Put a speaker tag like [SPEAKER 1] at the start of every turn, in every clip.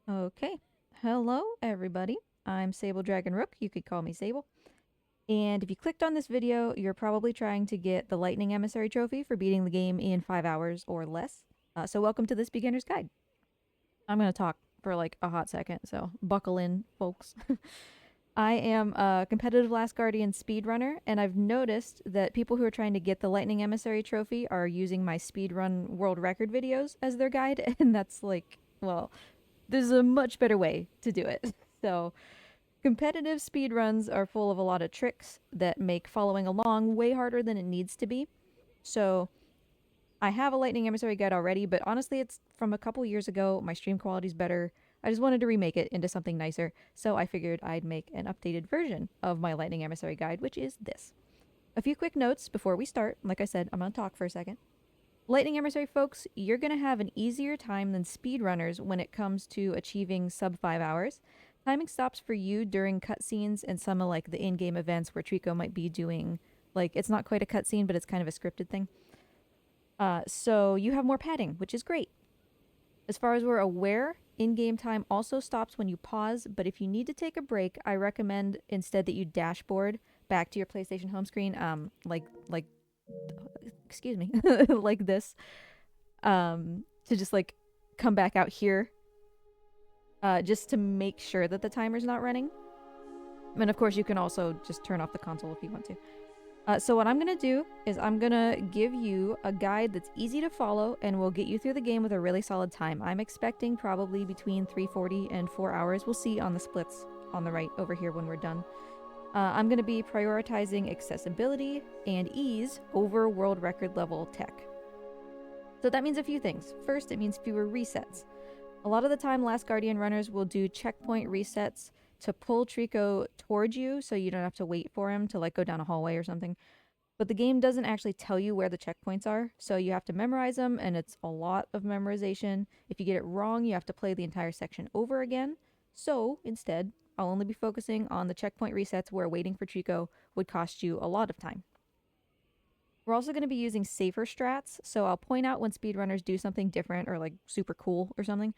[SPEAKER 1] Okay. Hello, everybody. I'm Sable Dragon Rook. You could call me Sable. And if you clicked on this video, you're probably trying to get the Lightning Emissary trophy for beating the game in 5 hours or less. So welcome to this beginner's guide. I'm going to talk for like a hot second, so buckle in, folks. I am a competitive Last Guardian speedrunner, and I've noticed that people who are trying to get the Lightning Emissary trophy are using my speedrun world record videos as their guide, and that's like, well, there's a much better way to do it. So, competitive speedruns are full of a lot of tricks that make following along way harder than it needs to be. So, I have a Lightning Emissary guide already, but honestly, it's from a couple years ago. My stream quality's better. I just wanted to remake it into something nicer, so I figured I'd make an updated version of my Lightning Emissary guide, which is this. A few quick notes before we start. Like I said, I'm going to talk for a second. Lightning Emissary folks, you're going to have an easier time than speedrunners when it comes to achieving sub 5 hours. Timing stops for you during cutscenes and some of like the in-game events where Trico might be doing, like, it's not quite a cutscene, but it's kind of a scripted thing. So you have more padding, which is great. As far as we're aware, in-game time also stops when you pause, but if you need to take a break, I recommend instead that you dashboard back to your PlayStation home screen, excuse me, like this, to just like come back out here, just to make sure that the timer's not running. And of course, you can also just turn off the console if you want to. So what I'm going to do is I'm going to give you a guide that's easy to follow and will get you through the game with a really solid time. I'm expecting probably between 3:40 and 4 hours. We'll see on the splits on the right over here when we're done. I'm going to be prioritizing accessibility and ease over world record level tech. So that means a few things. First, it means fewer resets. A lot of the time, Last Guardian runners will do checkpoint resets to pull Trico towards you so you don't have to wait for him to like go down a hallway or something. But the game doesn't actually tell you where the checkpoints are, so you have to memorize them, and it's a lot of memorization. If you get it wrong, you have to play the entire section over again. So instead, I'll only be focusing on the checkpoint resets where waiting for Trico would cost you a lot of time. We're also going to be using safer strats, so I'll point out when speedrunners do something different or like super cool or something,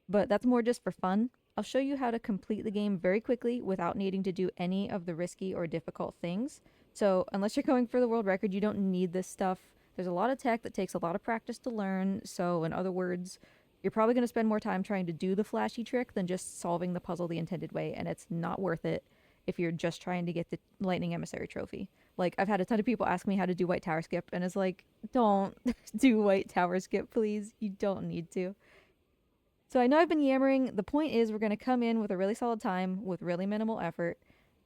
[SPEAKER 1] but that's more just for fun. I'll show you how to complete the game very quickly without needing to do any of the risky or difficult things. So unless you're going for the world record, you don't need this stuff. There's a lot of tech that takes a lot of practice to learn, so in other words, you're probably going to spend more time trying to do the flashy trick than just solving the puzzle the intended way, and it's not worth it if you're just trying to get the Lightning Emissary trophy. Like, I've had a ton of people ask me how to do White Tower Skip, and it's like, don't do White Tower Skip, please. You don't need to. So I know I've been yammering. The point is we're going to come in with a really solid time with really minimal effort.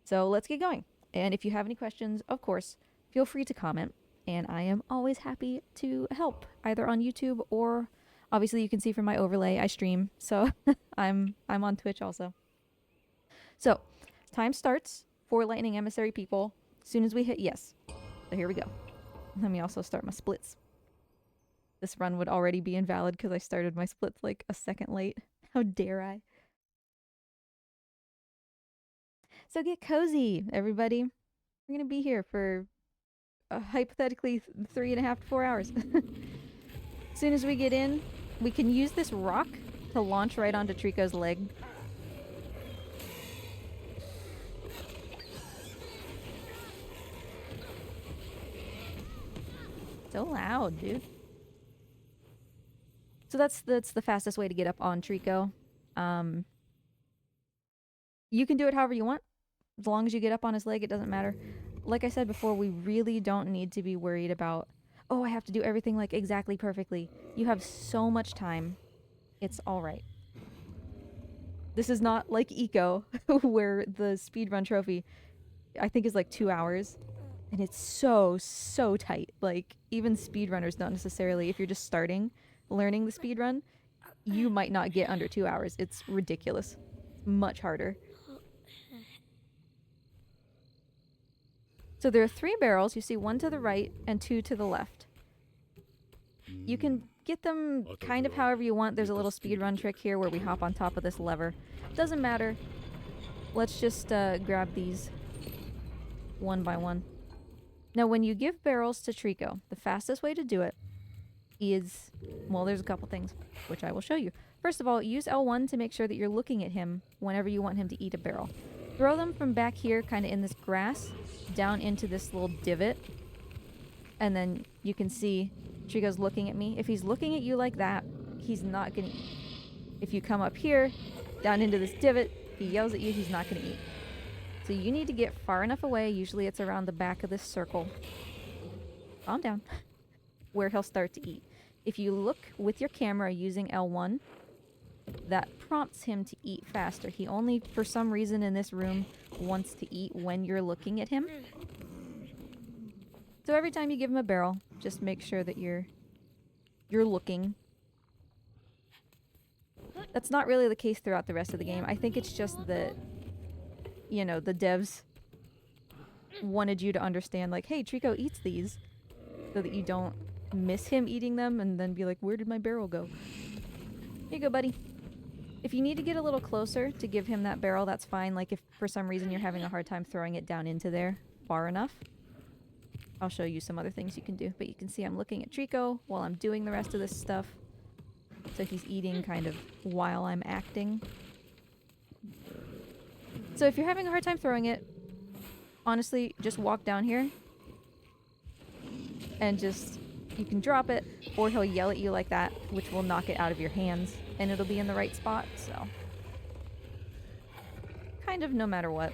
[SPEAKER 1] So let's get going. And if you have any questions, of course, feel free to comment. And I am always happy to help, either on YouTube or obviously you can see from my overlay, I stream. So I'm on Twitch also. So time starts for Lightning Emissary people as soon as we hit yes. So here we go. Let me also start my splits. This run would already be invalid because I started my splits like a second late. How dare I? So get cozy, everybody. We're going to be here for hypothetically 3.5 to 4 hours. As soon as we get in, we can use this rock to launch right onto Trico's leg. So loud, dude. So that's the fastest way to get up on Trico. You can do it however you want. As long as you get up on his leg, it doesn't matter. Like I said before, we really don't need to be worried about, oh, I have to do everything like exactly perfectly. You have so much time. It's all right. This is not like Eco, where the speedrun trophy, I think, is like 2 hours. And it's so tight. Like, even speedrunners don't necessarily, if you're just starting learning the speedrun, you might not get under 2 hours. It's ridiculous. It's much harder. So there are 3 barrels. You see 1 to the right and 2 to the left. You can get them kind of however you want. There's a little speedrun trick here where we hop on top of this lever. Doesn't matter. Let's just grab these one by one. Now, when you give barrels to Trico, the fastest way to do it, is, well, there's a couple things, which I will show you. First of all, use L1 to make sure that you're looking at him whenever you want him to eat a barrel. Throw them from back here, kind of in this grass, down into this little divot. And then you can see Trico's looking at me. If he's looking at you like that, he's not going to eat. If you come up here, down into this divot, he yells at you, he's not going to eat. So you need to get far enough away, usually it's around the back of this circle. Calm down. Where he'll start to eat. If you look with your camera using L1, that prompts him to eat faster. He only, for some reason in this room, wants to eat when you're looking at him. So every time you give him a barrel, just make sure that you're looking. That's not really the case throughout the rest of the game. I think it's just that, you know, the devs wanted you to understand, like, hey, Trico eats these, so that you don't miss him eating them and then be like, where did my barrel go? Here you go, buddy. If you need to get a little closer to give him that barrel, that's fine. Like if for some reason you're having a hard time throwing it down into there far enough, I'll show you some other things you can do. But you can see I'm looking at Trico while I'm doing the rest of this stuff. So he's eating kind of while I'm acting. So if you're having a hard time throwing it, honestly, just walk down here and just, you can drop it, or he'll yell at you like that, which will knock it out of your hands, and it'll be in the right spot, so. Kind of no matter what.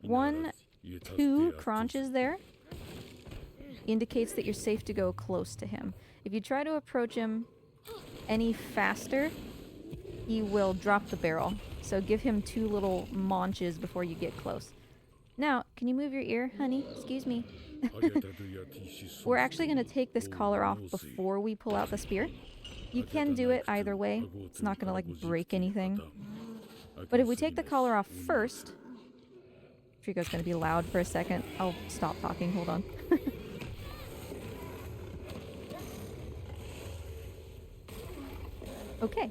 [SPEAKER 1] One, two crunches there indicates that you're safe to go close to him. If you try to approach him any faster, he will drop the barrel. So give him 2 little maunches before you get close. Now, can you move your ear, honey? Excuse me. We're actually going to take this collar off before we pull out the spear. You can do it either way. It's not going to, like, break anything. But if we take the collar off first... Trico's going to be loud for a second. I'll stop talking. Hold on. Okay.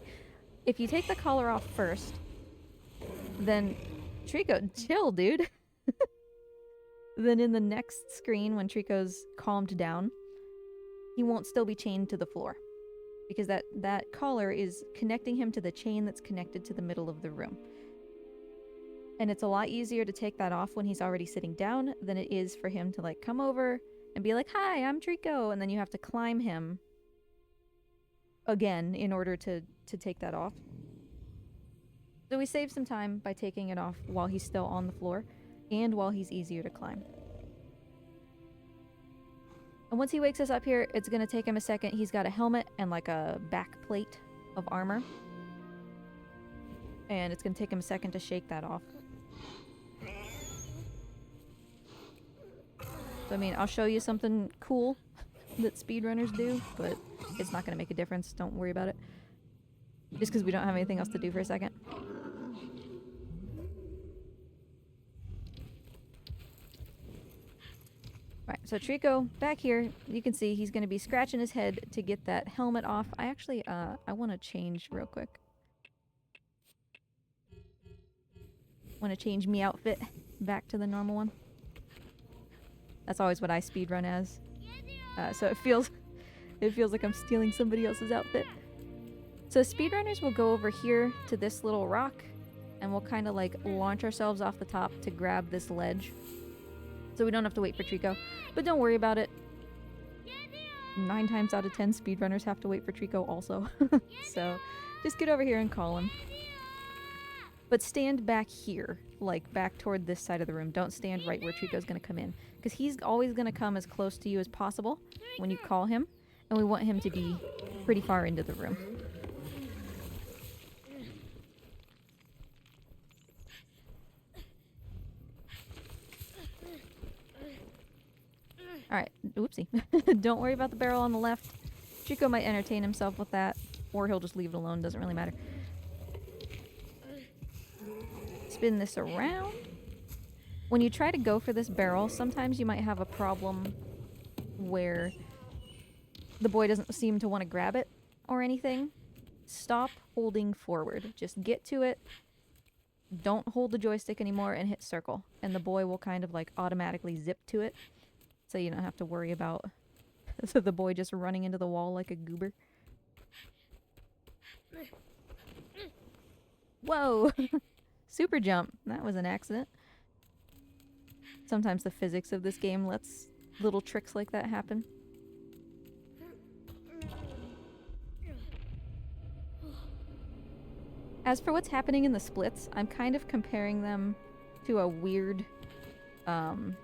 [SPEAKER 1] If you take the collar off first, then Trico, chill, dude. Then in the next screen, when Trico's calmed down, he won't still be chained to the floor. Because that collar is connecting him to the chain that's connected to the middle of the room. And it's a lot easier to take that off when he's already sitting down than it is for him to, like, come over and be like, hi, I'm Trico, and then you have to climb him again in order to take that off. So we save some time by taking it off while he's still on the floor and while he's easier to climb. And once he wakes us up here, it's going to take him a second. He's got a helmet and like a back plate of armor. And it's going to take him a second to shake that off. So, I mean, I'll show you something cool that speedrunners do, but it's not going to make a difference. Don't worry about it. Just because we don't have anything else to do for a second. Right, so Trico, back here, you can see he's going to be scratching his head to get that helmet off. I actually, I want to change real quick. Want to change me outfit back to the normal one. That's always what I speedrun as. So it feels like I'm stealing somebody else's outfit. So speedrunners will go over here to this little rock, and we'll kind of like launch ourselves off the top to grab this ledge. So we don't have to wait for Trico. But don't worry about it. 9 times out of 10 speedrunners have to wait for Trico also. So just get over here and call him. But stand back here, like back toward this side of the room. Don't stand right where Trico's going to come in. Because he's always going to come as close to you as possible when you call him. And we want him to be pretty far into the room. Alright, oopsie. Don't worry about the barrel on the left. Trico might entertain himself with that, or he'll just leave it alone, doesn't really matter. Spin this around. When you try to go for this barrel, sometimes you might have a problem where the boy doesn't seem to want to grab it or anything. Stop holding forward. Just get to it. don't hold the joystick anymore and hit circle. And the boy will kind of like automatically zip to it. So you don't have to worry about the boy just running into the wall like a goober. Whoa! Super jump. That was an accident. Sometimes the physics of this game lets little tricks like that happen. As for what's happening in the splits, I'm kind of comparing them to a weird run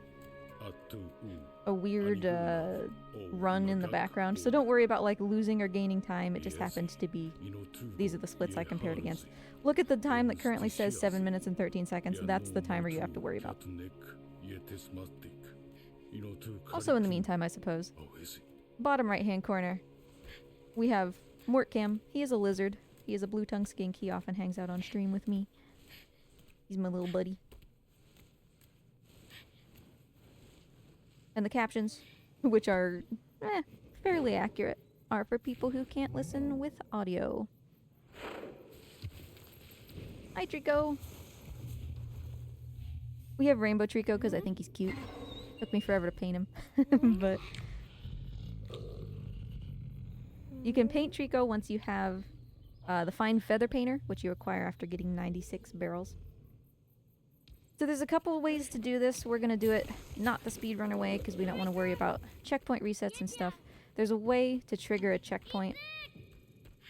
[SPEAKER 1] in the background. So don't worry about like losing or gaining time. It just happens to be, these are the splits I compared against. Look at the time that currently says 7 minutes and 13 seconds. That's the timer you have to worry about. Also in the meantime, I suppose, bottom right hand corner, we have Mortcam. He is a lizard. He is a blue tongue skink. He often hangs out on stream with me. He's my little buddy. And the captions, which are fairly accurate, are for people who can't listen with audio. Hi, Trico! We have Rainbow Trico because I think he's cute. Took me forever to paint him, but you can paint Trico once you have the Fine Feather Painter, which you acquire after getting 96 barrels. So there's a couple of ways to do this. We're going to do it not the speedrunner way because we don't want to worry about checkpoint resets and stuff. There's a way to trigger a checkpoint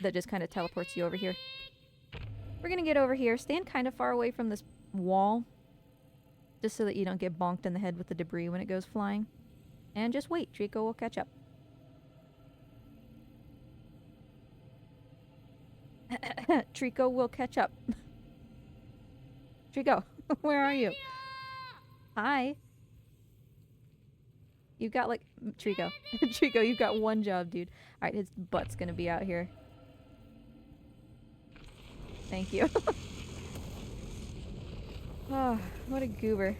[SPEAKER 1] that just kind of teleports you over here. We're going to get over here, stand kind of far away from this wall, just so that you don't get bonked in the head with the debris when it goes flying. And just wait, Trico will catch up. Trico will catch up. Trico, where are you? Hi. You've got like... Trico. Trico, you've got one job, dude. Alright, his butt's gonna be out here. Thank you. Oh, what a goober.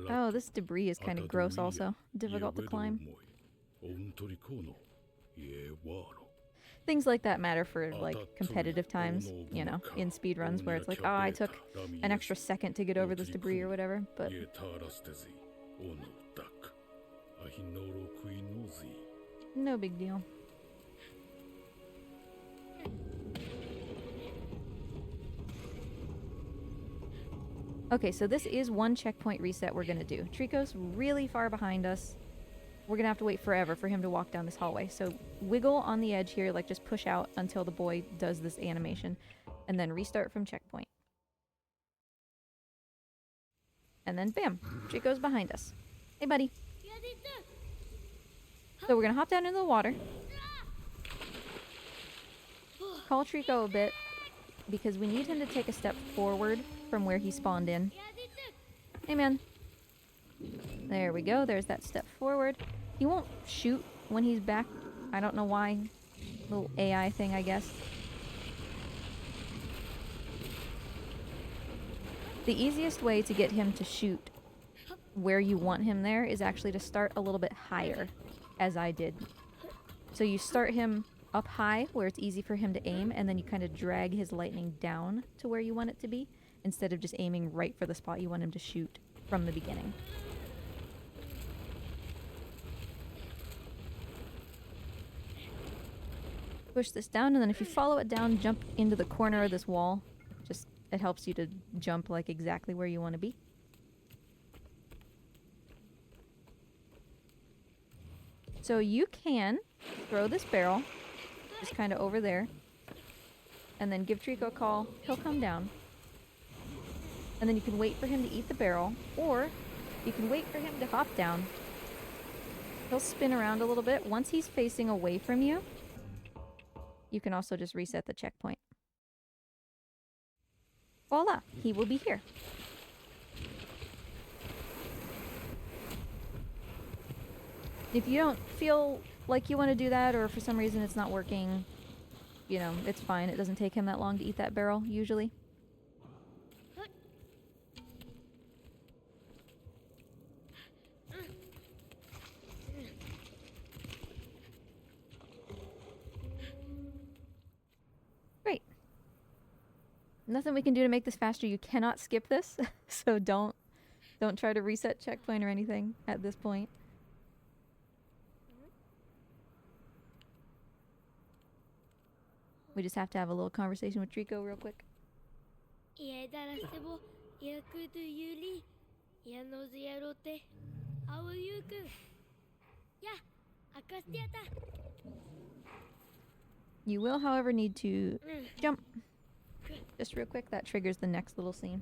[SPEAKER 1] Oh, this debris is kind of gross also. Difficult to climb. Things like that matter for like competitive times, you know, in speedruns where it's like, oh, I took an extra second to get over this debris or whatever, but... no big deal. Okay, so this is one checkpoint reset we're gonna do. Trico's really far behind us. We're gonna have to wait forever for him to walk down this hallway. So wiggle on the edge here, like just push out until the boy does this animation. And then restart from checkpoint. And then bam, Trico's behind us. Hey buddy. So we're gonna hop down into the water. Call Trico a bit, because we need him to take a step forward from where he spawned in. Hey man. There we go, there's that step forward. He won't shoot when he's back. I don't know why. Little AI thing, I guess. The easiest way to get him to shoot where you want him there is actually to start a little bit higher, as I did. So you start him up high where it's easy for him to aim, and then you kind of drag his lightning down to where you want it to be, instead of just aiming right for the spot you want him to shoot from the beginning. Push this down, and then if you follow it down, jump into the corner of this wall. Just, it helps you to jump like exactly where you want to be. So you can throw this barrel just kind of over there, and then give Trico a call. He'll come down. And then you can wait for him to eat the barrel, or you can wait for him to hop down. He'll spin around a little bit. Once he's facing away from you, you can also just reset the checkpoint. Voila! He will be here. If you don't feel like you want to do that, or for some reason it's not working, you know, it's fine. It doesn't take him that long to eat that barrel, usually. Nothing we can do to make this faster. You cannot skip this, so don't try to reset checkpoint or anything at this point. We just have to have a little conversation with Trico real quick. You will, however, need to jump. Just real quick, that triggers the next little scene.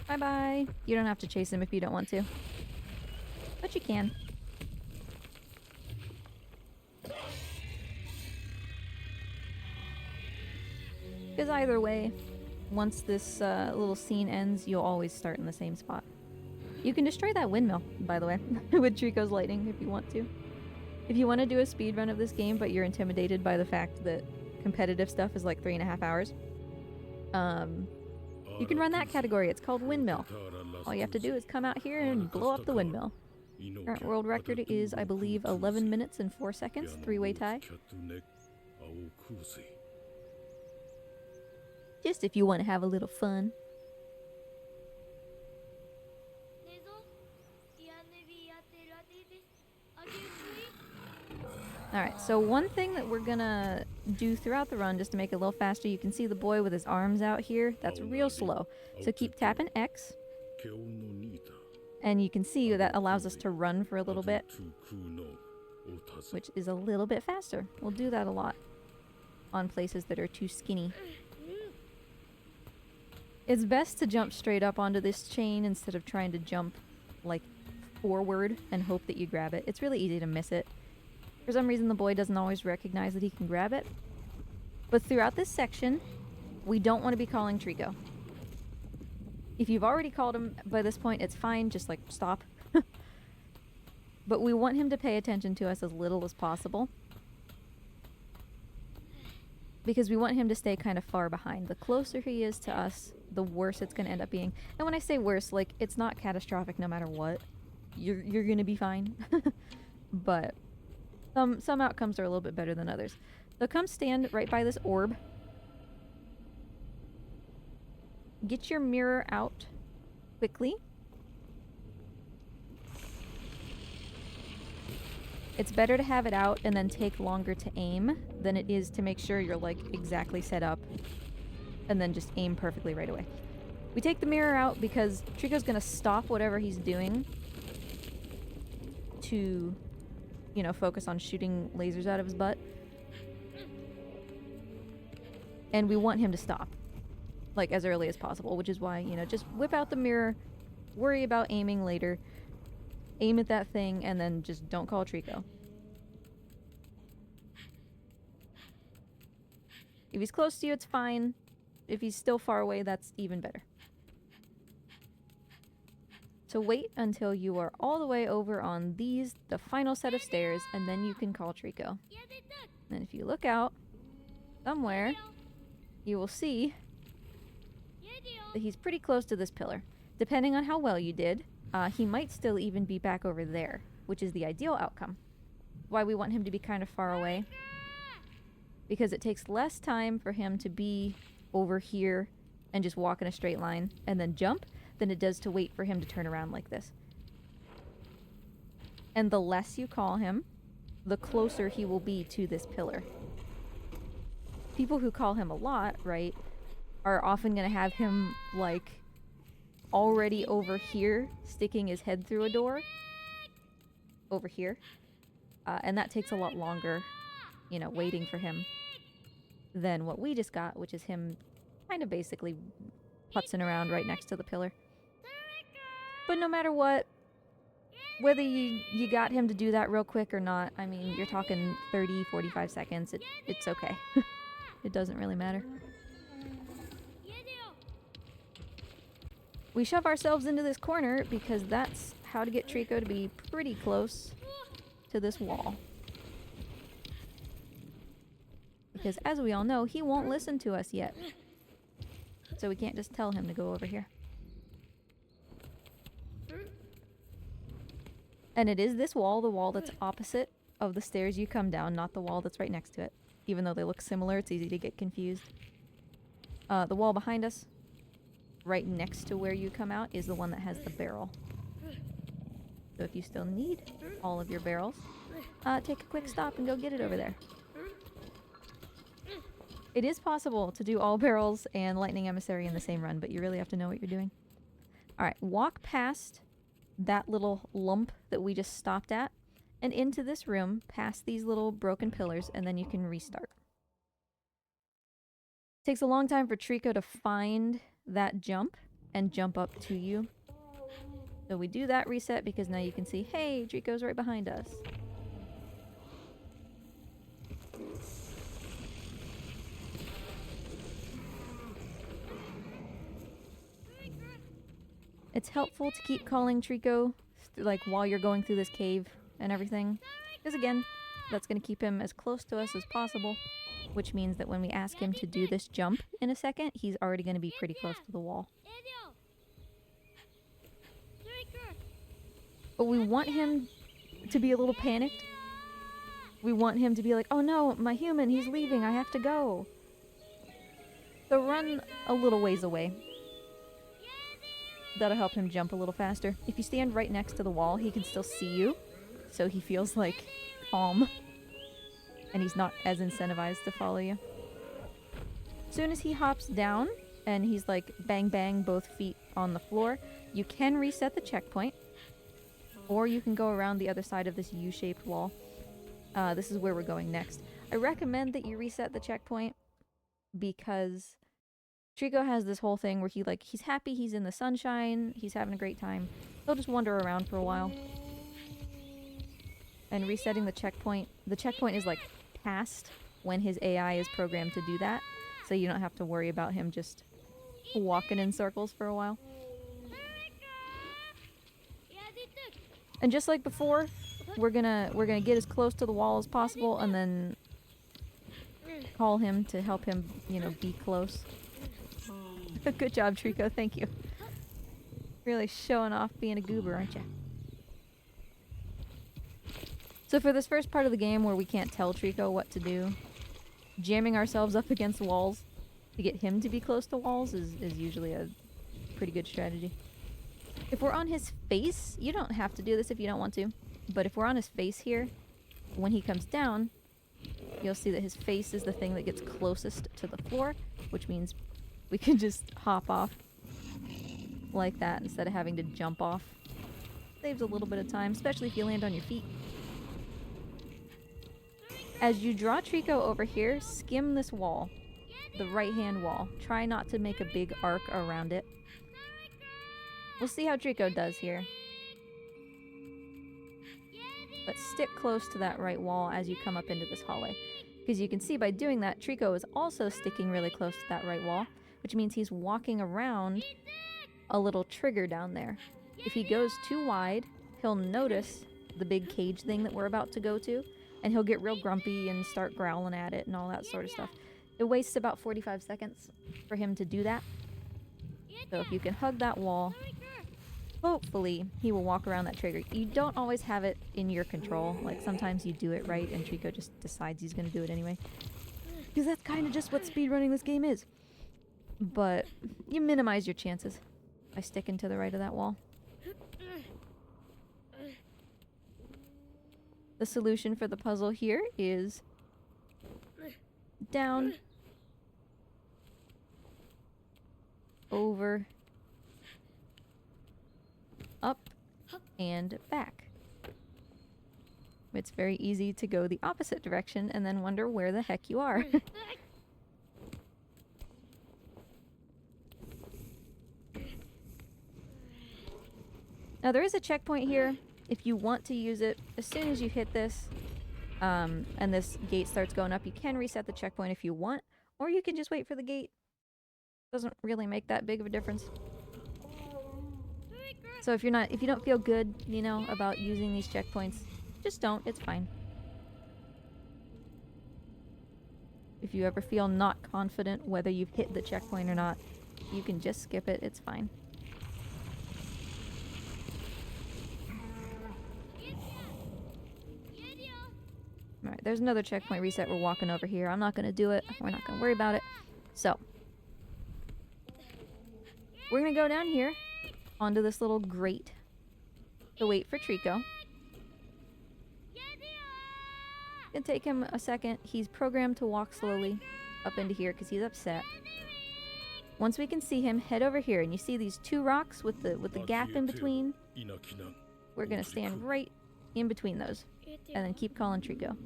[SPEAKER 1] Bye-bye. You don't have to chase him if you don't want to. But you can. Because either way, once this little scene ends, you'll always start in the same spot. You can destroy that windmill, by the way, with Trico's lightning if you want to. If you want to do a speedrun of this game, but you're intimidated by the fact that competitive stuff is like 3.5 hours, you can run that category. It's called Windmill. All you have to do is come out here and blow up the windmill. Current world record is, I believe, 11 minutes and 4 seconds, 3-way tie. Just if you want to have a little fun. Alright, so one thing that we're gonna do throughout the run, just to make it a little faster, you can see the boy with his arms out here. That's real slow. So keep tapping X. And you can see that allows us to run for a little bit, which is a little bit faster. We'll do that a lot on places that are too skinny. It's best to jump straight up onto this chain instead of trying to jump like forward and hope that you grab it. It's really easy to miss it. For some reason, the boy doesn't always recognize that he can grab it. But throughout this section, we don't want to be calling Trico. If you've already called him by this point, it's fine. Just, like, stop. But we want him to pay attention to us as little as possible. Because we want him to stay kind of far behind. The closer he is to us, the worse it's going to end up being. And when I say worse, like, it's not catastrophic no matter what. You're going to be fine. But some outcomes are a little bit better than others. So come stand right by this orb. Get your mirror out quickly. It's better to have it out and then take longer to aim than it is to make sure you're like exactly set up and then just aim perfectly right away. We take the mirror out because Trico's gonna stop whatever he's doing to, you know, focus on shooting lasers out of his butt. And we want him to stop, like, as early as possible, which is why, you know, just whip out the mirror, worry about aiming later, aim at that thing, and then just don't call Trico. If he's close to you, it's fine. If he's still far away, that's even better. So wait until you are all the way over on these, the final set of stairs, and then you can call Trico. And if you look out somewhere, you will see that he's pretty close to this pillar. Depending on how well you did, he might still even be back over there, which is the ideal outcome. Why we want him to be kind of far away. Because it takes less time for him to be over here and just walk in a straight line and then jump than it does to wait for him to turn around like this. And the less you call him, the closer he will be to this pillar. People who call him a lot, right, are often going to have him, like, already over here, sticking his head through a door. Over here. And that takes a lot longer, you know, waiting for him than what we just got, which is him kind of basically putzing around right next to the pillar. But no matter what, whether you got him to do that real quick or not, I mean, you're talking 30, 45 seconds, it's okay. It doesn't really matter. We shove ourselves into this corner because that's how to get Trico to be pretty close to this wall. Because as we all know, he won't listen to us yet. So we can't just tell him to go over here. And it is this wall, the wall that's opposite of the stairs you come down, not the wall that's right next to it. Even though they look similar, it's easy to get confused. The wall behind us, right next to where you come out, is the one that has the barrel. So if you still need all of your barrels, take a quick stop and go get it over there. It is possible to do all barrels and Lightning Emissary in the same run, but you really have to know what you're doing. Alright, walk past that little lump that we just stopped at, and into this room, past these little broken pillars, and then you can restart. It takes a long time for Trico to find that jump and jump up to you. So we do that reset because now you can see, hey, Trico's right behind us. It's helpful to keep calling Trico, like, while you're going through this cave and everything. Because again, that's going to keep him as close to us as possible. Which means that when we ask him to do this jump in a second, he's already going to be pretty close to the wall. But we want him to be a little panicked. We want him to be like, oh no, my human, he's leaving, I have to go. So run a little ways away. That'll help him jump a little faster. If you stand right next to the wall, he can still see you. So he feels like calm. And he's not as incentivized to follow you. As soon as he hops down and he's like bang bang both feet on the floor, you can reset the checkpoint. Or you can go around the other side of this U-shaped wall. This is where we're going next. I recommend that you reset the checkpoint because Trico has this whole thing where he's happy, he's in the sunshine, he's having a great time. He'll just wander around for a while. And resetting the checkpoint is like past when his AI is programmed to do that. So you don't have to worry about him just walking in circles for a while. And just like before, we're gonna get as close to the wall as possible and then call him to help him, be close. Good job, Trico. Thank you. Really showing off being a goober, aren't you? So for this first part of the game where we can't tell Trico what to do, jamming ourselves up against walls to get him to be close to walls is usually a pretty good strategy. If we're on his face, you don't have to do this if you don't want to, but if we're on his face here, when he comes down, you'll see that his face is the thing that gets closest to the floor, which means we can just hop off like that instead of having to jump off. Saves a little bit of time, especially if you land on your feet. As you draw Trico over here, skim this wall, the right-hand wall. Try not to make a big arc around it. We'll see how Trico does here. But stick close to that right wall as you come up into this hallway. Because you can see by doing that, Trico is also sticking really close to that right wall, which means he's walking around a little trigger down there. If he goes too wide, he'll notice the big cage thing that we're about to go to, and he'll get real grumpy and start growling at it and all that sort of stuff. It wastes about 45 seconds for him to do that. So if you can hug that wall, hopefully he will walk around that trigger. You don't always have it in your control. Like, sometimes you do it right and Trico just decides he's going to do it anyway. Because that's kind of just what speedrunning this game is. But you minimize your chances by sticking to the right of that wall. The solution for the puzzle here is down, over, up, and back. It's very easy to go the opposite direction and then wonder where the heck you are. Now there is a checkpoint here. If you want to use it, as soon as you hit this, and this gate starts going up, you can reset the checkpoint if you want, or you can just wait for the gate. Doesn't really make that big of a difference. So if you don't feel good, about using these checkpoints, just don't. It's fine. If you ever feel not confident whether you've hit the checkpoint or not, You can just skip it. It's fine. Alright, there's another checkpoint reset. We're walking over here. I'm not going to do it. We're not going to worry about it. So, we're going to go down here onto this little grate to wait for Trico. It's going to take him a second. He's programmed to walk slowly up into here because he's upset. Once we can see him, head over here, and you see these two rocks with the gap in between. We're going to stand right in between those. And then keep calling Trico.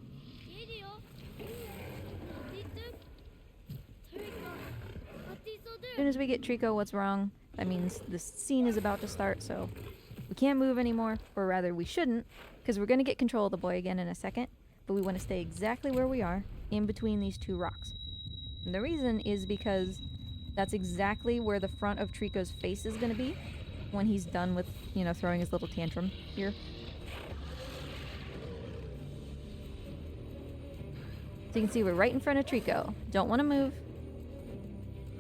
[SPEAKER 1] As soon as we get Trico, what's wrong? That means the scene is about to start, so we can't move anymore. Or rather, we shouldn't, because we're going to get control of the boy again in a second. But we want to stay exactly where we are, in between these two rocks. And the reason is because that's exactly where the front of Trico's face is going to be when he's done with, you know, throwing his little tantrum here. So you can see we're right in front of Trico. Don't want to move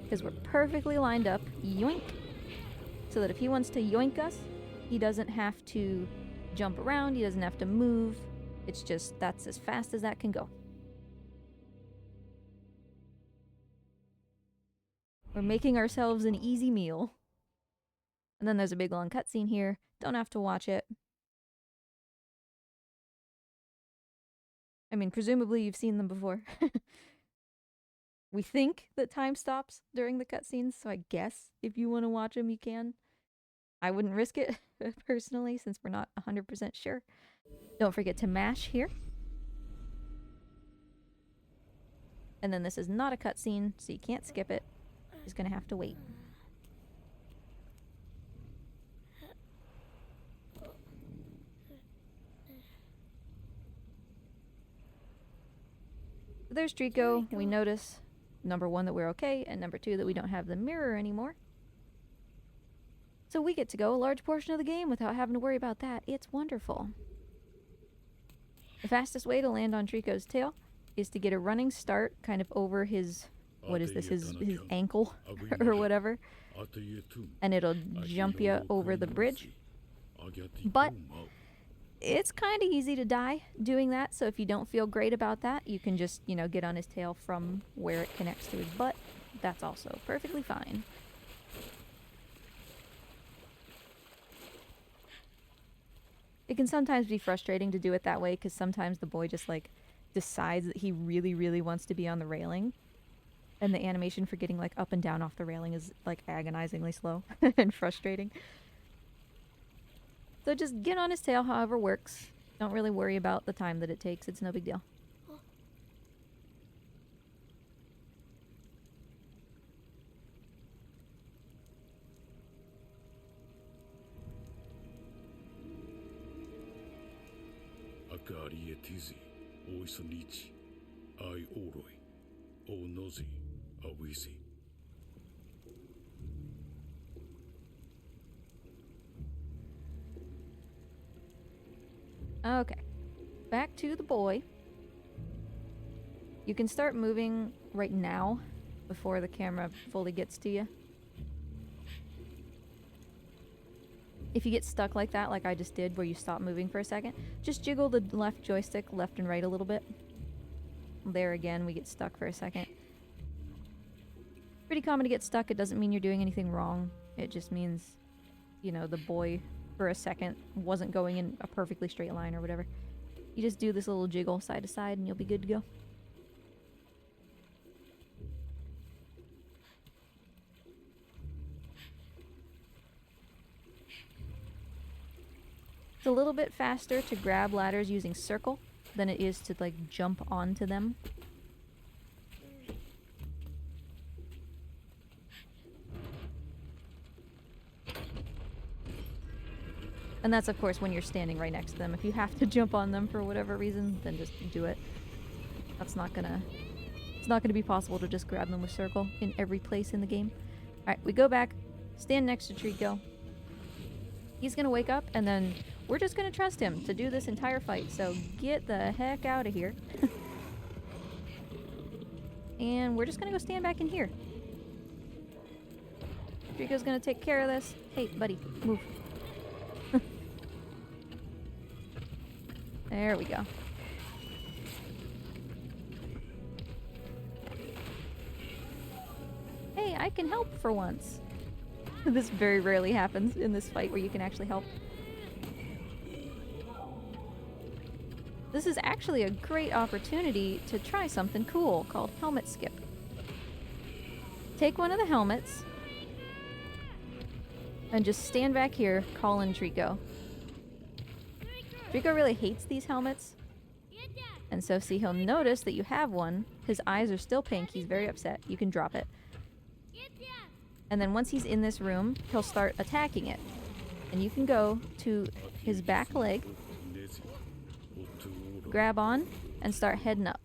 [SPEAKER 1] because we're perfectly lined up. Yoink! So that if he wants to yoink us, he doesn't have to jump around. He doesn't have to move. It's just, that's as fast as that can go. We're making ourselves an easy meal. And then there's a big long cutscene here. Don't have to watch it. I mean, presumably you've seen them before. We think that time stops during the cutscenes, so I guess if you want to watch them, you can. I wouldn't risk it, personally, since we're not 100% sure. Don't forget to mash here. And then this is not a cutscene, so you can't skip it. You're just gonna have to wait. There's Trico. We notice, number one, that we're okay, and number two, that we don't have the mirror anymore. So we get to go a large portion of the game without having to worry about that. It's wonderful. The fastest way to land on Trico's tail is to get a running start kind of over his, what is this, his ankle or whatever. And it'll jump you over the bridge. But it's kind of easy to die doing that, so if you don't feel great about that, you can just, you know, get on his tail from where it connects to his butt. That's also perfectly fine. It can sometimes be frustrating to do it that way, because sometimes the boy just, like, decides that he really, really wants to be on the railing. And the animation for getting, like, up and down off the railing is, like, agonizingly slow and frustrating. So just get on his tail however works. Don't really worry about the time that it takes. It's no big deal. Okay, back to the boy. You can start moving right now before the camera fully gets to you. If you get stuck like that, like I just did, where you stop moving for a second, just jiggle the left joystick left and right a little bit. There again, we get stuck for a second. Pretty common to get stuck. It doesn't mean you're doing anything wrong. It just means, you know, the boy for a second wasn't going in a perfectly straight line or whatever. You just do this little jiggle side to side and you'll be good to go. It's a little bit faster to grab ladders using circle than it is to, like, jump onto them. And that's, of course, when you're standing right next to them. If you have to jump on them for whatever reason, then just do it. That's not gonna... It's not gonna be possible to just grab them with circle in every place in the game. Alright, we go back, stand next to Trico. He's gonna wake up, and then we're just gonna trust him to do this entire fight. So get the heck out of here. And we're just gonna go stand back in here. Trico's gonna take care of this. Hey, buddy, move. There we go. Hey, I can help for once. This very rarely happens in this fight where you can actually help. This is actually a great opportunity to try something cool called helmet skip. Take one of the helmets and just stand back here, call in Trico. Trico really hates these helmets, and so see, he'll notice that you have one. His eyes are still pink, he's very upset. You can drop it. And then once he's in this room, he'll start attacking it. And you can go to his back leg, grab on, and start heading up.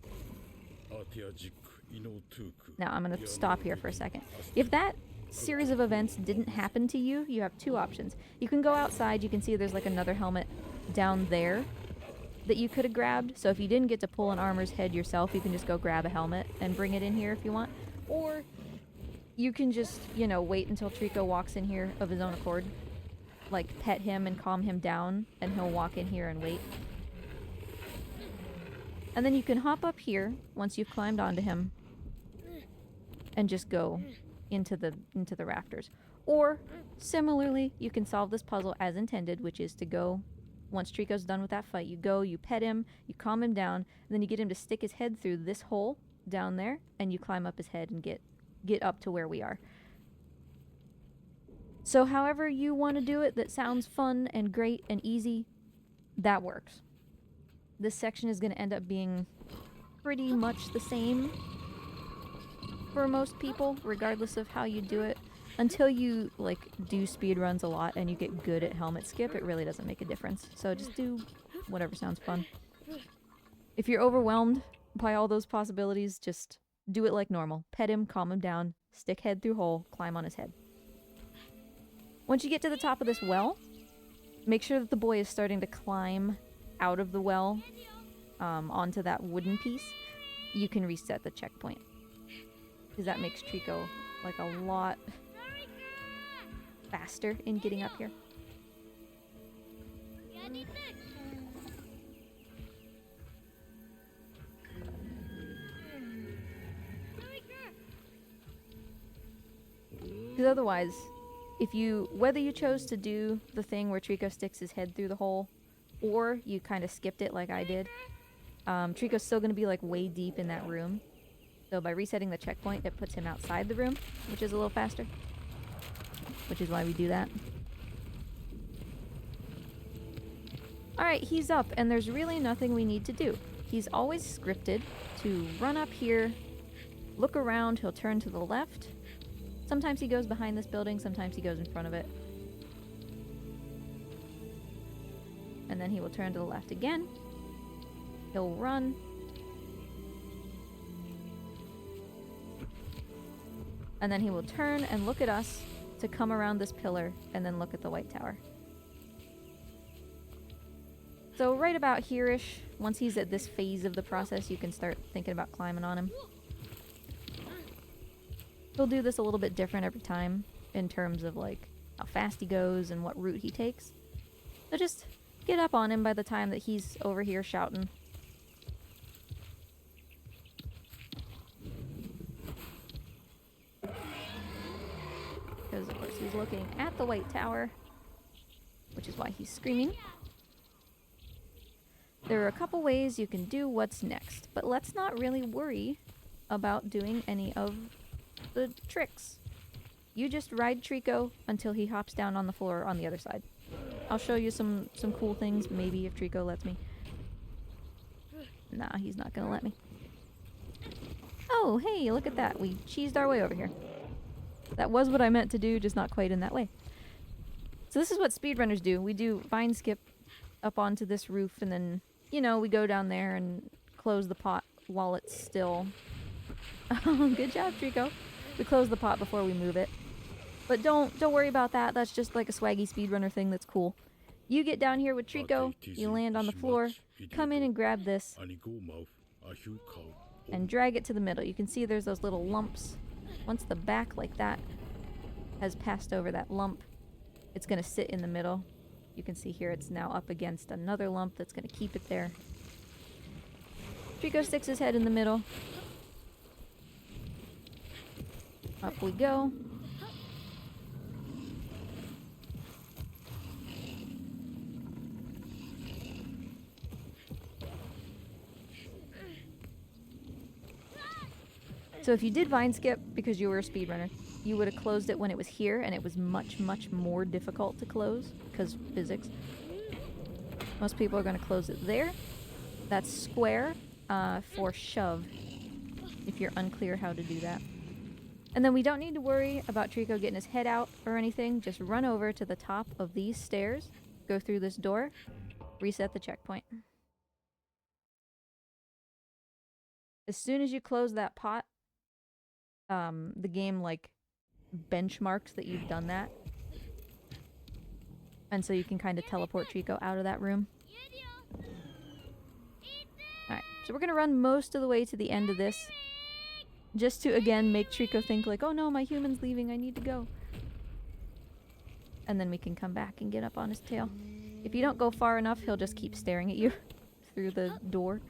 [SPEAKER 1] Now I'm going to stop here for a second. If that series of events didn't happen to you, you have two options. You can go outside, you can see there's like another helmet down there that you could have grabbed. So if you didn't get to pull an armor's head yourself, you can just go grab a helmet and bring it in here if you want. Or you can just, you know, wait until Trico walks in here of his own accord. Like, pet him and calm him down, and he'll walk in here and wait. And then you can hop up here, once you've climbed onto him, and just go into the rafters. Or, similarly, you can solve this puzzle as intended, which is to go, once Trico's done with that fight, you go, you pet him, you calm him down, and then you get him to stick his head through this hole down there, and you climb up his head and get up to where we are. So however you want to do it that sounds fun and great and easy, that works. This section is going to end up being pretty much the same for most people, regardless of how you do it. Until you, like, do speedruns a lot and you get good at helmet skip, it really doesn't make a difference. So just do whatever sounds fun. If you're overwhelmed by all those possibilities, just do it like normal. Pet him, calm him down, stick head through hole, climb on his head. Once you get to the top of this well, make sure that the boy is starting to climb out of the well onto that wooden piece. You can reset the checkpoint, because that makes Trico like a lot faster in getting up here. Because otherwise, whether you chose to do the thing where Trico sticks his head through the hole, or you kind of skipped it like I did, Trico's still going to be like way deep in that room. So by resetting the checkpoint, it puts him outside the room, which is a little faster. Which is why we do that. Alright, he's up, and there's really nothing we need to do. He's always scripted to run up here, look around, he'll turn to the left. Sometimes he goes behind this building, sometimes he goes in front of it. And then he will turn to the left again. He'll run. And then he will turn and look at us to come around this pillar and then look at the White Tower. So right about here-ish, once he's at this phase of the process, you can start thinking about climbing on him. He'll do this a little bit different every time in terms of like how fast he goes and what route he takes. So just get up on him by the time that he's over here shouting. Because of course he's looking at the White Tower, which is why he's screaming. There are a couple ways you can do what's next, but let's not really worry about doing any of the tricks. You just ride Trico until he hops down on the floor on the other side. I'll show you some cool things, maybe, if Trico lets me. Nah, he's not gonna let me. Oh, hey, look at that. We cheesed our way over here. That was what I meant to do, just not quite in that way. So this is what speedrunners do. We do vine skip up onto this roof, and then, you know, we go down there and close the pot while it's still... Good job, Trico. We close the pot before we move it. But don't worry about that. That's just like a swaggy speedrunner thing that's cool. You get down here with Trico, you land on the floor, come in and grab this, and drag it to the middle. You can see there's those little lumps. Once the back like that, has passed over that lump, it's going to sit in the middle. You can see here it's now up against another lump that's going to keep it there. Trico sticks his head in the middle. Up we go. So if you did vine skip because you were a speedrunner, you would have closed it when it was here, and it was much, much more difficult to close because physics. Most people are going to close it there. That's square for shove, if you're unclear how to do that. And then we don't need to worry about Trico getting his head out or anything. Just run over to the top of these stairs, go through this door, reset the checkpoint. As soon as you close that pot, the game, like, benchmarks that you've done that. And so you can kind of teleport Trico out of that room. Alright, so we're going to run most of the way to the end of this. Just to, again, make Trico think like, oh no, my human's leaving, I need to go. And then we can come back and get up on his tail. If you don't go far enough, he'll just keep staring at you through the door.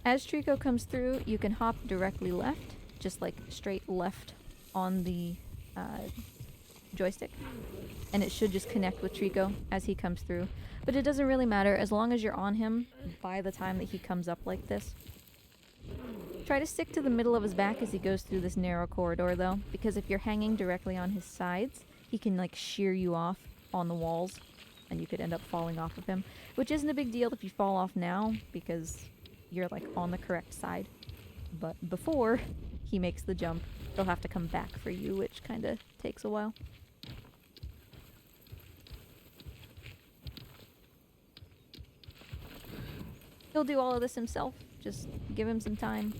[SPEAKER 1] As Trico comes through, you can hop directly left, just like straight left on the joystick. And it should just connect with Trico as he comes through. But it doesn't really matter as long as you're on him by the time that he comes up like this. Try to stick to the middle of his back as he goes through this narrow corridor though, because if you're hanging directly on his sides, he can like shear you off on the walls and you could end up falling off of him. Which isn't a big deal if you fall off now because you're like on the correct side. But before he makes the jump, he'll have to come back for you, which kind of takes a while. He'll do all of this himself. Just give him some time.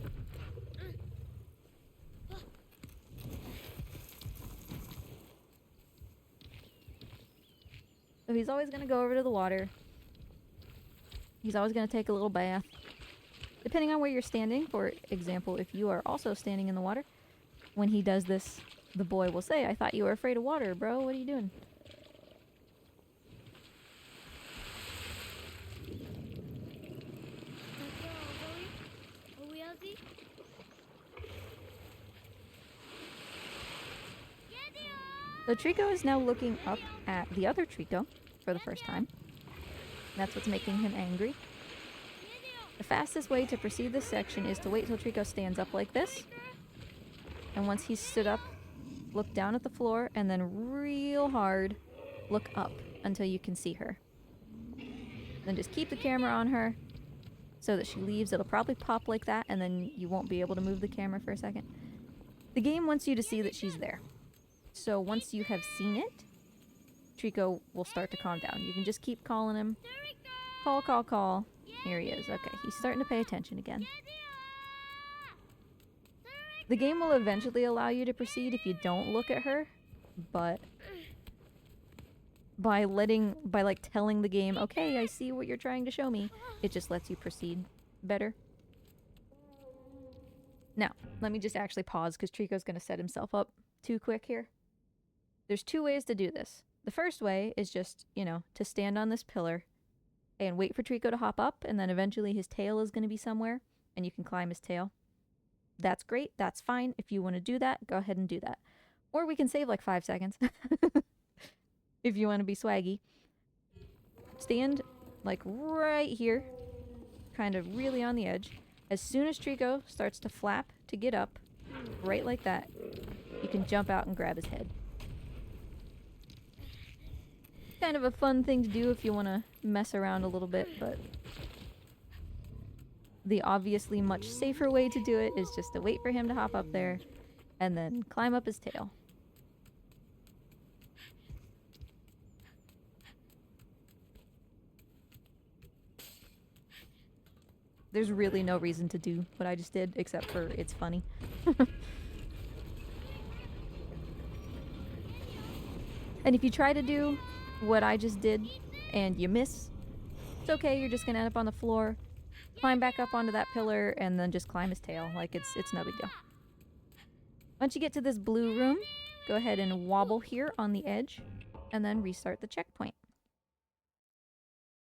[SPEAKER 1] So he's always going to go over to the water. He's always going to take a little bath. Depending on where you're standing, for example, if you are also standing in the water, when he does this, the boy will say, "I thought you were afraid of water, bro. What are you doing?" So Trico is now looking up at the other Trico for the first time. That's what's making him angry. The fastest way to proceed this section is to wait till Trico stands up like this. And once he's stood up, look down at the floor and then real hard look up until you can see her. Then just keep the camera on her so that she leaves. It'll probably pop like that and then you won't be able to move the camera for a second. The game wants you to see that she's there. So once you have seen it, Trico will start to calm down. You can just keep calling him. Call, call, call. Here he is. Okay, he's starting to pay attention again. The game will eventually allow you to proceed if you don't look at her, but by like telling the game, okay, I see what you're trying to show me, it just lets you proceed better. Now, let me just actually pause because Trico's going to set himself up too quick here. There's two ways to do this. The first way is just, you know, to stand on this pillar and wait for Trico to hop up, and then eventually his tail is going to be somewhere, and you can climb his tail. That's great. That's fine. If you want to do that, go ahead and do that. Or we can save like 5 seconds. If you want to be swaggy. Stand like right here, kind of really on the edge. As soon as Trico starts to flap to get up, right like that, you can jump out and grab his head. Kind of a fun thing to do if you want to mess around a little bit, but the obviously much safer way to do it is just to wait for him to hop up there and then climb up his tail. There's really no reason to do what I just did, except for it's funny. And if you try to do what I just did and you miss, it's okay, you're just gonna end up on the floor, climb back up onto that pillar, and then just climb his tail. Like, it's no big deal. Once you get to this blue room, go ahead and wobble here on the edge, and then restart the checkpoint.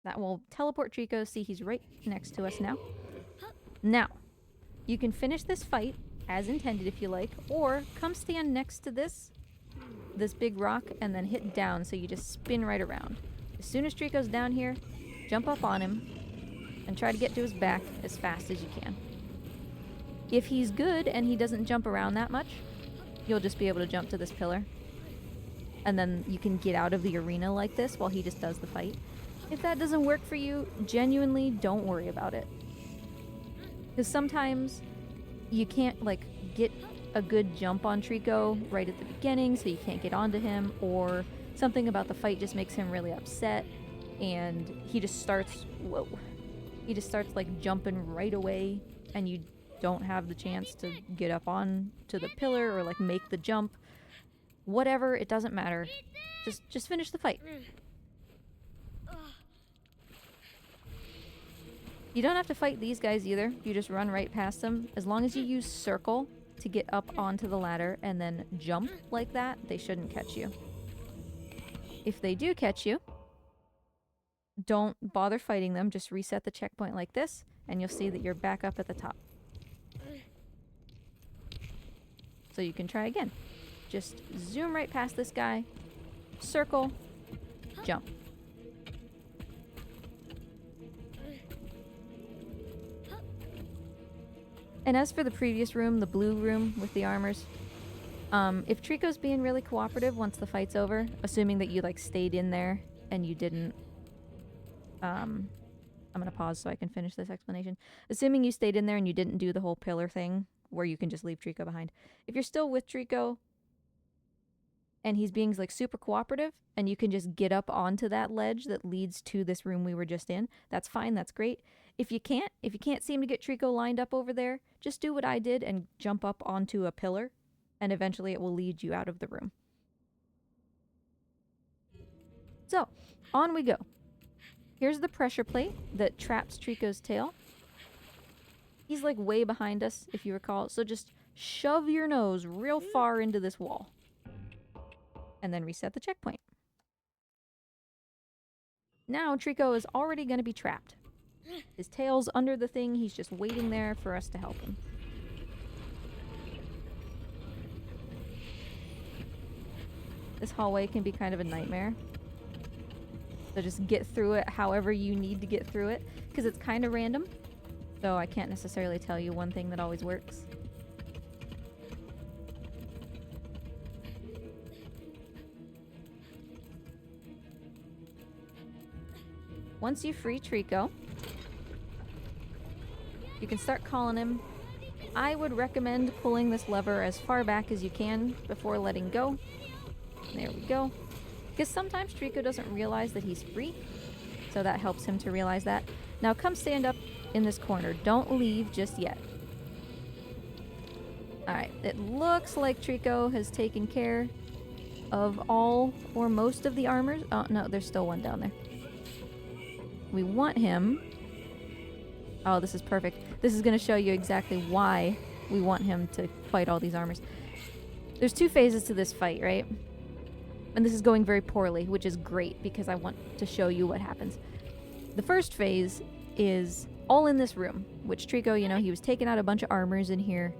[SPEAKER 1] That will teleport Trico. See, he's right next to us now. Now, you can finish this fight as intended if you like, or come stand next to this big rock and then hit down so you just spin right around. As soon as Trico's down here, jump up on him and try to get to his back as fast as you can. If he's good and he doesn't jump around that much, you'll just be able to jump to this pillar. And then you can get out of the arena like this while he just does the fight. If that doesn't work for you, genuinely don't worry about it. Because sometimes you can't, like, get a good jump on Trico right at the beginning, so you can't get onto him, or something about the fight just makes him really upset, and he just starts, like, jumping right away, and you don't have the chance to get up on to the pillar or, like, make the jump. Whatever, it doesn't matter. Just finish the fight. You don't have to fight these guys either. You just run right past them. As long as you use circle to get up onto the ladder and then jump like that, they shouldn't catch you. If they do catch you, don't bother fighting them. Just reset the checkpoint like this, and you'll see that you're back up at the top. So you can try again. Just zoom right past this guy, circle, jump. And as for the previous room, the blue room with the armors, if Trico's being really cooperative once the fight's over, assuming that you, like, stayed in there and you didn't, I'm gonna pause so I can finish this explanation. Assuming you stayed in there and you didn't do the whole pillar thing where you can just leave Trico behind. If you're still with Trico and he's being, like, super cooperative and you can just get up onto that ledge that leads to this room we were just in, that's fine, that's great. If you can't seem to get Trico lined up over there, just do what I did and jump up onto a pillar, and eventually it will lead you out of the room. So, on we go. Here's the pressure plate that traps Trico's tail. He's, like, way behind us, if you recall, so just shove your nose real far into this wall. And then reset the checkpoint. Now Trico is already going to be trapped. His tail's under the thing, he's just waiting there for us to help him. This hallway can be kind of a nightmare. So just get through it however you need to get through it, because it's kind of random. So I can't necessarily tell you one thing that always works. Once you free Trico, you can start calling him. I would recommend pulling this lever as far back as you can before letting go. There we go. Because sometimes Trico doesn't realize that he's free, so that helps him to realize that. Now come stand up in this corner. Don't leave just yet. Alright, it looks like Trico has taken care of all or most of the armors. Oh, no, there's still one down there. We want him... Oh, this is perfect. This is going to show you exactly why we want him to fight all these armors. There's two phases to this fight, right? And this is going very poorly, which is great because I want to show you what happens. The first phase is all in this room, which Trico, you know, he was taking out a bunch of armors in here,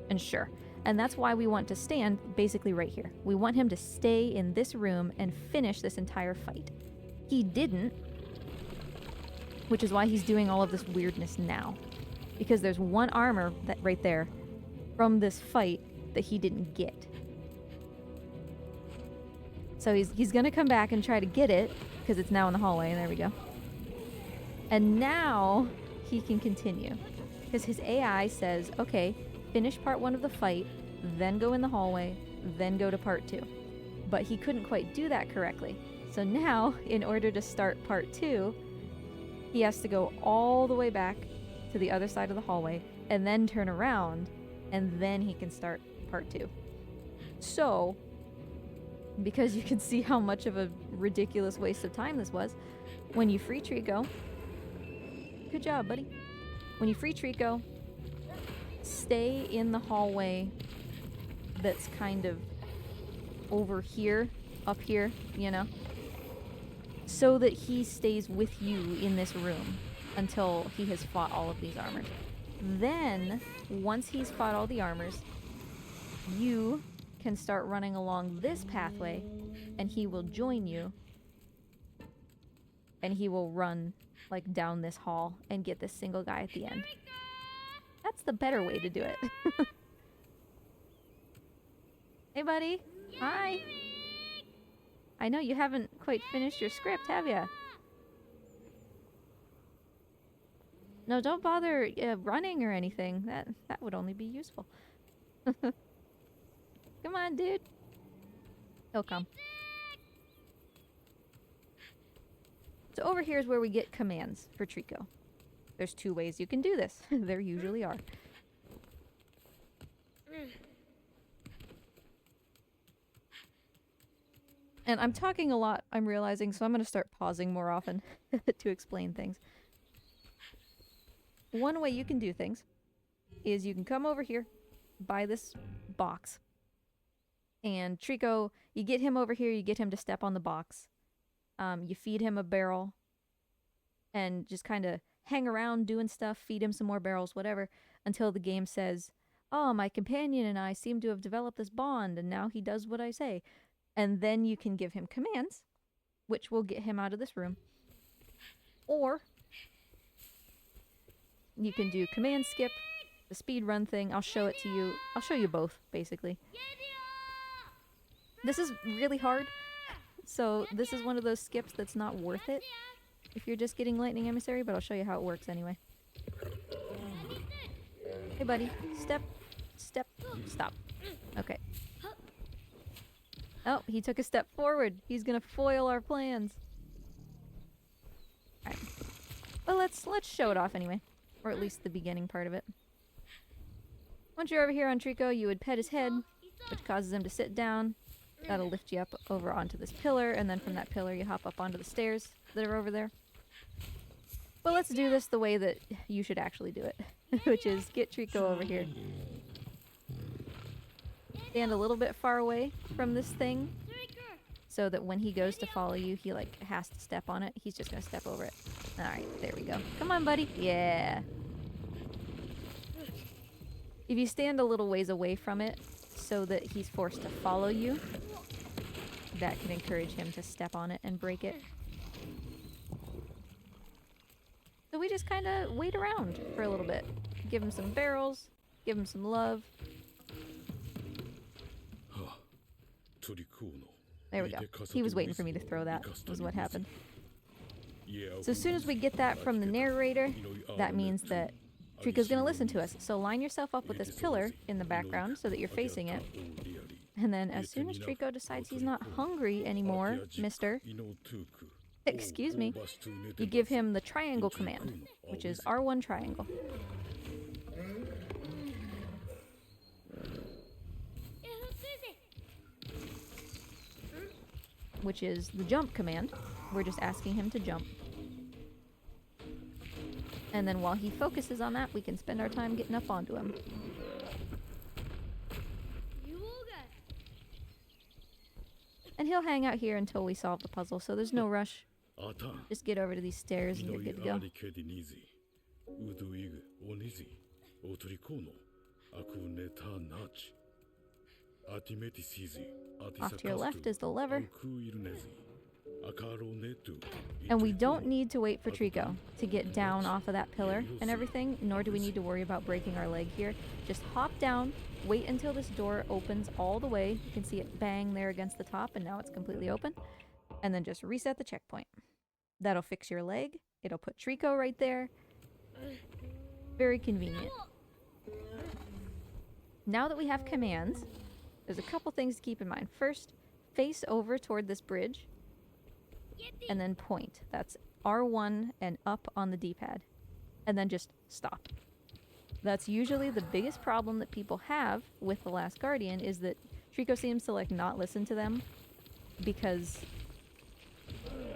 [SPEAKER 1] and sure. And that's why we want to stand basically right here. We want him to stay in this room and finish this entire fight. He didn't, which is why he's doing all of this weirdness now. Because there's one armor that right there from this fight that he didn't get. So he's gonna come back and try to get it, because it's now in the hallway, and there we go. And now he can continue. Because his AI says, okay, finish part 1 of the fight, then go in the hallway, then go to part 2. But he couldn't quite do that correctly. So now, in order to start part 2, he has to go all the way back to the other side of the hallway, and then turn around, and then he can start part 2. So, because you can see how much of a ridiculous waste of time this was, when you free Trico, good job, buddy. When you free Trico, stay in the hallway that's kind of over here, up here, you know, so that he stays with you in this room until he has fought all of these armors. Then, once he's fought all the armors, you can start running along this pathway, and he will join you, and he will run like down this hall and get this single guy at the end. That's the better way to do it. Hey, buddy. Hi. I know you haven't quite finished your script, have ya? No, don't bother running or anything. That would only be useful. Come on, dude. He'll come. So over here is where we get commands for Trico. There's 2 ways you can do this. There usually are. And I'm talking a lot, I'm realizing, so I'm going to start pausing more often to explain things. One way you can do things is you can come over here, by this box, and Trico, you get him over here, you get him to step on the box. You feed him a barrel, and just kind of hang around doing stuff, feed him some more barrels, whatever, until the game says, oh, my companion and I seem to have developed this bond, and now he does what I say. And then you can give him commands, which will get him out of this room. Or you can do command skip, the speed run thing. I'll show it to you. I'll show you both, basically. This is really hard, so this is one of those skips that's not worth it if you're just getting Lightning Emissary, but I'll show you how it works anyway. Hey, buddy. Step. Step. Stop. Okay. Oh, he took a step forward. He's gonna foil our plans. Alright. Well, let's show it off anyway. Or at least the beginning part of it. Once you're over here on Trico, you would pet his head, which causes him to sit down. That'll lift you up over onto this pillar, and then from that pillar you hop up onto the stairs that are over there. But let's do this the way that you should actually do it, which is get Trico over here. Stand a little bit far away from this thing, so that when he goes to follow you, he like has to step on it. He's just gonna step over it. Alright, there we go. Come on, buddy. Yeah. If you stand a little ways away from it, so that he's forced to follow you, that can encourage him to step on it and break it. So we just kind of wait around for a little bit. Give him some barrels, give him some love. There we go. He was waiting for me to throw that, was what happened. So as soon as we get that from the narrator, that means that Trico's gonna listen to us. So line yourself up with this pillar in the background so that you're facing it. And then as soon as Trico decides he's not hungry anymore, mister, excuse me, you give him the triangle command, which is R1 triangle. Which is the jump command. We're just asking him to jump. And then while he focuses on that, we can spend our time getting up onto him. And he'll hang out here until we solve the puzzle, so there's no rush. Just get over to these stairs and you're good to go. Off to your left is the lever. And we don't need to wait for Trico to get down off of that pillar and everything, nor do we need to worry about breaking our leg here. Just hop down, wait until this door opens all the way. You can see it bang there against the top, and now it's completely open. And then just reset the checkpoint. That'll fix your leg. It'll put Trico right there. Very convenient. Now that we have commands, there's a couple things to keep in mind. First, face over toward this bridge, and then point. That's R1 and up on the D-pad. and then just stop. That's usually the biggest problem that people have with The Last Guardian, is that Trico seems to like not listen to them because,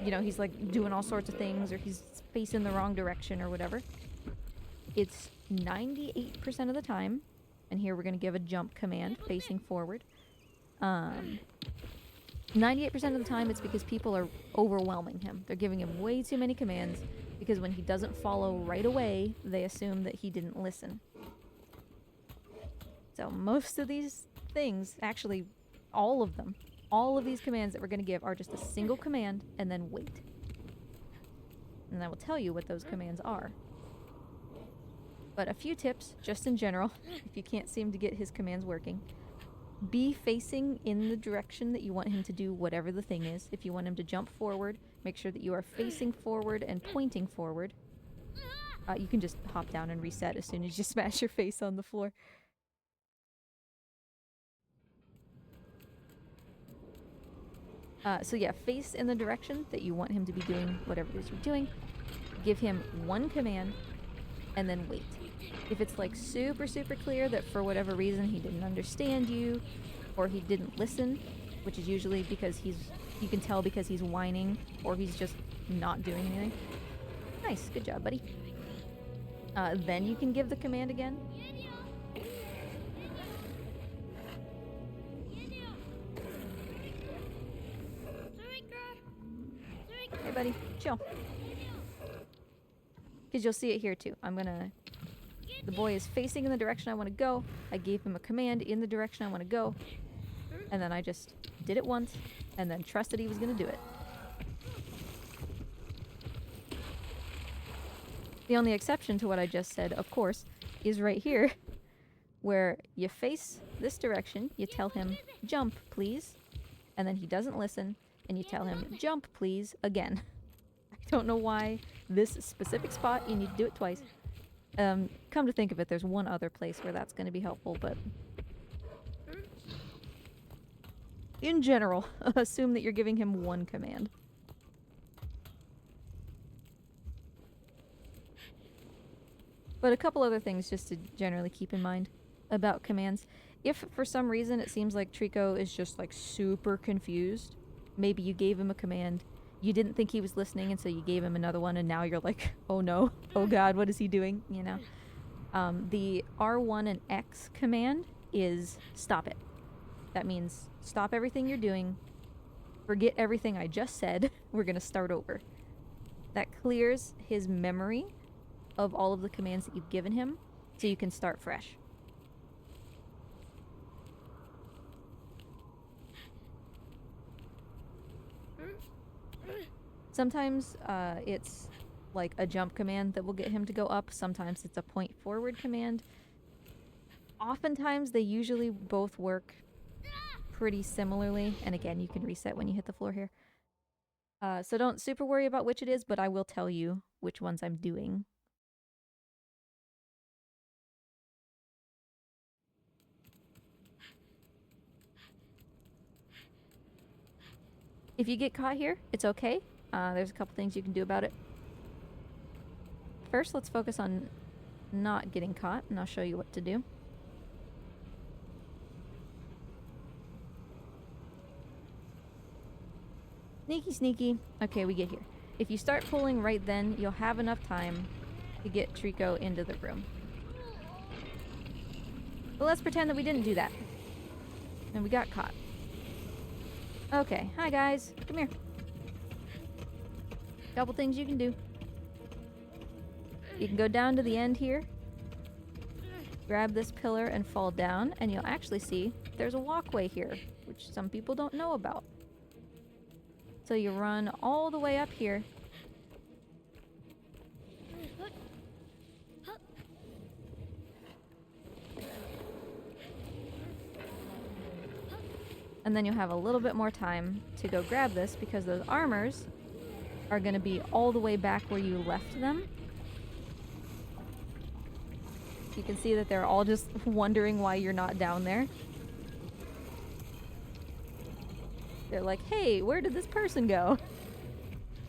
[SPEAKER 1] you know, he's like doing all sorts of things, or he's facing the wrong direction or whatever. It's 98% of the time, and here we're going to give a jump command facing forward. 98% of the time it's because people are overwhelming him. They're giving him way too many commands, because when he doesn't follow right away, they assume that he didn't listen. So most of these things, actually all of them, all of these commands that we're going to give are just a single command and then wait. And I will tell you what those commands are. But a few tips, just in general, if you can't seem to get his commands working. Be facing in the direction that you want him to do whatever the thing is. If you want him to jump forward, make sure that you are facing forward and pointing forward. You can just hop down and reset as soon as you smash your face on the floor. So yeah, face in the direction that you want him to be doing whatever it is you're doing. Give him one command, and then wait. If it's like super clear that for whatever reason he didn't understand you, or he didn't listen, which is usually because you can tell because he's whining, or he's just not doing anything. Nice, good job, buddy. Then you can give the command again. Hey buddy, chill. Because you'll see it here too. The boy is facing in the direction I want to go. I gave him a command in the direction I want to go. And then I just did it once, and then trusted he was going to do it. The only exception to what I just said, of course, is right here, where you face this direction, you tell him, jump, please, and then he doesn't listen, and you tell him, jump, please, again. I don't know why this specific spot you need to do it twice. Come to think of it, there's one other place where that's going to be helpful, but in general, assume that you're giving him one command. But a couple other things just to generally keep in mind about commands. If for some reason it seems like Trico is just like super confused, maybe you gave him a command, you didn't think he was listening, and so you gave him another one, and now you're like, oh no, oh god, what is he doing, you know? The R1 and X command is stop it. That means stop everything you're doing, forget everything I just said, we're gonna start over. That clears his memory of all of the commands that you've given him, so you can start fresh. Sometimes it's like a jump command that will get him to go up. Sometimes it's a point forward command. Oftentimes they usually both work pretty similarly. And again, you can reset when you hit the floor here. So don't super worry about which it is, but I will tell you which ones I'm doing. If you get caught here, it's okay. There's a couple things you can do about it. First, let's focus on not getting caught, and I'll show you what to do. Sneaky, sneaky. Okay, we get here. If you start pulling right then, you'll have enough time to get Trico into the room. But let's pretend that we didn't do that. And we got caught. Okay, hi guys. Come here. Couple things you can do. You can go down to the end here, grab this pillar and fall down, and you'll actually see there's a walkway here, which some people don't know about. So you run all the way up here. And then you'll have a little bit more time to go grab this, because those armors are going to be all the way back where you left them. You can see that they're all just wondering why you're not down there. They're like, hey, where did this person go?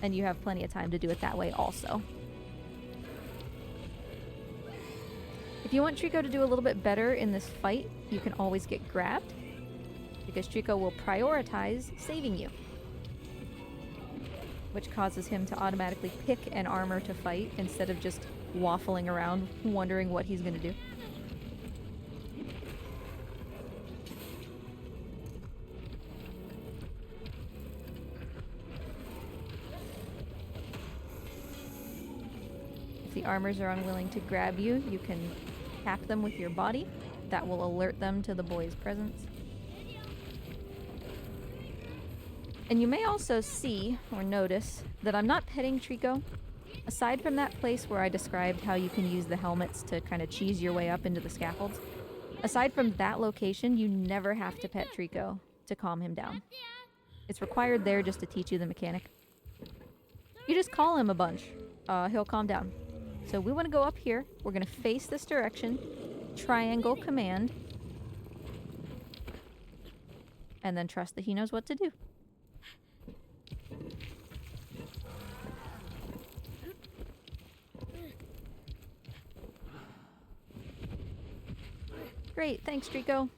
[SPEAKER 1] And you have plenty of time to do it that way also. If you want Trico to do a little bit better in this fight, you can always get grabbed, because Trico will prioritize saving you, which causes him to automatically pick an armor to fight instead of just waffling around wondering what he's gonna do. If the armors are unwilling to grab you, you can tap them with your body. That will alert them to the boy's presence. And you may also see or notice that I'm not petting Trico. Aside from that place where I described how you can use the helmets to kind of cheese your way up into the scaffolds, aside from that location, you never have to pet Trico to calm him down. It's required there just to teach you the mechanic. You just call him a bunch. He'll calm down. So we want to go up here. We're going to face this direction. Triangle command. And then trust that he knows what to do. Great, thanks, Trico.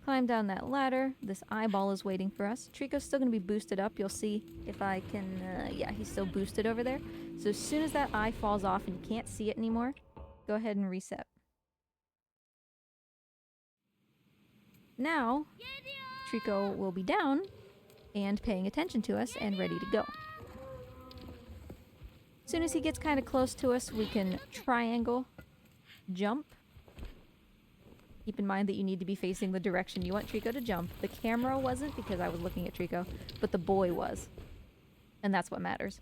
[SPEAKER 1] Climb down that ladder. This eyeball is waiting for us. Trico's still going to be boosted up. You'll see if I can... yeah, he's still boosted over there. So as soon as that eye falls off and you can't see it anymore, go ahead and reset. Now, Trico will be down and paying attention to us and ready to go. As soon as he gets kind of close to us, we can triangle, jump. Keep in mind that you need to be facing the direction you want Trico to jump. The camera wasn't because I was looking at Trico, but the boy was. And that's what matters.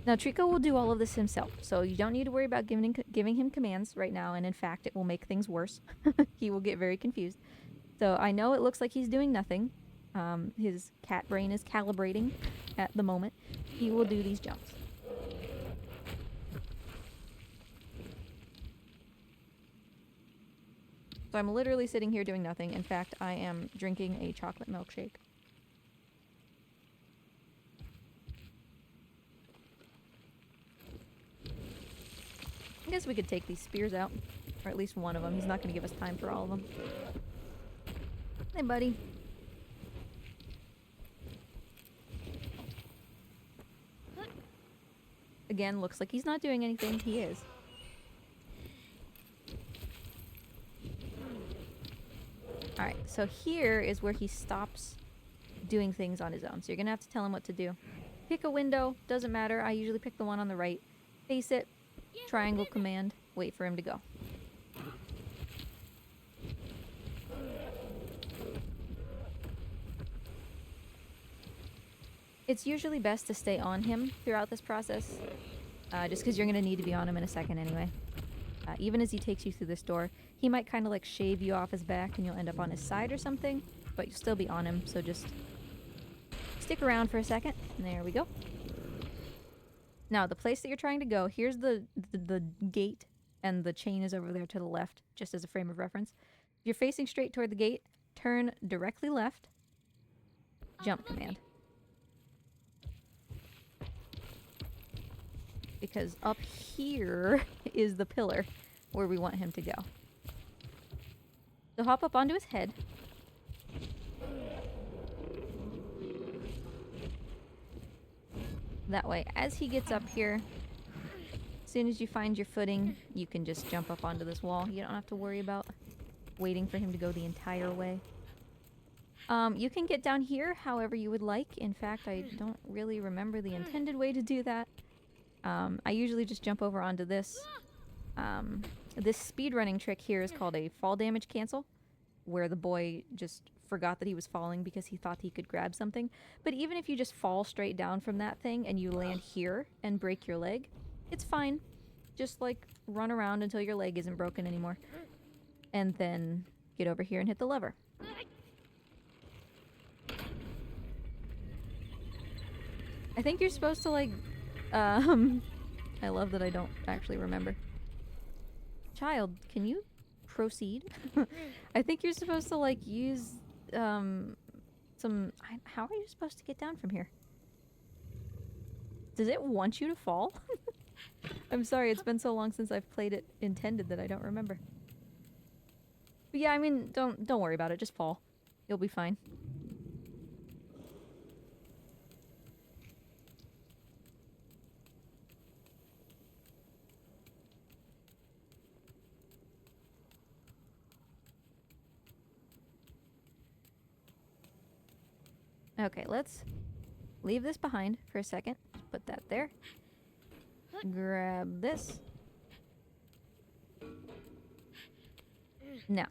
[SPEAKER 1] Now, Trico will do all of this himself, so you don't need to worry about giving him commands right now, and in fact, it will make things worse. He will get very confused. So I know it looks like he's doing nothing. His cat brain is calibrating at the moment. He will do these jumps. So I'm literally sitting here doing nothing. In fact, I am drinking a chocolate milkshake. I guess we could take these spears out. Or at least one of them. He's not going to give us time for all of them. Hey, buddy. Again, looks like he's not doing anything. He is. Alright, so here is where he stops doing things on his own. So you're going to have to tell him what to do. Pick a window. Doesn't matter. I usually pick the one on the right. Face it. Triangle command. Wait for him to go. It's usually best to stay on him throughout this process. Just because you're going to need to be on him in a second anyway. Even as he takes you through this door, he might kind of like shave you off his back and you'll end up on his side or something. But you'll still be on him, so just stick around for a second. And there we go. Now, the place that you're trying to go, here's the gate, and the chain is over there to the left, just as a frame of reference. If you're facing straight toward the gate, turn directly left, jump command. Because up here is the pillar where we want him to go. So hop up onto his head. That way, as he gets up here, as soon as you find your footing, you can just jump up onto this wall. You don't have to worry about waiting for him to go the entire way. You can get down here however you would like. In fact, I don't really remember the intended way to do that. I usually just jump over onto this. This speedrunning trick here is called a fall damage cancel, where the boy just forgot that he was falling because he thought he could grab something. But even if you just fall straight down from that thing and you land here and break your leg, it's fine. Just like run around until your leg isn't broken anymore. And then get over here and hit the lever. I think you're supposed to like I love that I don't actually remember. Child, can you proceed? I think you're supposed to, like, use, how are you supposed to get down from here? Does it want you to fall? I'm sorry, it's been so long since I've played it intended that I don't remember. But yeah, I mean, don't worry about it, just fall. You'll be fine. Okay, let's leave this behind for a second. Just put that there. Grab this. Now,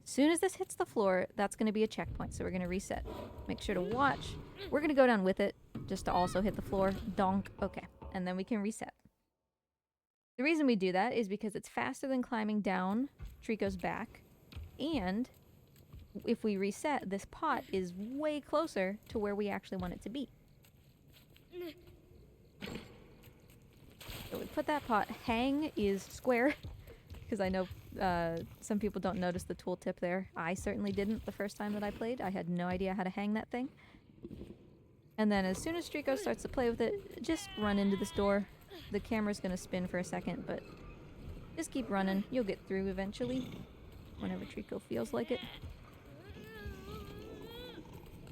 [SPEAKER 1] as soon as this hits the floor, that's going to be a checkpoint, so we're going to reset. Make sure to watch. We're going to go down with it, just to also hit the floor. Donk. Okay, and then we can reset. The reason we do that is because it's faster than climbing down Trico's back, and if we reset, this pot is way closer to where we actually want it to be. So we put that pot. Hang is square, because I know some people don't notice the tooltip there. I certainly didn't the first time that I played. I had no idea how to hang that thing. And then as soon as Trico starts to play with it, just run into this door. The camera's gonna spin for a second, but just keep running. You'll get through eventually, whenever Trico feels like it.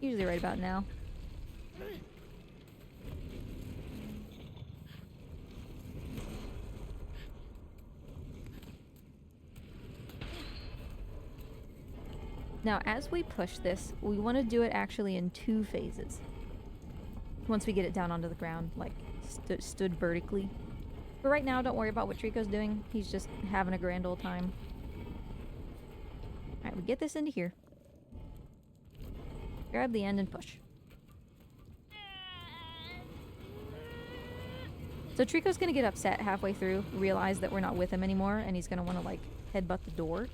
[SPEAKER 1] Usually right about now. Now, as we push this, we want to do it actually in 2 phases. Once we get it down onto the ground, like stood vertically. But right now, don't worry about what Trico's doing. He's just having a grand old time. Alright, we get this into here. Grab the end and push. So Trico's gonna get upset halfway through, realize that we're not with him anymore, and he's gonna want to, like, headbutt the door.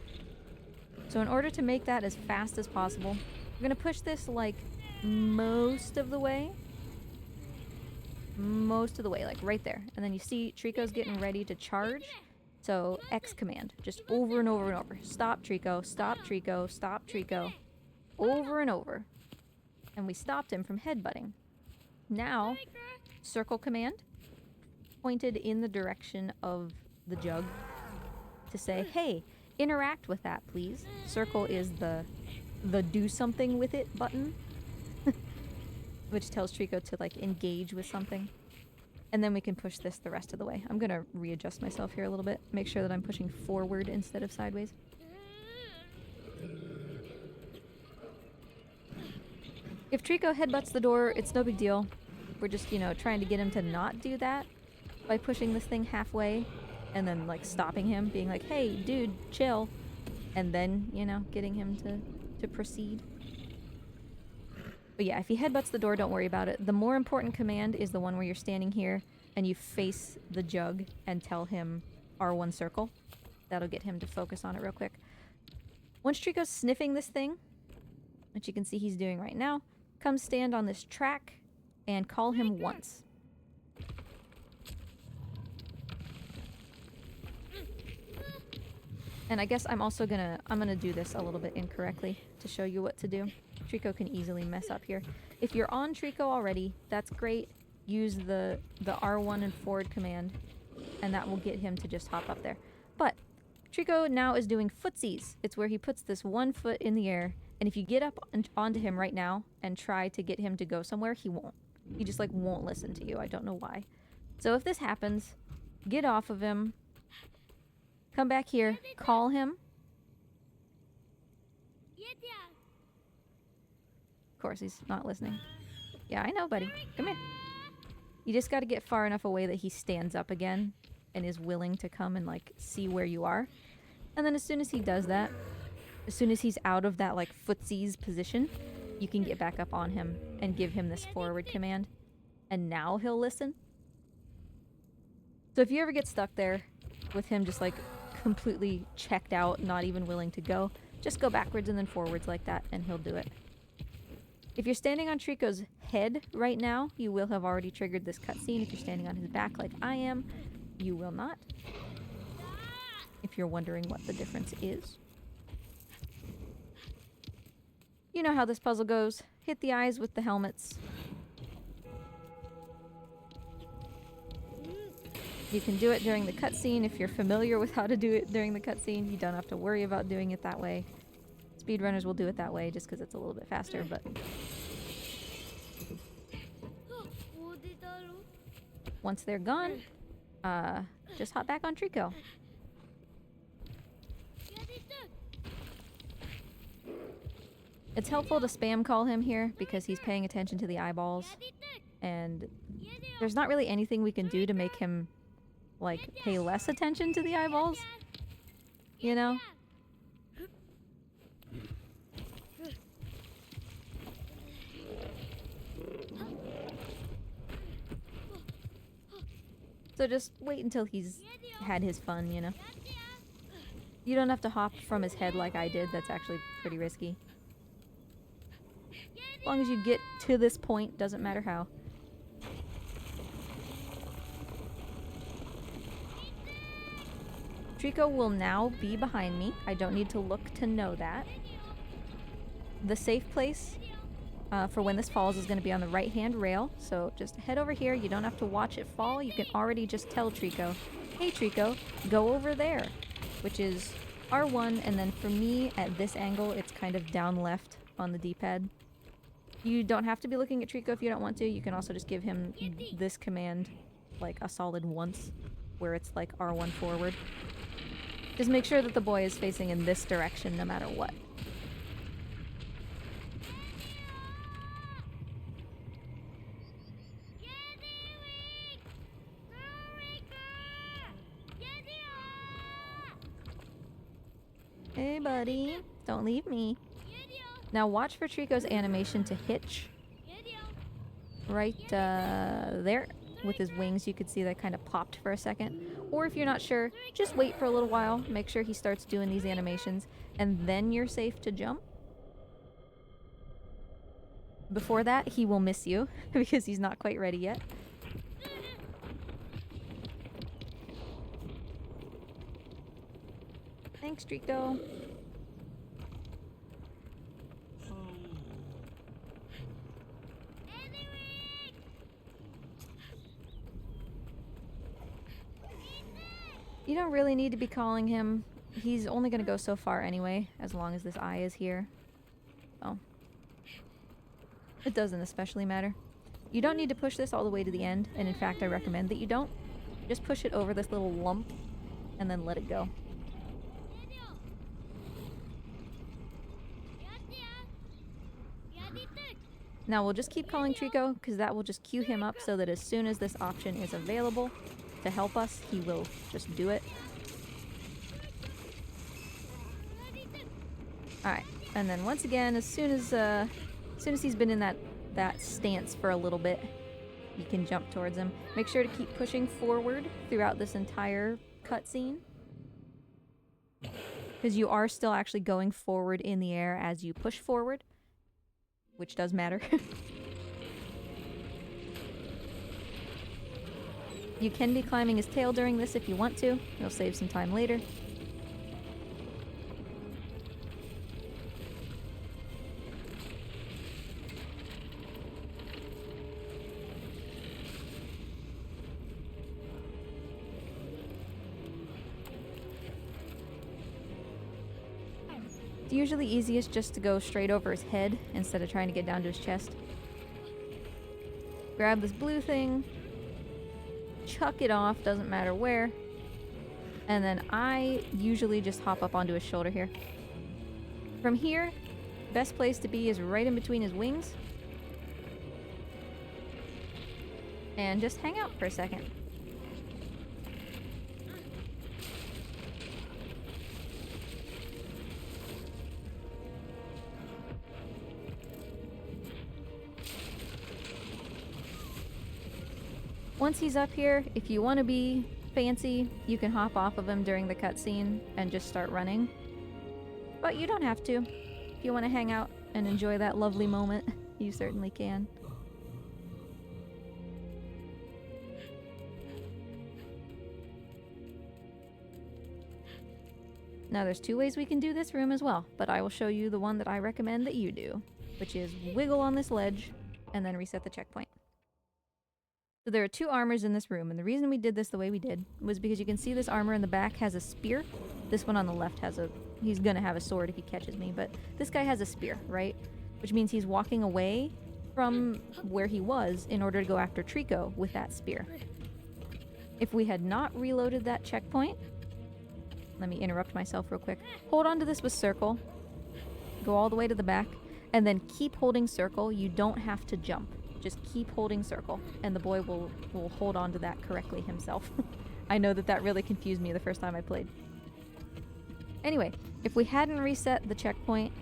[SPEAKER 1] So in order to make that as fast as possible, we're gonna push this, like, most of the way. Most of the way, like right there. And then you see Trico's getting ready to charge. So X command, just over and over and over. Stop Trico, stop Trico, stop Trico. Over and over. And we stopped him from headbutting. Now, circle command, pointed in the direction of the jug to say, hey, interact with that, please. Circle is the do something with it button, which tells Trico to, like, engage with something. And then we can push this the rest of the way. I'm gonna readjust myself here a little bit, make sure that I'm pushing forward instead of sideways. If Trico headbutts the door, it's no big deal. We're just, you know, trying to get him to not do that by pushing this thing halfway and then, like, stopping him, being like, hey, dude, chill. And then, you know, getting him to proceed. But yeah, if he headbutts the door, don't worry about it. The more important command is the one where you're standing here and you face the jug and tell him R1 circle. That'll get him to focus on it real quick. Once Trico's sniffing this thing, which you can see he's doing right now, come stand on this track and call him once. And I guess I'm also gonna do this a little bit incorrectly to show you what to do. Trico can easily mess up here. If you're on Trico already, that's great. Use the R1 and forward command, and that will get him to just hop up there. But Trico now is doing footsies. It's where he puts this one foot in the air, and if you get up onto him right now and try to get him to go somewhere, he won't. He just, like, won't listen to you. I don't know why. So if this happens, get off of him. Come back here, call him. Of course, he's not listening. Yeah, I know, buddy. Come here. You just gotta get far enough away that he stands up again and is willing to come and, like, see where you are. And then as soon as he does that, as soon as he's out of that, like, footsies position, you can get back up on him and give him this forward command. And now he'll listen. So if you ever get stuck there with him just, like, completely checked out, not even willing to go, just go backwards and then forwards like that, and he'll do it. If you're standing on Trico's head right now, you will have already triggered this cutscene. If you're standing on his back like I am, you will not. If you're wondering what the difference is. You know how this puzzle goes. Hit the eyes with the helmets. You can do it during the cutscene if you're familiar with how to do it during the cutscene. You don't have to worry about doing it that way. Speedrunners will do it that way just because it's a little bit faster, but... once they're gone, just hop back on Trico. It's helpful to spam call him here because he's paying attention to the eyeballs, and there's not really anything we can do to make him, like, pay less attention to the eyeballs, you know? So just wait until he's had his fun, you know? You don't have to hop from his head like I did. That's actually pretty risky. As long as you get to this point, doesn't matter how. Trico will now be behind me. I don't need to look to know that. The safe place for when this falls is going to be on the right-hand rail. So just head over here. You don't have to watch it fall. You can already just tell Trico, hey Trico, go over there. Which is R1, and then for me, at this angle, it's kind of down left on the D-pad. You don't have to be looking at Trico if you don't want to. You can also just give him this command, like a solid once, where it's like R1 forward. Just make sure that the boy is facing in this direction no matter what. Hey buddy, don't leave me. Now watch for Trico's animation to hitch. Right there. With his wings, you could see that kind of popped for a second. Or if you're not sure, just wait for a little while. Make sure he starts doing these animations. And then you're safe to jump. Before that, he will miss you. Because he's not quite ready yet. Thanks, Trico. You don't really need to be calling him. He's only going to go so far anyway, as long as this eye is here. Oh. It doesn't especially matter. You don't need to push this all the way to the end, and in fact I recommend that you don't. Just push it over this little lump, and then let it go. Now we'll just keep calling Trico, because that will just queue him up so that as soon as this option is available to help us, he will just do it. Alright, and then once again, as soon as he's been in that stance for a little bit, you can jump towards him. Make sure to keep pushing forward throughout this entire cutscene, because you are still actually going forward in the air as you push forward, which does matter. You can be climbing his tail during this if you want to. You'll save some time later. It's usually easiest just to go straight over his head instead of trying to get down to his chest. Grab this blue thing. Chuck it off, doesn't matter where. And then I usually just hop up onto his shoulder here. From here, best place to be is right in between his wings. And just hang out for a second. Once he's up here, if you want to be fancy, you can hop off of him during the cutscene and just start running. But you don't have to. If you want to hang out and enjoy that lovely moment, you certainly can. Now there's two ways we can do this room as well, but I will show you the one that I recommend that you do, which is wiggle on this ledge and then reset the checkpoint. So there are two armors in this room, and the reason we did this the way we did was because you can see this armor in the back has a spear. This one on the left has he's gonna have a sword if he catches me, but this guy has a spear, right? Which means he's walking away from where he was in order to go after Trico with that spear. If we had not reloaded that checkpoint, let me interrupt myself real quick. Hold on to this with circle, go all the way to the back, and then keep holding circle. You don't have to jump. Just keep holding circle, and the boy will hold on to that correctly himself. I know that really confused me the first time I played. Anyway, if we hadn't reset the checkpoint,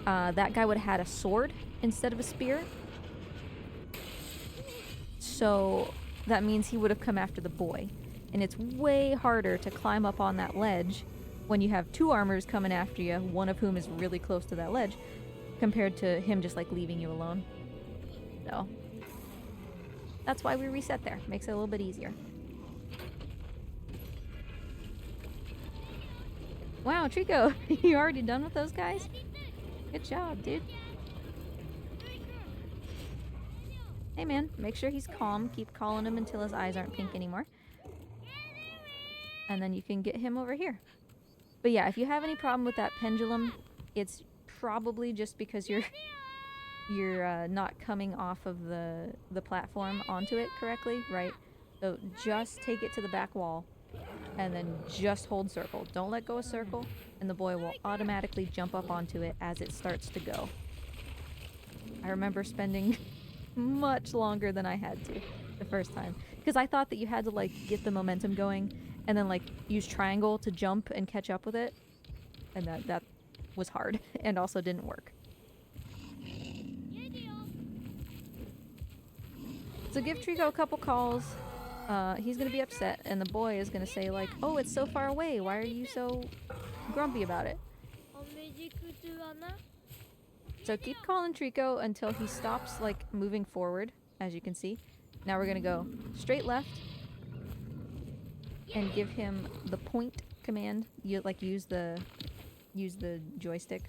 [SPEAKER 1] that guy would have had a sword instead of a spear. So that means he would have come after the boy. And it's way harder to climb up on that ledge when you have two armors coming after you, one of whom is really close to that ledge, compared to him just like leaving you alone. So that's why we reset there. Makes it a little bit easier. Wow, Trico, you already done with those guys? Good job, dude. Hey man, make sure he's calm. Keep calling him until his eyes aren't pink anymore. And then you can get him over here. But yeah, if you have any problem with that pendulum, it's probably just because you're not coming off of the platform onto it correctly, right? So just take it to the back wall and then just hold circle. Don't let go of circle, and the boy will automatically jump up onto it as it starts to go. I remember spending much longer than I had to the first time, because I thought that you had to like get the momentum going and then like use triangle to jump and catch up with it, and that was hard and also didn't work. So give Trico a couple calls. He's gonna be upset, and the boy is gonna say like, "Oh, it's so far away. Why are you so grumpy about it?" So keep calling Trico until he stops like moving forward, as you can see. Now we're gonna go straight left and give him the point command. You like use the joystick.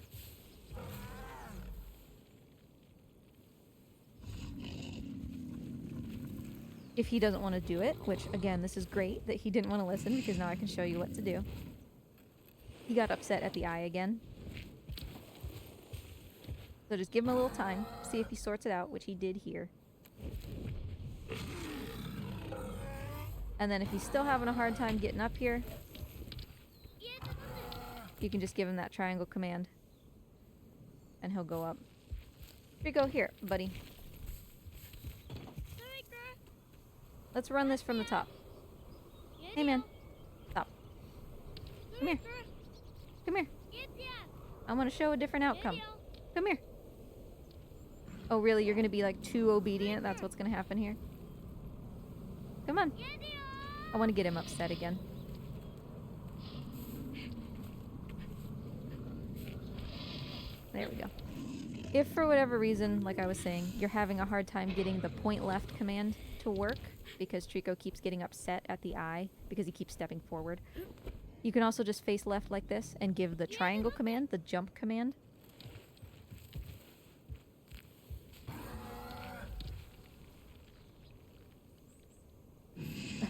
[SPEAKER 1] If he doesn't want to do it, which again, this is great that he didn't want to listen, because now I can show you what to do. He got upset at the eye again. So just give him a little time, see if he sorts it out, which he did here. And then if he's still having a hard time getting up here, you can just give him that triangle command and he'll go up. Here we go. Here, buddy. Let's run this from the top. Hey, man. Stop. Come here. Come here. I want to show a different outcome. Come here. Oh, really? You're going to be, like, too obedient? That's what's going to happen here? Come on. I want to get him upset again. There we go. If for whatever reason, like I was saying, you're having a hard time getting the point left command to work, because Trico keeps getting upset at the eye because he keeps stepping forward, you can also just face left like this and give the triangle command, the jump command.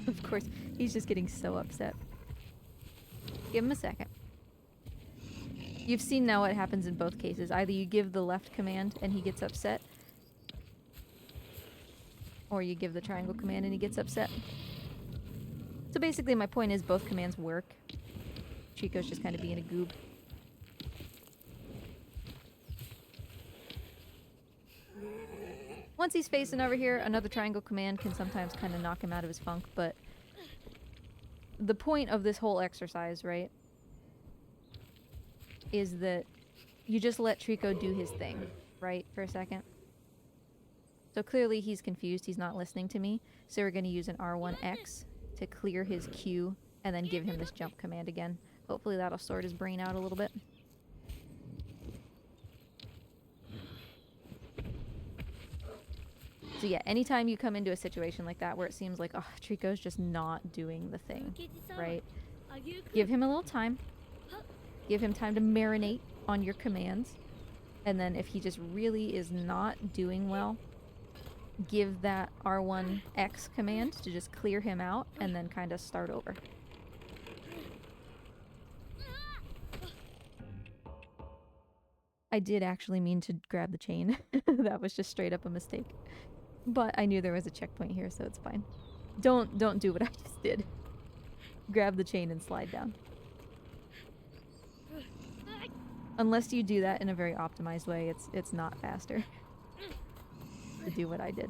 [SPEAKER 1] Of course, he's just getting so upset. Give him a second. You've seen now what happens in both cases. Either you give the left command and he gets upset, or you give the triangle command and he gets upset. So basically my point is both commands work. Trico's just kind of being a goob. Once he's facing over here, another triangle command can sometimes kind of knock him out of his funk, but the point of this whole exercise, right, is that you just let Trico do his thing, right, for a second. So clearly he's confused, he's not listening to me, so we're going to use an R1X to clear his queue and then give him this jump command again. Hopefully that'll sort his brain out a little bit. So yeah, anytime you come into a situation like that where it seems like, oh, Trico's just not doing the thing, right? Give him a little time. Give him time to marinate on your commands. And then if he just really is not doing well, give that R1X command to just clear him out and then kind of start over. I did actually mean to grab the chain. That was just straight up a mistake. But I knew there was a checkpoint here, so it's fine. Don't do what I just did. Grab the chain and slide down. Unless you do that in a very optimized way, it's not faster to do what I did.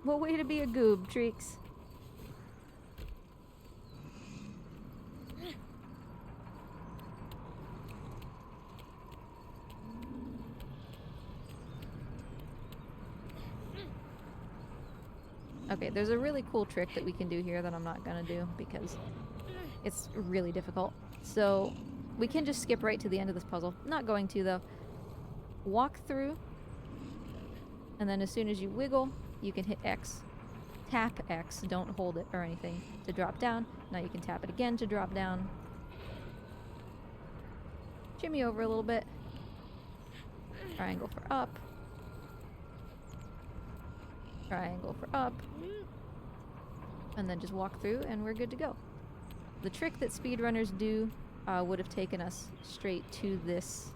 [SPEAKER 1] What way to be a goob, Treeks? Okay, there's a really cool trick that we can do here that I'm not gonna do because it's really difficult. So we can just skip right to the end of this puzzle. Not going to, though. Walk through, and then as soon as you wiggle, you can hit X. Tap X, don't hold it or anything, to drop down. Now you can tap it again to drop down. Shimmy over a little bit. Triangle for up. Triangle for up. And then just walk through and we're good to go. The trick that speedrunners do would have taken us straight to this.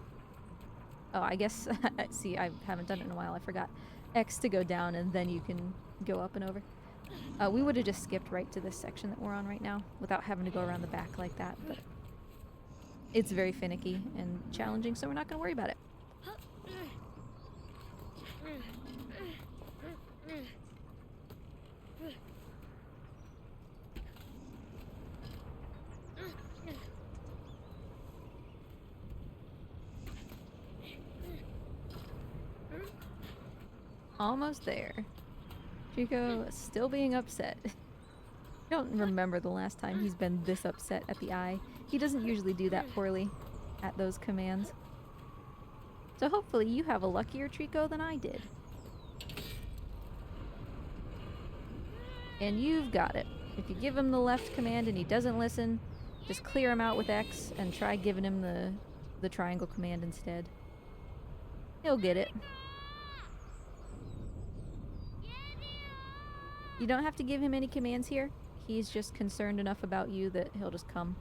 [SPEAKER 1] Oh, I guess, see, I haven't done it in a while, I forgot. X to go down and then you can go up and over. We would have just skipped right to this section that we're on right now without having to go around the back like that, but it's very finicky and challenging, so we're not going to worry about it. Almost there. Trico still being upset. I don't remember the last time he's been this upset at the eye. He doesn't usually do that poorly at those commands. So hopefully you have a luckier Trico than I did. And you've got it. If you give him the left command and he doesn't listen, just clear him out with X and try giving him the triangle command instead. He'll get it. You don't have to give him any commands here. He's just concerned enough about you that he'll just come.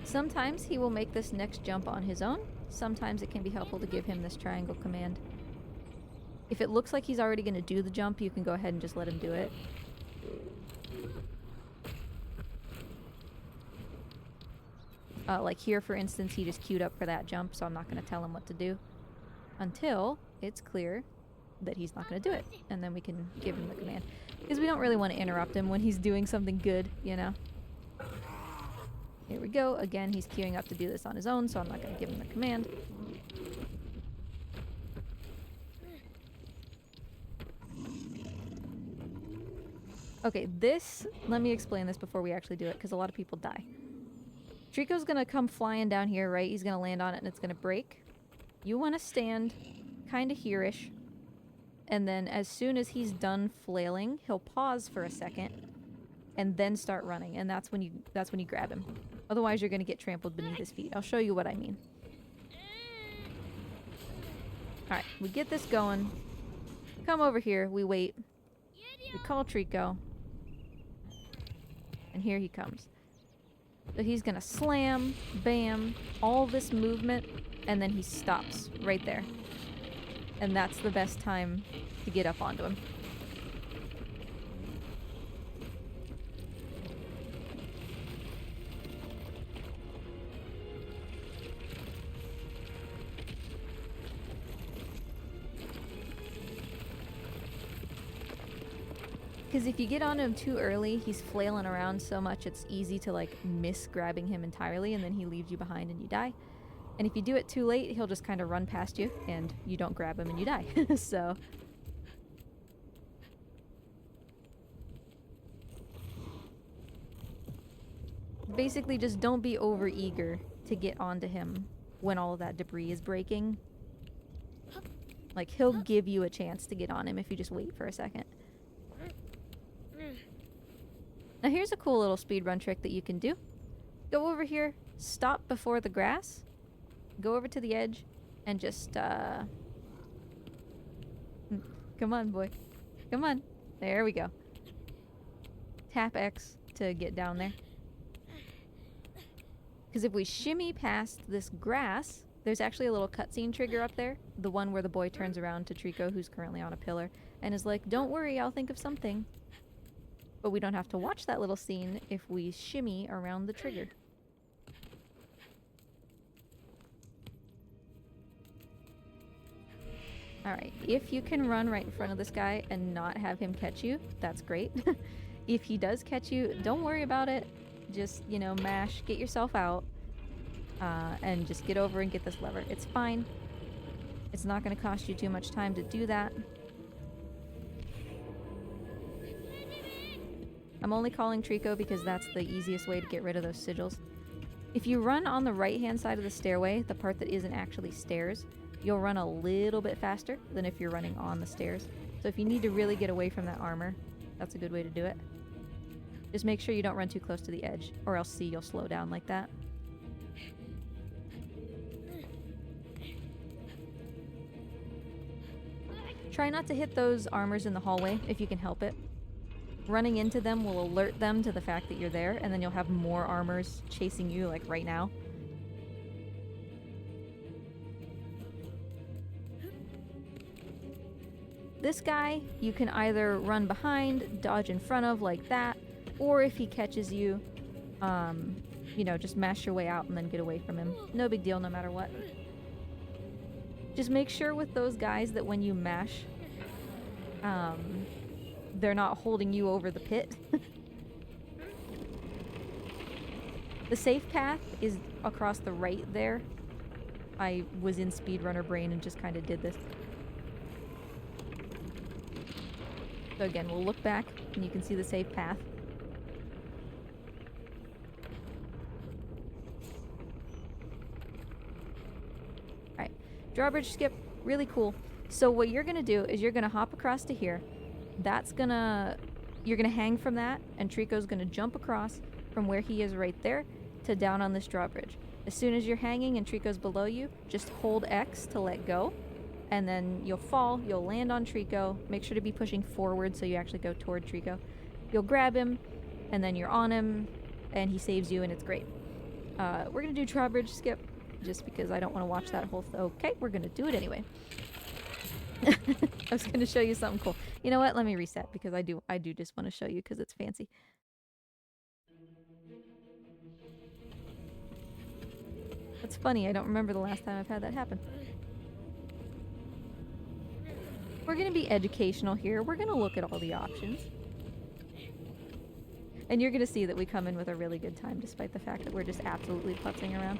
[SPEAKER 1] Sometimes he will make this next jump on his own. Sometimes it can be helpful to give him this triangle command. If it looks like he's already going to do the jump, you can go ahead and just let him do it. Like here, for instance, he just queued up for that jump, so I'm not going to tell him what to do until it's clear that he's not going to do it. And then we can give him the command. Because we don't really want to interrupt him when he's doing something good, you know? Here we go. Again, he's queuing up to do this on his own, so I'm not going to give him the command. Okay, let me explain this before we actually do it, because a lot of people die. Trico's gonna come flying down here, right? He's gonna land on it and it's gonna break. You want to stand kind of here-ish. And then as soon as he's done flailing, he'll pause for a second and then start running. And that's when you grab him. Otherwise, you're gonna get trampled beneath his feet. I'll show you what I mean. Alright, we get this going. Come over here, we wait. We call Trico. And here he comes. So he's gonna slam, bam, all this movement, and then he stops right there. And that's the best time to get up onto him. Because if you get onto him too early, he's flailing around so much it's easy to like miss grabbing him entirely, and then he leaves you behind and you die. And if you do it too late, he'll just kind of run past you and you don't grab him and you die. So basically just don't be over eager to get onto him when all of that debris is breaking. Like, he'll give you a chance to get on him if you just wait for a second. Now here's a cool little speedrun trick that you can do. Go over here, stop before the grass, go over to the edge, and just, come on, boy. Come on. There we go. Tap X to get down there. Because if we shimmy past this grass, there's actually a little cutscene trigger up there. The one where the boy turns around to Trico, who's currently on a pillar, and is like, don't worry, I'll think of something. But we don't have to watch that little scene if we shimmy around the trigger. Alright, if you can run right in front of this guy and not have him catch you, that's great. If he does catch you, don't worry about it. Just, you know, mash, get yourself out, and just get over and get this lever. It's fine. It's not going to cost you too much time to do that. I'm only calling Trico because that's the easiest way to get rid of those sigils. If you run on the right-hand side of the stairway, the part that isn't actually stairs, you'll run a little bit faster than if you're running on the stairs. So if you need to really get away from that armor, that's a good way to do it. Just make sure you don't run too close to the edge, or else you'll slow down like that. Try not to hit those armors in the hallway if you can help it. Running into them will alert them to the fact that you're there, and then you'll have more armors chasing you, like right now. This guy, you can either run behind, dodge in front of like that, or if he catches you, you know, just mash your way out and then get away from him. No big deal no matter what. Just make sure with those guys that when you mash, they're not holding you over the pit. The safe path is across the right there. I was in speedrunner brain and just kind of did this. So again, we'll look back and you can see the safe path. Alright, drawbridge skip, really cool. So what you're gonna do is you're gonna hop across to here. You're gonna hang from that, and Trico's gonna jump across from where he is right there to down on this drawbridge. As soon as you're hanging and Trico's below you, just hold X to let go. And then you'll fall, you'll land on Trico. Make sure to be pushing forward so you actually go toward Trico. You'll grab him, and then you're on him, and he saves you, and it's great. We're gonna do drawbridge skip, just because I don't want to watch that whole thing. Okay, we're gonna do it anyway. I was gonna show you something cool. You know what? Let me reset, because I do just want to show you, because it's fancy. That's funny, I don't remember the last time I've had that happen. We're going to be educational here. We're going to look at all the options. And you're going to see that we come in with a really good time, despite the fact that we're just absolutely putzing around.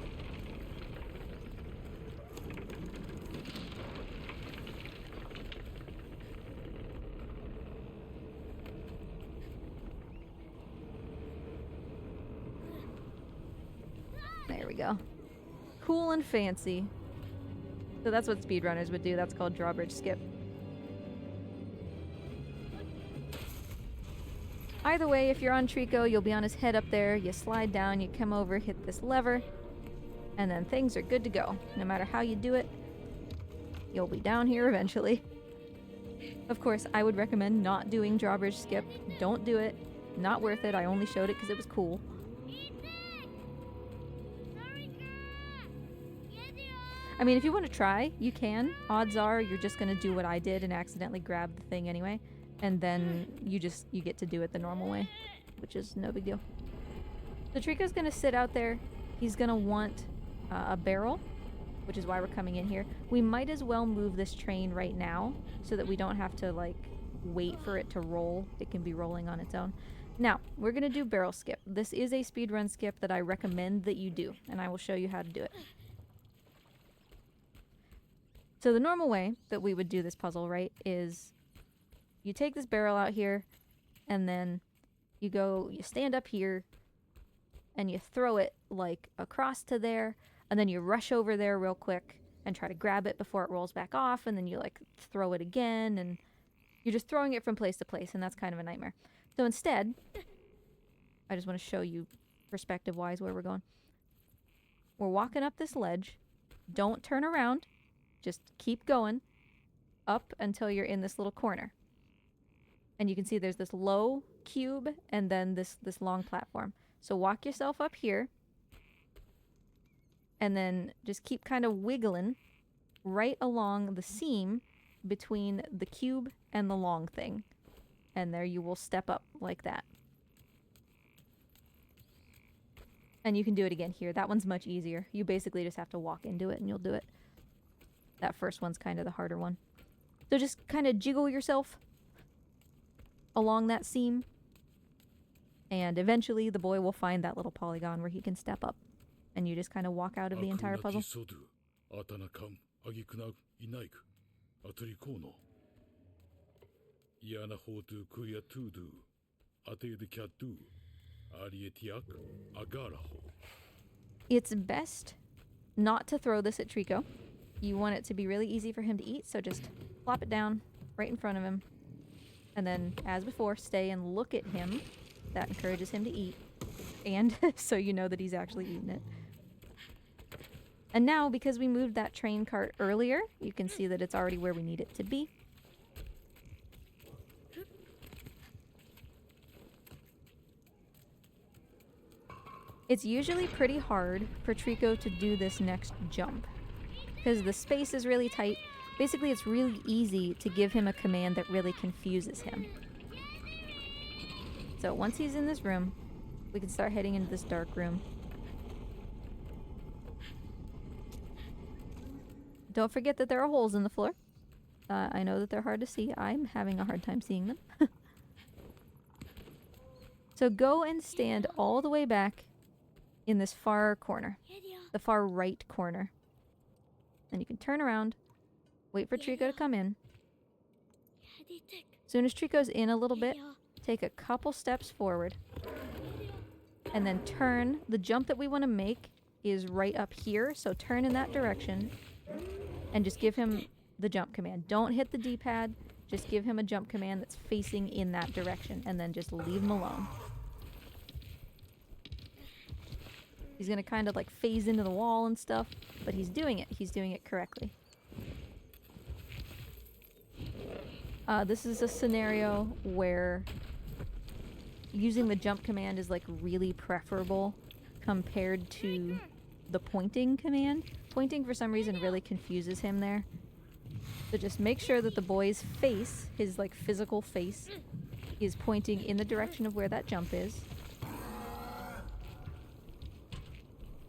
[SPEAKER 1] There we go. Cool and fancy. So that's what speedrunners would do. That's called drawbridge skip. Either way, if you're on Trico, you'll be on his head up there, you slide down, you come over, hit this lever, and then things are good to go. No matter how you do it, you'll be down here eventually. Of course, I would recommend not doing drawbridge skip. Don't do it. Not worth it. I only showed it because it was cool. I mean, if you want to try, you can. Odds are you're just going to do what I did and accidentally grab the thing anyway. And then you get to do it the normal way, which is no big deal. So Trico's gonna sit out there. He's gonna want a barrel, which is why we're coming in here. We might as well move this train right now so that we don't have to, like, wait for it to roll. It can be rolling on its own. Now, we're gonna do barrel skip. This is a speedrun skip that I recommend that you do, and I will show you how to do it. So the normal way that we would do this puzzle, right, is you take this barrel out here, and then you stand up here, and you throw it like across to there, and then you rush over there real quick and try to grab it before it rolls back off, and then you like throw it again, and you're just throwing it from place to place, and that's kind of a nightmare. So instead, I just want to show you perspective-wise where we're going. We're walking up this ledge. Don't turn around. Just keep going up until you're in this little corner. And you can see there's this low cube and then this long platform. So walk yourself up here. And then just keep kind of wiggling right along the seam between the cube and the long thing. And there you will step up like that. And you can do it again here. That one's much easier. You basically just have to walk into it and you'll do it. That first one's kind of the harder one. So just kind of jiggle yourself along that seam. And eventually the boy will find that little polygon where he can step up. And you just kind of walk out of the entire puzzle. It's best not to throw this at Trico. You want it to be really easy for him to eat, so just plop it down right in front of him. And then, as before, stay and look at him. That encourages him to eat. And so you know that he's actually eaten it. And now, because we moved that train cart earlier, you can see that it's already where we need it to be. It's usually pretty hard for Trico to do this next jump, because the space is really tight. Basically, it's really easy to give him a command that really confuses him. So once he's in this room, we can start heading into this dark room. Don't forget that there are holes in the floor. I know that they're hard to see. I'm having a hard time seeing them. So go and stand all the way back in this far corner. The far right corner. And you can turn around, wait for Trico to come in. As soon as Trico's in a little bit, take a couple steps forward. And then turn. The jump that we want to make is right up here, so turn in that direction. And just give him the jump command. Don't hit the D-pad. Just give him a jump command that's facing in that direction. And then just leave him alone. He's going to kind of like phase into the wall and stuff. But he's doing it. He's doing it correctly. This is a scenario where using the jump command is like really preferable compared to the pointing command. Pointing for some reason really confuses him there. So just make sure that the boy's face, his like physical face, is pointing in the direction of where that jump is.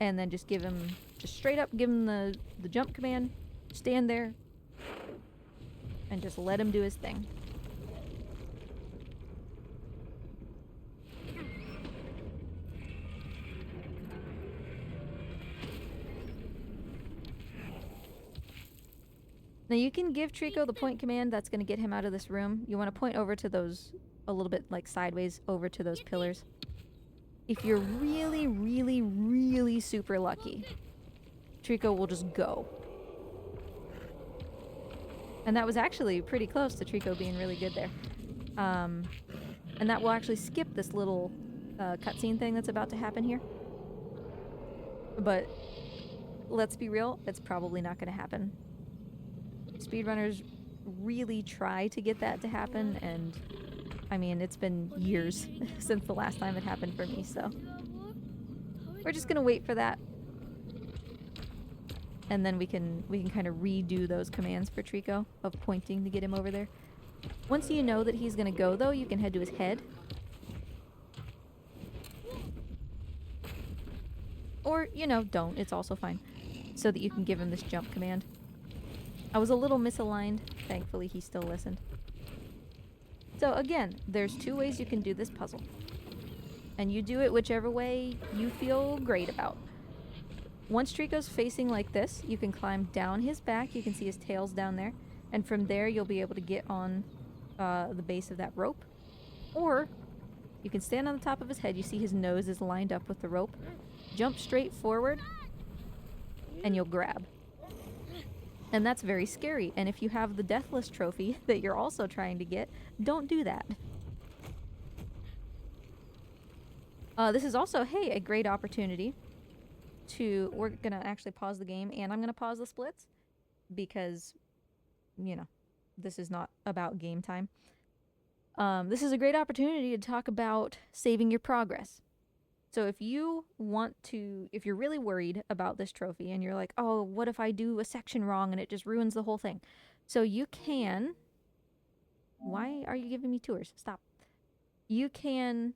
[SPEAKER 1] And then just give him, just straight up give him the jump command, stand there, and just let him do his thing. Now you can give Trico the point command that's going to get him out of this room. You want to point over to those, a little bit like sideways over to those pillars. If you're really, really, really super lucky, Trico will just go. And that was actually pretty close to Trico being really good there. And that will actually skip this little cutscene thing that's about to happen here. But let's be real, it's probably not going to happen. Speedrunners really try to get that to happen, and I mean, it's been years since the last time it happened for me, so we're just gonna wait for that, and then we can kind of redo those commands for Trico of pointing to get him over there. Once you know that he's gonna go, though, you can head to his head, or you know, don't. It's also fine, so that you can give him this jump command. I was a little misaligned. Thankfully, he still listened. So again, there's two ways you can do this puzzle. And you do it whichever way you feel great about. Once Trico's facing like this, you can climb down his back. You can see his tail's down there. And from there, you'll be able to get on the base of that rope. Or You can stand on the top of his head. You see his nose is lined up with the rope. Jump straight forward, and you'll grab. And that's very scary. And if you have the Deathless trophy that you're also trying to get, don't do that. This is also, hey, a great opportunity to... We're going to actually pause the game, and I'm going to pause the splits because, you know, this is not about game time. This is a great opportunity to talk about saving your progress. So if you want to, if you're really worried about this trophy and you're like, oh, what if I do a section wrong and it just ruins the whole thing? So you can, why are you giving me tours? Stop. You can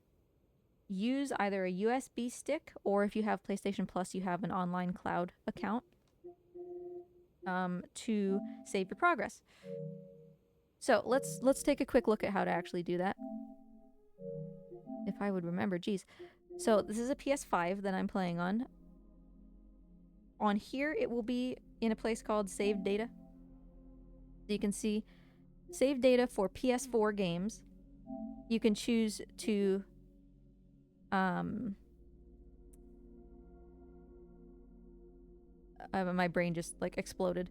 [SPEAKER 1] use either a USB stick, or if you have PlayStation Plus, you have an online cloud account to save your progress. So let's take a quick look at how to actually do that. If I would remember, geez. So this is a PS5 that I'm playing on. On here, it will be in a place called Save Data. So you can see Save Data for PS4 games. You can choose to my brain just like exploded.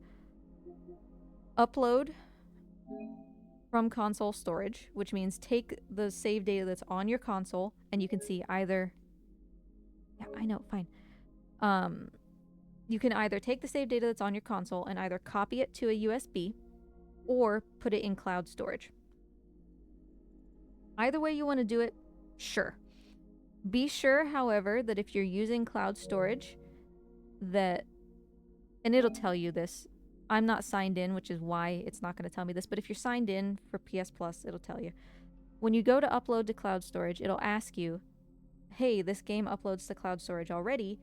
[SPEAKER 1] Upload from console storage, which means take the save data that's on your console, and you can see either... Yeah, I know, fine. You can either take the save data that's on your console and either copy it to a USB or put it in cloud storage. Either way you want to do it, sure. Be sure, however, that if you're using cloud storage, that... And it'll tell you this. I'm not signed in, which is why it's not going to tell me this, but if you're signed in for PS Plus, it'll tell you. When you go to upload to cloud storage, it'll ask you, hey, this game uploads to cloud storage already.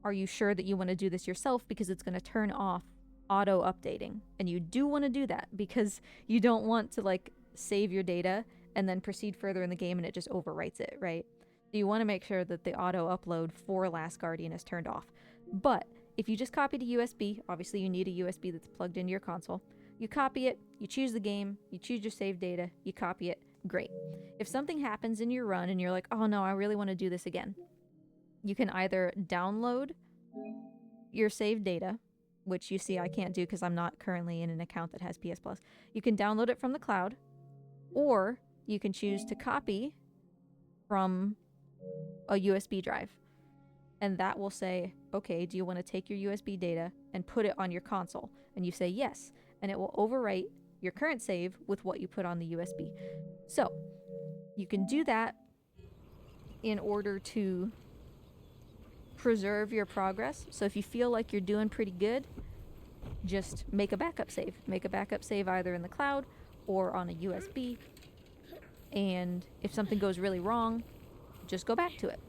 [SPEAKER 1] Are you sure that you want to do this yourself? Because it's going to turn off auto updating. And you do want to do that because you don't want to like save your data and then proceed further in the game and it just overwrites it, right? So you want to make sure that the auto upload for Last Guardian is turned off. But if you just copy to USB, obviously you need a USB that's plugged into your console. You copy it, you choose the game, you choose your save data, you copy it, great. If something happens in your run and you're like, oh no, I really want to do this again, you can either download your save data, which you see I can't do because I'm not currently in an account that has PS Plus. You can download it from the cloud, or you can choose to copy from a USB drive. And that will say, okay, do you want to take your USB data and put it on your console? And you say yes, and it will overwrite your current save with what you put on the USB. So you can do that in order to preserve your progress. So if you feel like you're doing pretty good, just make a backup save. Make a backup save either in the cloud or on a USB. And if something goes really wrong, just go back to it.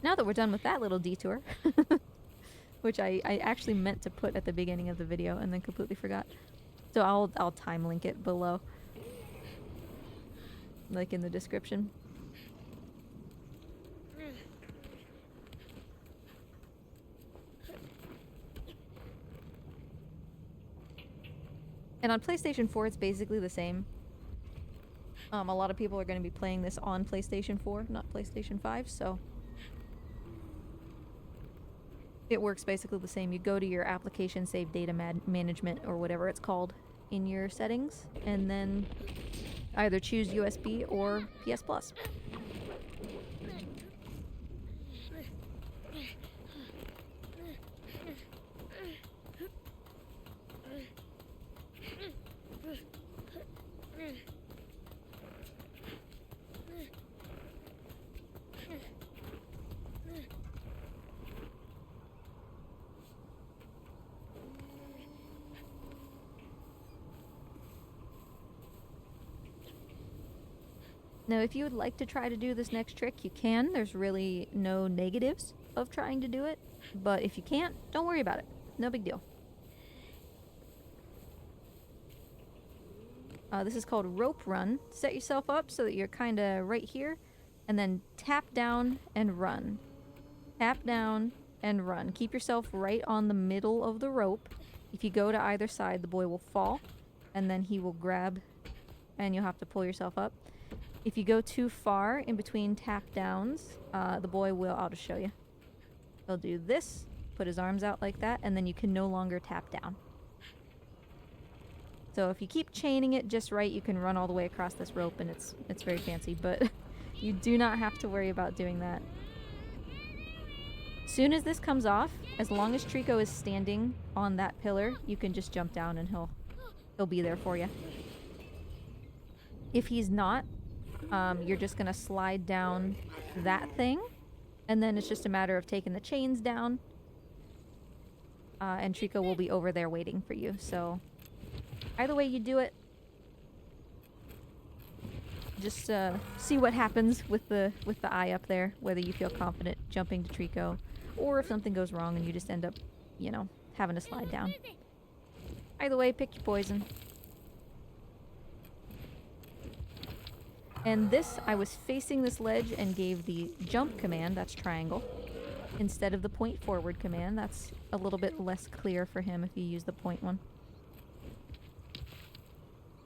[SPEAKER 1] Now that we're done with that little detour, which I actually meant to put at the beginning of the video and then completely forgot. So I'll time link it below, like in the description. And on PlayStation 4, it's basically the same. A lot of people are going to be playing this on PlayStation 4, not PlayStation 5, so... It works basically the same. You go to your application save data management or whatever it's called in your settings, and then either choose USB or PS Plus. Now, if you would like to try to do this next trick, you can. There's really no negatives of trying to do it. But if you can't, don't worry about it. No big deal. This is called rope run. Set yourself up so that you're kind of right here. And then tap down and run. Tap down and run. Keep yourself right on the middle of the rope. If you go to either side, the boy will fall. And then he will grab and you'll have to pull yourself up. If you go too far in between tap downs, the boy will, I'll just show you. He'll do this, put his arms out like that, and then you can no longer tap down. So if you keep chaining it just right, you can run all the way across this rope, and it's very fancy, but you do not have to worry about doing that. Soon as this comes off, as long as Trico is standing on that pillar, you can just jump down and he'll be there for you. If he's not, you're just gonna slide down that thing, and then it's just a matter of taking the chains down, and Trico will be over there waiting for you. So either way you do it, just see what happens with the eye up there, whether you feel confident jumping to Trico, or if something goes wrong and you just end up, you know, having to slide down. Either way, pick your poison. And this, I was facing this ledge and gave the jump command, that's triangle, instead of the point forward command. That's a little bit less clear for him if you use the point one.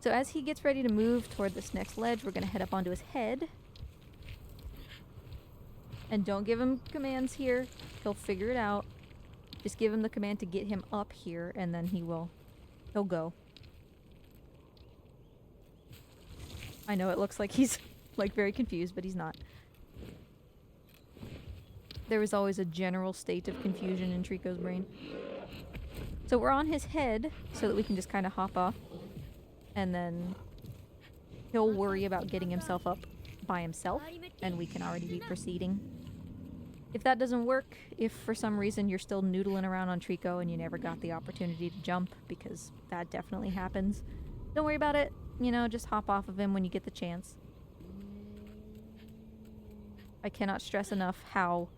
[SPEAKER 1] So as he gets ready to move toward this next ledge, we're going to head up onto his head. And don't give him commands here. He'll figure it out. Just give him the command to get him up here, and then he'll go. I know it looks like he's like very confused, but he's not. There is always a general state of confusion in Trico's brain. So we're on his head so that we can just kind of hop off, and then he'll worry about getting himself up by himself, and we can already be proceeding. If that doesn't work, if for some reason you're still noodling around on Trico and you never got the opportunity to jump, because that definitely happens, don't worry about it. You know, just hop off of him when you get the chance. I cannot stress enough how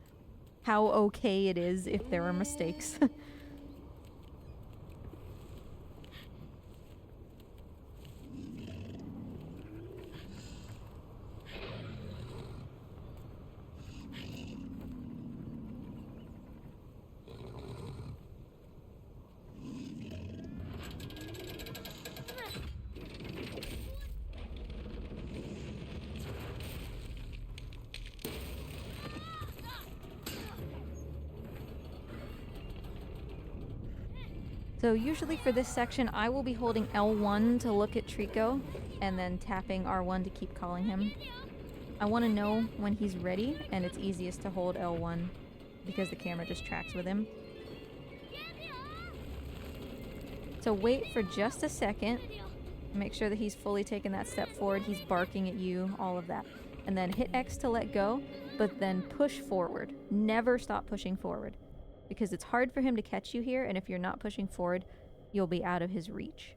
[SPEAKER 1] okay it is if there are mistakes. So usually for this section, I will be holding L1 to look at Trico, and then tapping R1 to keep calling him. I want to know when he's ready, and it's easiest to hold L1 because the camera just tracks with him. So wait for just a second. Make sure that he's fully taken that step forward. He's barking at you, all of that. And then hit X to let go, but then push forward. Never stop pushing forward, because it's hard for him to catch you here, and if you're not pushing forward, you'll be out of his reach.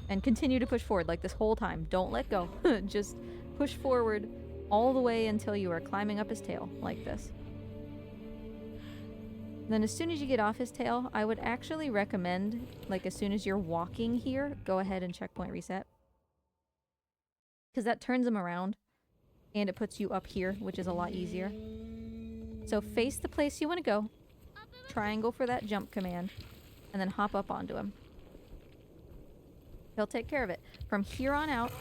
[SPEAKER 1] And continue to push forward, like this whole time. Don't let go. Just push forward all the way until you are climbing up his tail, like this. Then as soon as you get off his tail, I would actually recommend, like as soon as you're walking here, go ahead and checkpoint reset. Because that turns him around, and it puts you up here, which is a lot easier. So face the place you want to go, triangle for that jump command, and then hop up onto him. He'll take care of it. From here on out,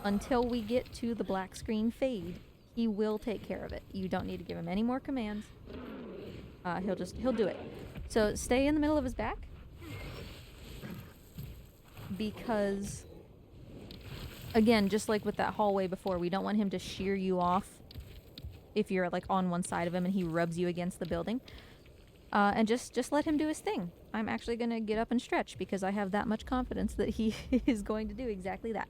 [SPEAKER 1] until we get to the black screen fade, he will take care of it. You don't need to give him any more commands. He'll do it. So stay in the middle of his back, because again, just like with that hallway before, we don't want him to shear you off if you're like on one side of him and he rubs you against the building. And just let him do his thing. I'm actually going to get up and stretch because I have that much confidence that he is going to do exactly that.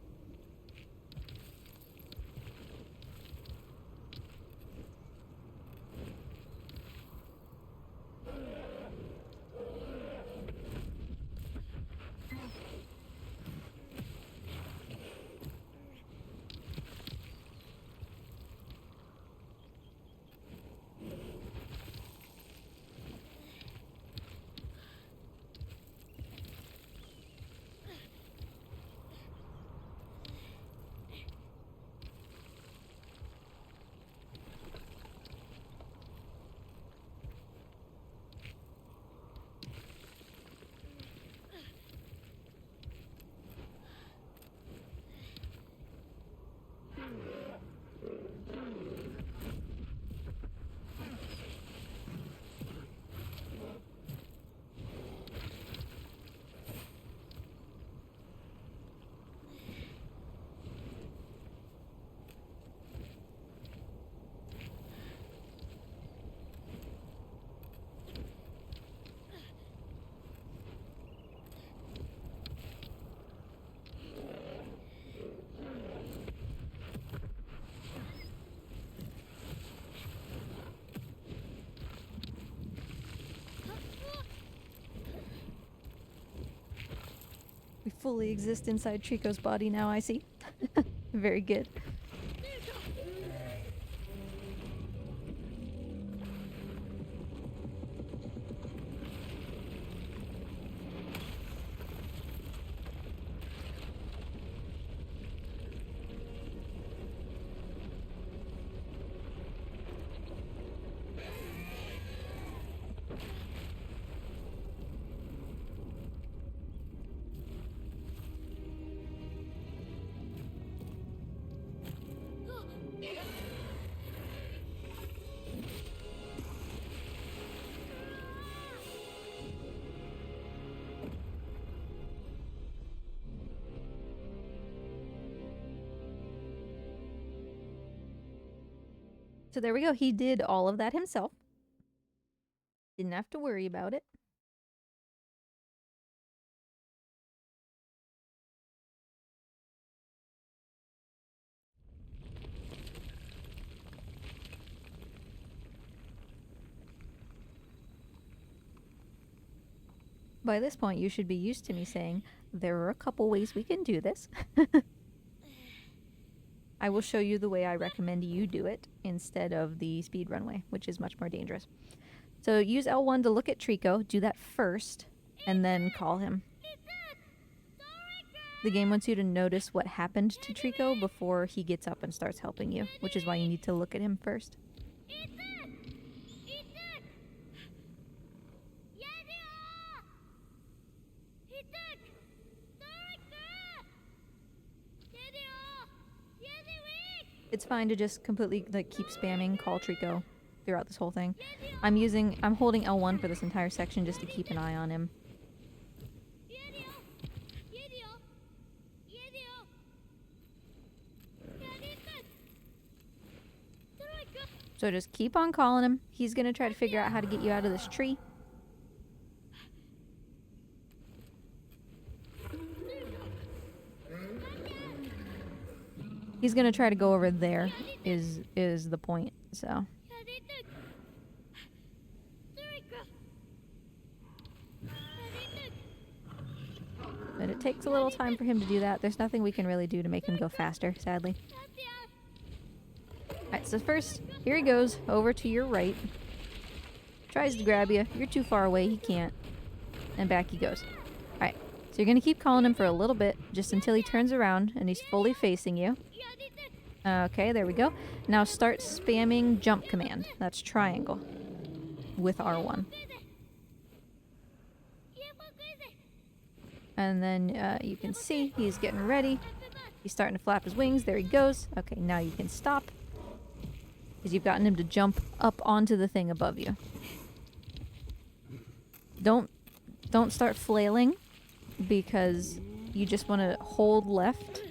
[SPEAKER 1] fully exist inside Trico's body now, I see. Very good. So there we go. He did all of that himself. Didn't have to worry about it. By this point, you should be used to me saying, there are a couple ways we can do this. I will show you the way I recommend you do it instead of the speedrun way, which is much more dangerous. So use L1 to look at Trico, do that first, and then call him. The game wants you to notice what happened to Trico before he gets up and starts helping you, which is why you need to look at him first. It's fine to just completely keep spamming call Trico throughout this whole thing. I'm holding L1 for this entire section just to keep an eye on him. So just keep on calling him. He's gonna try to figure out how to get you out of this tree. He's gonna try to go over there, is the point, so. But it takes a little time for him to do that. There's nothing we can really do to make him go faster, sadly. Alright, so first, here he goes, over to your right. Tries to grab you. You're too far away, he can't. And back he goes. Alright, so you're gonna keep calling him for a little bit, just until he turns around and he's fully facing you. Okay, there we go. Now start spamming jump command. That's triangle with R1. And then you can see he's getting ready. He's starting to flap his wings. There he goes. Okay, now you can stop, because you've gotten him to jump up onto the thing above you. Don't start flailing, because you just want to hold left,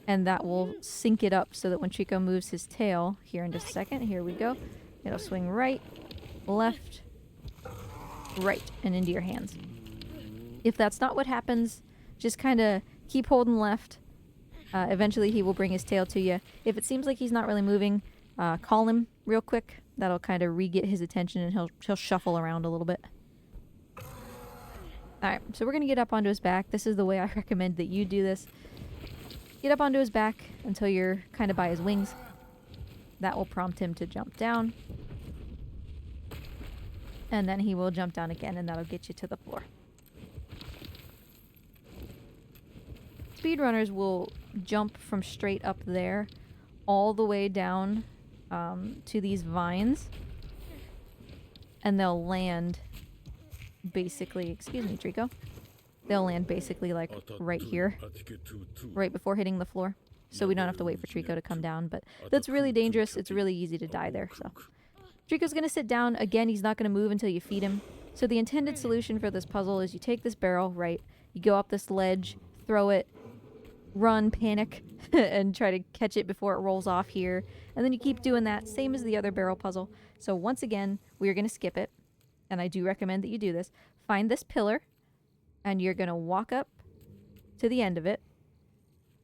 [SPEAKER 1] and that will sync it up so that when Trico moves his tail here in just a second, here we go, it'll swing right, left, right, and into your hands. If that's not what happens, just kind of keep holding left. Eventually he will bring his tail to you. If it seems like he's not really moving, call him real quick. That'll kind of re-get his attention, and he'll shuffle around a little bit. Alright, so we're going to get up onto his back. This is the way I recommend that you do this. Get up onto his back until you're kind of by his wings. That will prompt him to jump down. And then he will jump down again, and that'll get you to the floor. Speedrunners will jump from straight up there all the way down to these vines. And they'll land basically, excuse me, Trico. They'll land basically like right here, right before hitting the floor. So we don't have to wait for Trico to come down, but that's really dangerous. It's really easy to die there, so. Trico's gonna sit down. Again, he's not gonna move until you feed him. So the intended solution for this puzzle is you take this barrel, right, you go up this ledge, throw it, run, panic, and try to catch it before it rolls off here. And then you keep doing that, same as the other barrel puzzle. So once again, we're gonna skip it, and I do recommend that you do this. Find this pillar, and you're gonna walk up to the end of it.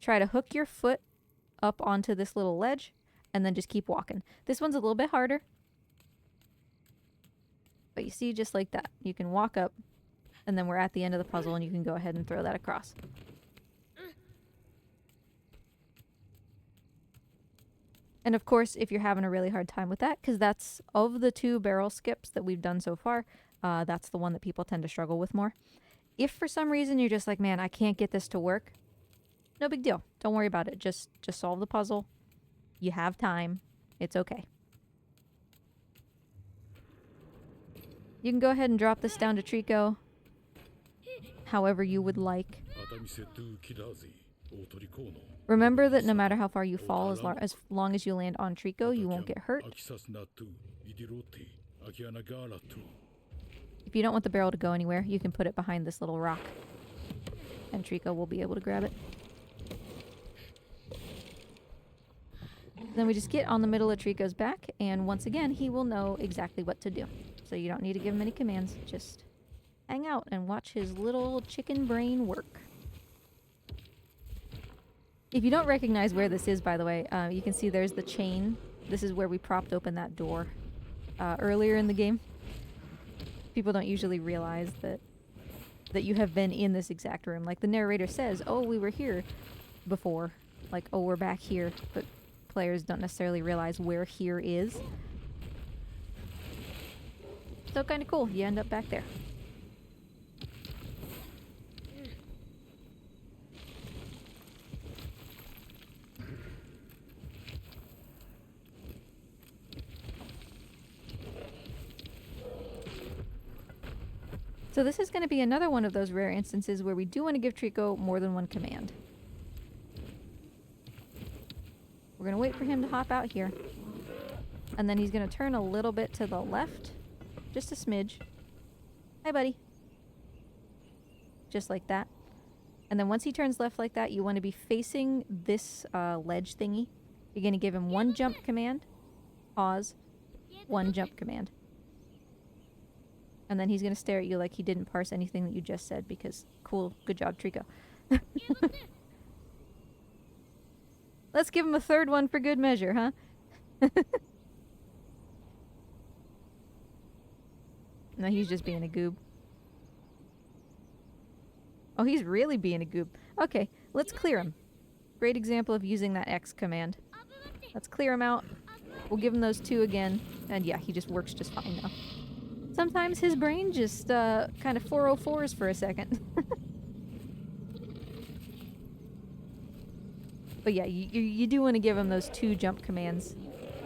[SPEAKER 1] Try to hook your foot up onto this little ledge, and then just keep walking. This one's a little bit harder. But you see, just like that, you can walk up, And then we're at the end of the puzzle and you can go ahead and throw that across. And of course, if you're having a really hard time with that, because that's, of the 2 barrel skips that we've done so far, that's the one that people tend to struggle with more. If for some reason you're just like, man, I can't get this to work, no big deal. Don't worry about it. Just solve the puzzle. You have time. It's okay. You can go ahead and drop this down to Trico however you would like. Remember that no matter how far you fall, as long as you land on Trico, you won't get hurt. If you don't want the barrel to go anywhere, you can put it behind this little rock. And Trico will be able to grab it. Then we just get on the middle of Trico's back, and once again, he will know exactly what to do. So you don't need to give him any commands. Just hang out and watch his little chicken brain work. If you don't recognize where this is, by the way, you can see there's the chain. This is where we propped open that door earlier in the game. People don't usually realize that you have been in this exact room. Like the narrator says, oh, we were here before. Like, oh, we're back here. But players don't necessarily realize where here is. So kind of cool. You end up back there. So this is going to be another one of those rare instances where we do want to give Trico more than one command. We're going to wait for him to hop out here. And then he's going to turn a little bit to the left. Just a smidge. Hi, buddy. Just like that. And then once he turns left like that, you want to be facing this ledge thingy. You're going to give him one jump command. Pause. One jump command. And then he's going to stare at you like he didn't parse anything that you just said because, cool, good job, Trico. Let's give him a third one for good measure, huh? No, he's just being a goob. Oh, he's really being a goob. Okay, let's clear him. Great example of using that X command. Let's clear him out. We'll give him those 2 again. And yeah, he just works just fine now. Sometimes his brain just kind of 404s for a second. But yeah, you do want to give him those 2 jump commands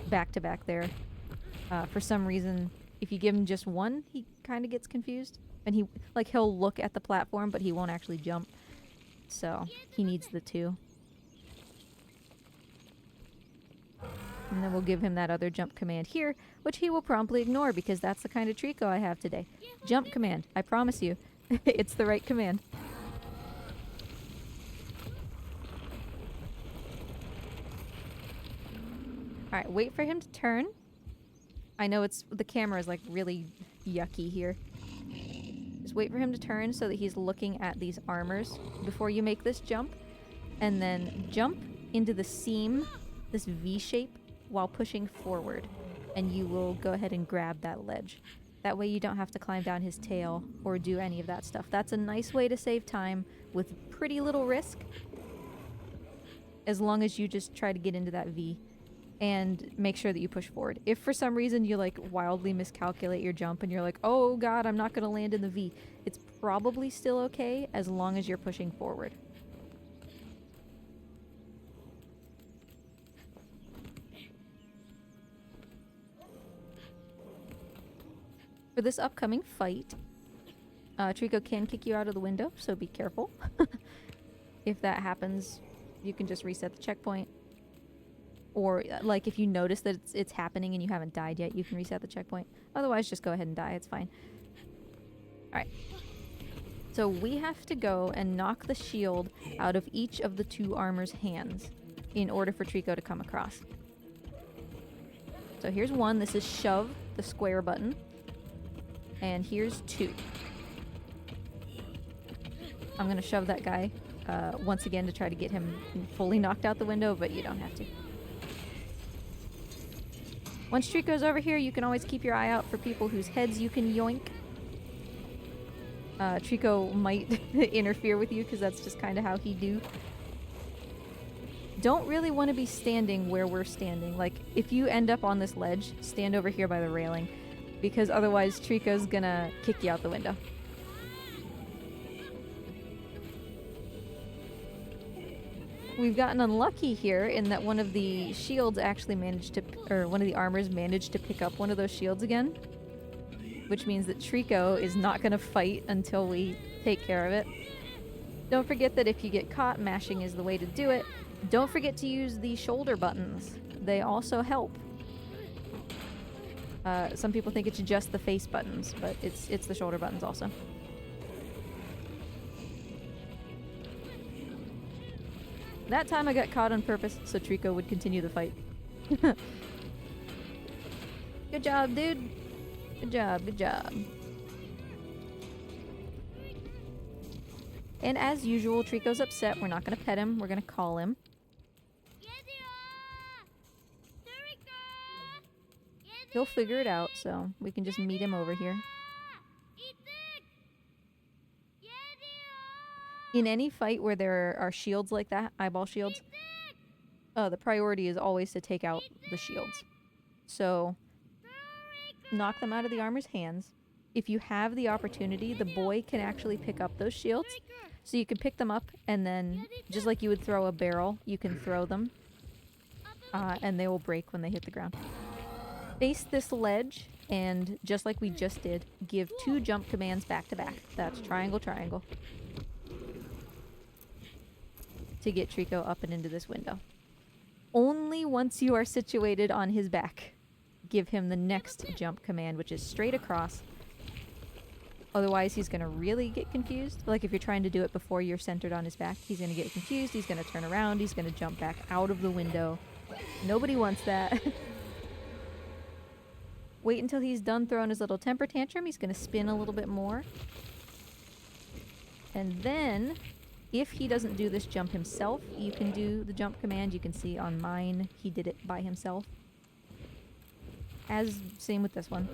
[SPEAKER 1] back to back there. For some reason, if you give him just one, he kind of gets confused. And he'll look at the platform, but he won't actually jump. So he needs the 2. And then we'll give him that other jump command here, which he will promptly ignore because that's the kind of Trico I have today. Jump command. I promise you. It's the right command. Alright, wait for him to turn. I know the camera is like really yucky here. Just wait for him to turn so that he's looking at these armors before you make this jump. And then jump into the seam, this V shape, while pushing forward, and you will go ahead and grab that ledge. That way you don't have to climb down his tail or do any of that stuff. That's a nice way to save time with pretty little risk, as long as you just try to get into that V and make sure that you push forward. If for some reason you like wildly miscalculate your jump and you're like, oh god, I'm not going to land in the V, it's probably still okay as long as you're pushing forward. For this upcoming fight, Trico can kick you out of the window, so be careful. If that happens, you can just reset the checkpoint. Or, like, if you notice that it's happening and you haven't died yet, you can reset the checkpoint. Otherwise, just go ahead and die. It's fine. Alright. So we have to go and knock the shield out of each of the 2 armor's hands in order for Trico to come across. So here's 1. This is shove, the square button. And here's 2. I'm going to shove that guy once again to try to get him fully knocked out the window, but you don't have to. Once Trico's over here, you can always keep your eye out for people whose heads you can yoink. Trico might interfere with you because that's just kind of how he do. Don't really want to be standing where we're standing. Like, if you end up on this ledge, stand over here by the railing, because otherwise Trico's gonna kick you out the window. We've gotten unlucky here in that one of the shields actually managed to, or one of the armors managed to pick up one of those shields again, which means that Trico is not gonna fight until we take care of it. Don't forget that if you get caught, mashing is the way to do it. Don't forget to use the shoulder buttons. They also help. Some people think it's just the face buttons, but it's the shoulder buttons also. That time I got caught on purpose so Trico would continue the fight. Good job, dude. Good job, good job. And as usual, Trico's upset. We're not going to pet him. We're going to call him. He'll figure it out, so we can just meet him over here. In any fight where there are shields like that, eyeball shields, the priority is always to take out the shields. So, knock them out of the armor's hands. If you have the opportunity, the boy can actually pick up those shields. So you can pick them up, and then, just like you would throw a barrel, you can throw them. And they will break when they hit the ground. Face this ledge, and just like we just did, give 2 jump commands back to back. That's triangle, triangle. To get Trico up and into this window. Only once you are situated on his back, give him the next jump command, which is straight across. Otherwise, he's going to really get confused. Like if you're trying to do it before you're centered on his back, he's going to get confused, he's going to turn around, he's going to jump back out of the window. Nobody wants that. Wait until he's done throwing his little temper tantrum. He's going to spin a little bit more. And then, if he doesn't do this jump himself, you can do the jump command. You can see on mine, he did it by himself. Same with this one.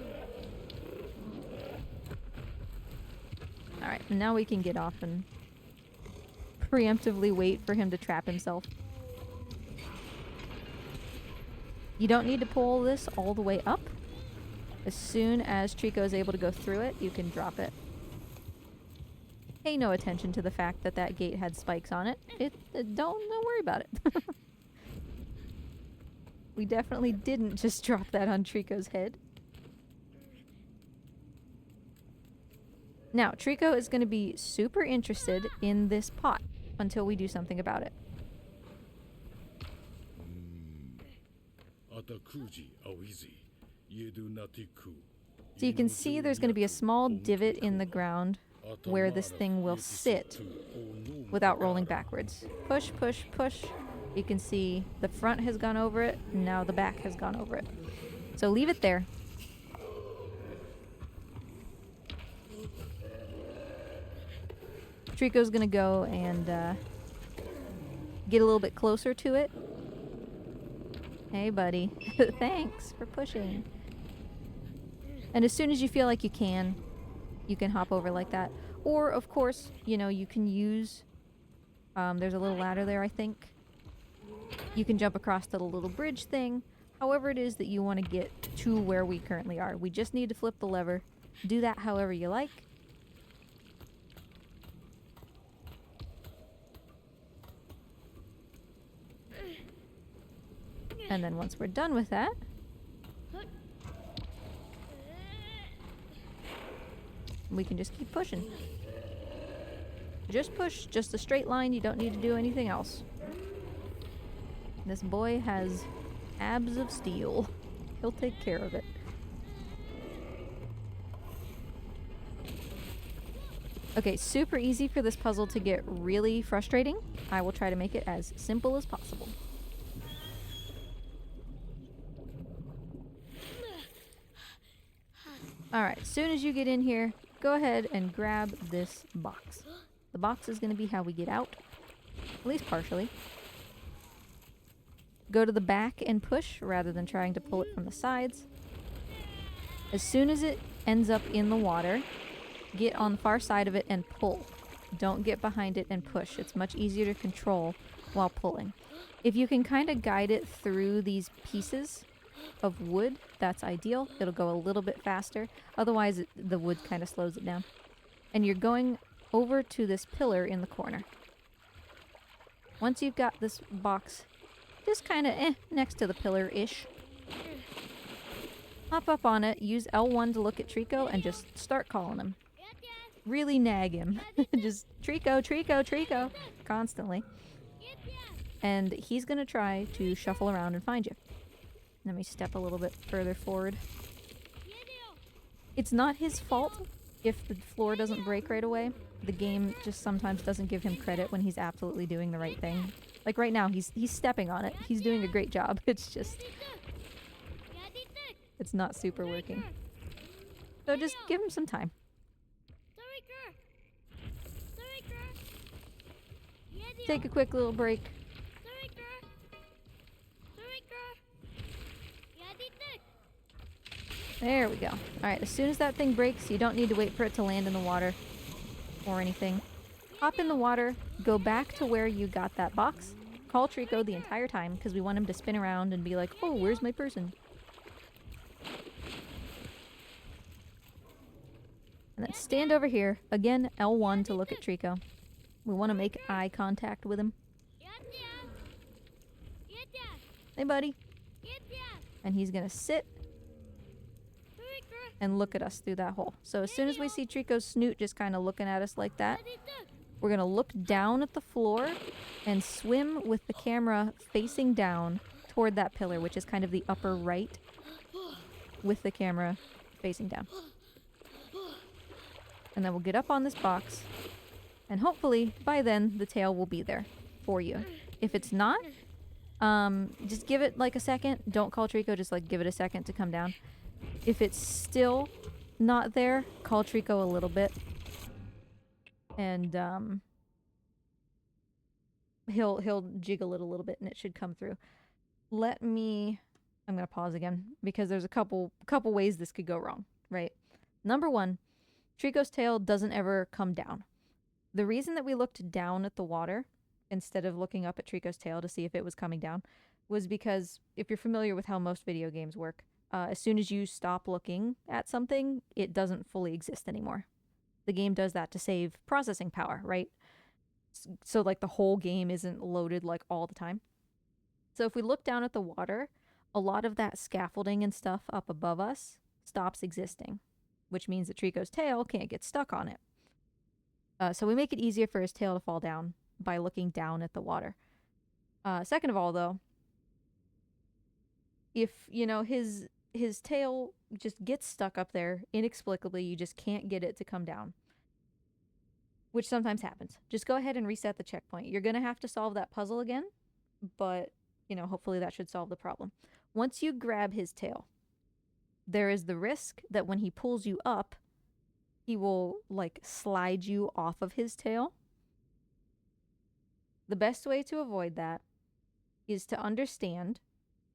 [SPEAKER 1] Alright, now we can get off and preemptively wait for him to trap himself. You don't need to pull this all the way up. As soon as Trico is able to go through it, you can drop it. Pay no attention to the fact that that gate had spikes on it. Don't worry about it. We definitely didn't just drop that on Trico's head. Now, Trico is going to be super interested in this pot until we do something about it. So you can see there's going to be a small divot in the ground where this thing will sit without rolling backwards. Push, push, push. You can see the front has gone over it, now the back has gone over it. So leave it there. Trico's gonna go and get a little bit closer to it. Hey, buddy. Thanks for pushing. And as soon as you feel like you can hop over like that. Or, of course, you know, you can use... there's a little ladder there, I think. You can jump across to the little bridge thing. However it is that you want to get to where we currently are. We just need to flip the lever. Do that however you like. And then once we're done with that, we can just keep pushing. Just push, just a straight line, you don't need to do anything else. This boy has abs of steel. He'll take care of it. Okay, super easy for this puzzle to get really frustrating. I will try to make it as simple as possible. Alright, as soon as you get in here, go ahead and grab this box. The box is going to be how we get out, at least partially. Go to the back and push rather than trying to pull it from the sides. As soon as it ends up in the water, get on the far side of it and pull. Don't get behind it and push. It's much easier to control while pulling. If you can kind of guide it through these pieces of wood, that's ideal. It'll go a little bit faster. Otherwise, the wood kind of slows it down. And you're going over to this pillar in the corner. Once you've got this box just kind of next to the pillar-ish, hop up on it, use L1 to look at Trico, and just start calling him. Really nag him. Just Trico, Trico, Trico, constantly. And he's going to try to shuffle around and find you. Let me step a little bit further forward. It's not his fault if the floor doesn't break right away. The game just sometimes doesn't give him credit when he's absolutely doing the right thing. Like right now, he's stepping on it. He's doing a great job. It's just... it's not super working. So just give him some time. Take a quick little break. There we go. Alright, as soon as that thing breaks, you don't need to wait for it to land in the water or anything. Hop in the water, go back to where you got that box, call Trico the entire time because we want him to spin around and be like, oh, where's my person? And then stand over here, again L1 to look at Trico. We want to make eye contact with him. Hey buddy. And he's gonna sit and look at us through that hole. So as soon as we see Trico's snoot just kind of looking at us like that, we're going to look down at the floor and swim with the camera facing down toward that pillar, which is kind of the upper right, with the camera facing down. And then we'll get up on this box, and hopefully by then the tail will be there for you. If it's not, just give it like a second. Don't call Trico, just like give it a second to come down. If it's still not there, call Trico a little bit. And he'll jiggle it a little bit and it should come through. I'm gonna pause again because there's a couple ways this could go wrong, right? Number one, Trico's tail doesn't ever come down. The reason that we looked down at the water instead of looking up at Trico's tail to see if it was coming down was because if you're familiar with how most video games work, as soon as you stop looking at something, it doesn't fully exist anymore. The game does that to save processing power, right? So like the whole game isn't loaded like all the time. So if we look down at the water, a lot of that scaffolding and stuff up above us stops existing, which means that Trico's tail can't get stuck on it. So we make it easier for his tail to fall down by looking down at the water. Second of all, though, if, you know, his tail just gets stuck up there inexplicably, you just can't get it to come down, which sometimes happens. Just go ahead and reset the checkpoint. You're going to have to solve that puzzle again, but, you know, hopefully that should solve the problem. Once you grab his tail, there is the risk that when he pulls you up, he will, like, slide you off of his tail. The best way to avoid that is to understand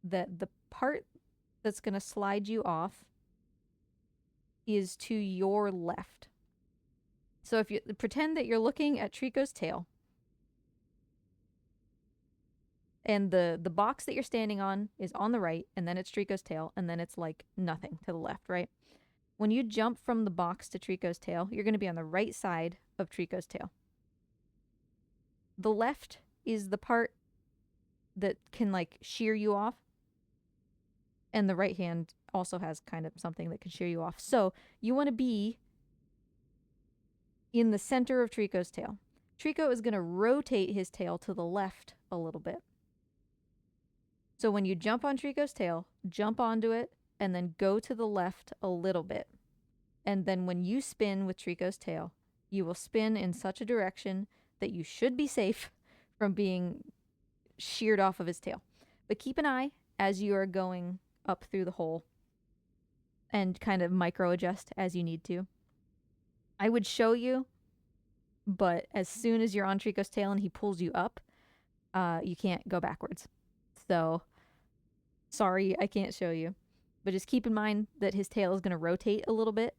[SPEAKER 1] that the part that's going to slide you off is to your left. So if you pretend that you're looking at Trico's tail, and the box that you're standing on is on the right, and then it's Trico's tail, and then it's like nothing to the left, right? When you jump from the box to Trico's tail, you're going to be on the right side of Trico's tail. The left is the part that can like shear you off, and the right hand also has kind of something that can shear you off. So you want to be in the center of Trico's tail. Trico is going to rotate his tail to the left a little bit. So when you jump on Trico's tail, jump onto it, and then go to the left a little bit. And then when you spin with Trico's tail, you will spin in such a direction that you should be safe from being sheared off of his tail. But keep an eye as you are going up through the hole and kind of micro adjust as you need to. I would show you, but as soon as you're on Trico's tail and he pulls you up, you can't go backwards. So sorry, I can't show you. But just keep in mind that his tail is going to rotate a little bit.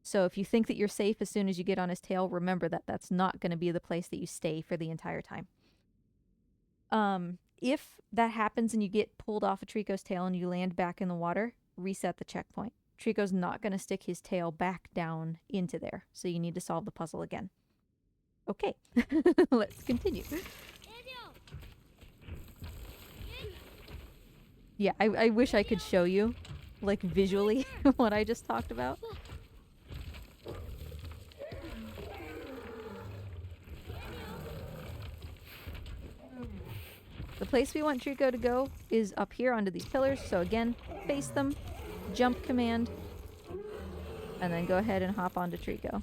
[SPEAKER 1] So if you think that you're safe as soon as you get on his tail, remember that that's not going to be the place that you stay for the entire time. If that happens and you get pulled off of Trico's tail and you land back in the water, reset the checkpoint. Trico's not going to stick his tail back down into there, so you need to solve the puzzle again. Okay, let's continue. Yeah, I wish I could show you, like, visually what I just talked about. The place we want Trico to go is up here onto these pillars, so again, face them, jump command, and then go ahead and hop onto Trico.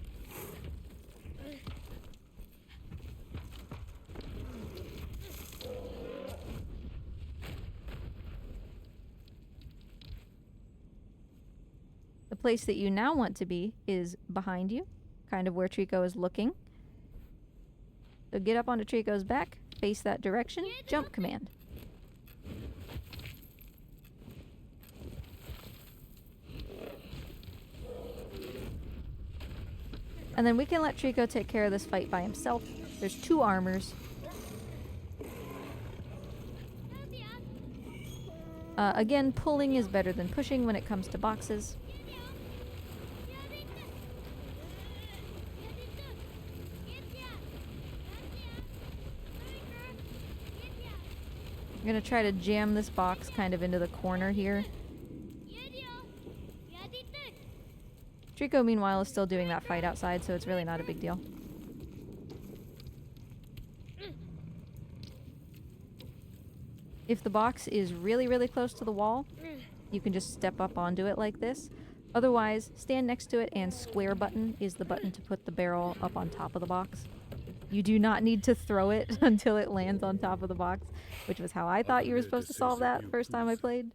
[SPEAKER 1] The place that you now want to be is behind you, kind of where Trico is looking. So get up onto Trico's back, face that direction, jump command. And then we can let Trico take care of this fight by himself. There's 2 armors. Again, pulling is better than pushing when it comes to boxes. I'm gonna try to jam this box kind of into the corner here. Trico, meanwhile, is still doing that fight outside, so it's really not a big deal. If the box is really, really close to the wall, you can just step up onto it like this. Otherwise, stand next to it, and square button is the button to put the barrel up on top of the box. You do not need to throw it until it lands on top of the box, which was how I thought you were supposed to solve that the first time I played.